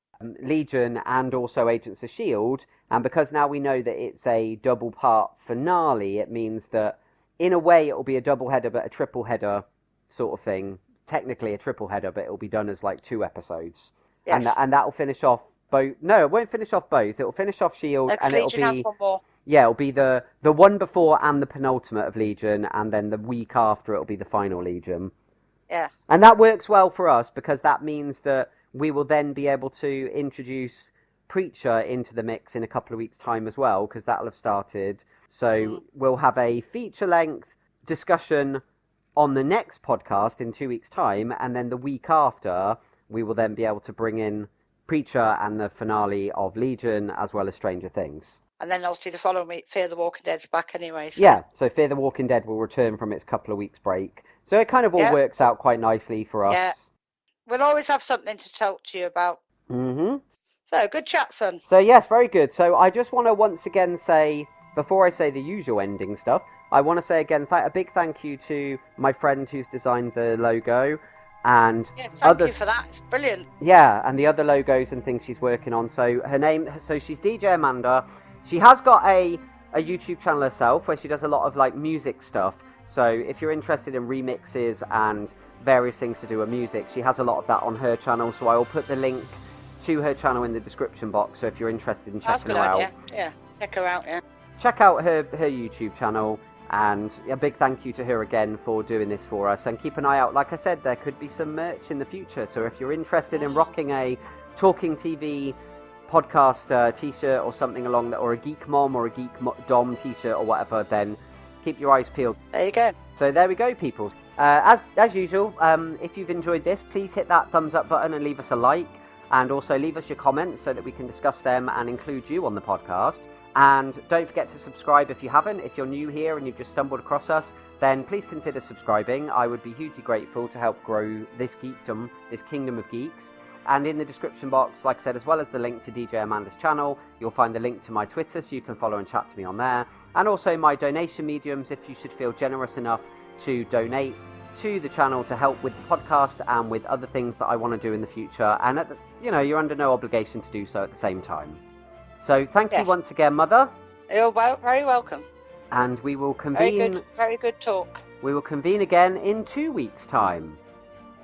Legion and also Agents of S.H.I.E.L.D. And because now we know that it's a double part finale, it means that in a way it will be a double header but a triple header sort of thing. Technically a triple header, but it will be done as like 2 episodes. Yes. And that will finish off both. No, it won't finish off both. It will finish off S.H.I.E.L.D. and Legion it'll be... has one more. Yeah, it'll be the one before and the penultimate of Legion, and then the week after it'll be the final Legion. Yeah. And that works well for us, because that means that we will then be able to introduce Preacher into the mix in a couple of weeks' time as well, because that'll have started. So we'll have a feature-length discussion on the next podcast in 2 weeks' time, and then the week after we will then be able to bring in Preacher and the finale of Legion, as well as Stranger Things. And then obviously the following week, Fear the Walking Dead's back anyway. So. So Fear the Walking Dead will return from its couple of weeks break. So it kind of all works out quite nicely for us. Yeah. We'll always have something to talk to you about. So, good chat, son. So yes, very good. So I just want to once again say, before I say the usual ending stuff, I want to say again a big thank you to my friend who's designed the logo. and yes, thank you for that. It's brilliant. Yeah, and the other logos and things she's working on. So she's DJ Amanda. She has got a YouTube channel herself where she does a lot of like music stuff. So if you're interested in remixes and various things to do with music, she has a lot of that on her channel. So I will put the link to her channel in the description box. So if you're interested in checking her out, yeah, check her out. Yeah, check out her YouTube channel. And a big thank you to her again for doing this for us. And keep an eye out. Like I said, there could be some merch in the future. So if you're interested in rocking a Talking TV podcast t-shirt or something along that, or a Geek Mom or a Geek-Dom t-shirt or whatever, then keep your eyes peeled. There you go. So there we go, people. As usual, if you've enjoyed this, please hit that thumbs up button and leave us a like. And also leave us your comments so that we can discuss them and include you on the podcast. And don't forget to subscribe if you haven't. If you're new here and you've just stumbled across us, then please consider subscribing. I would be hugely grateful to help grow this geekdom, this kingdom of geeks. And in the description box, like I said, as well as the link to DJ Amanda's channel, you'll find the link to my Twitter so you can follow and chat to me on there. And also my donation mediums if you should feel generous enough to donate to the channel to help with the podcast and with other things that I want to do in the future. And you're under no obligation to do so at the same time. So thank you once again, Mother. You're very welcome. And we will convene. Very good talk. We will convene again in 2 weeks' time.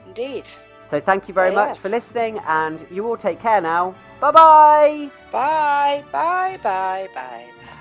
Indeed. So thank you very much for listening, and you all take care now. Bye-bye. Bye. Bye. Bye. Bye. Bye.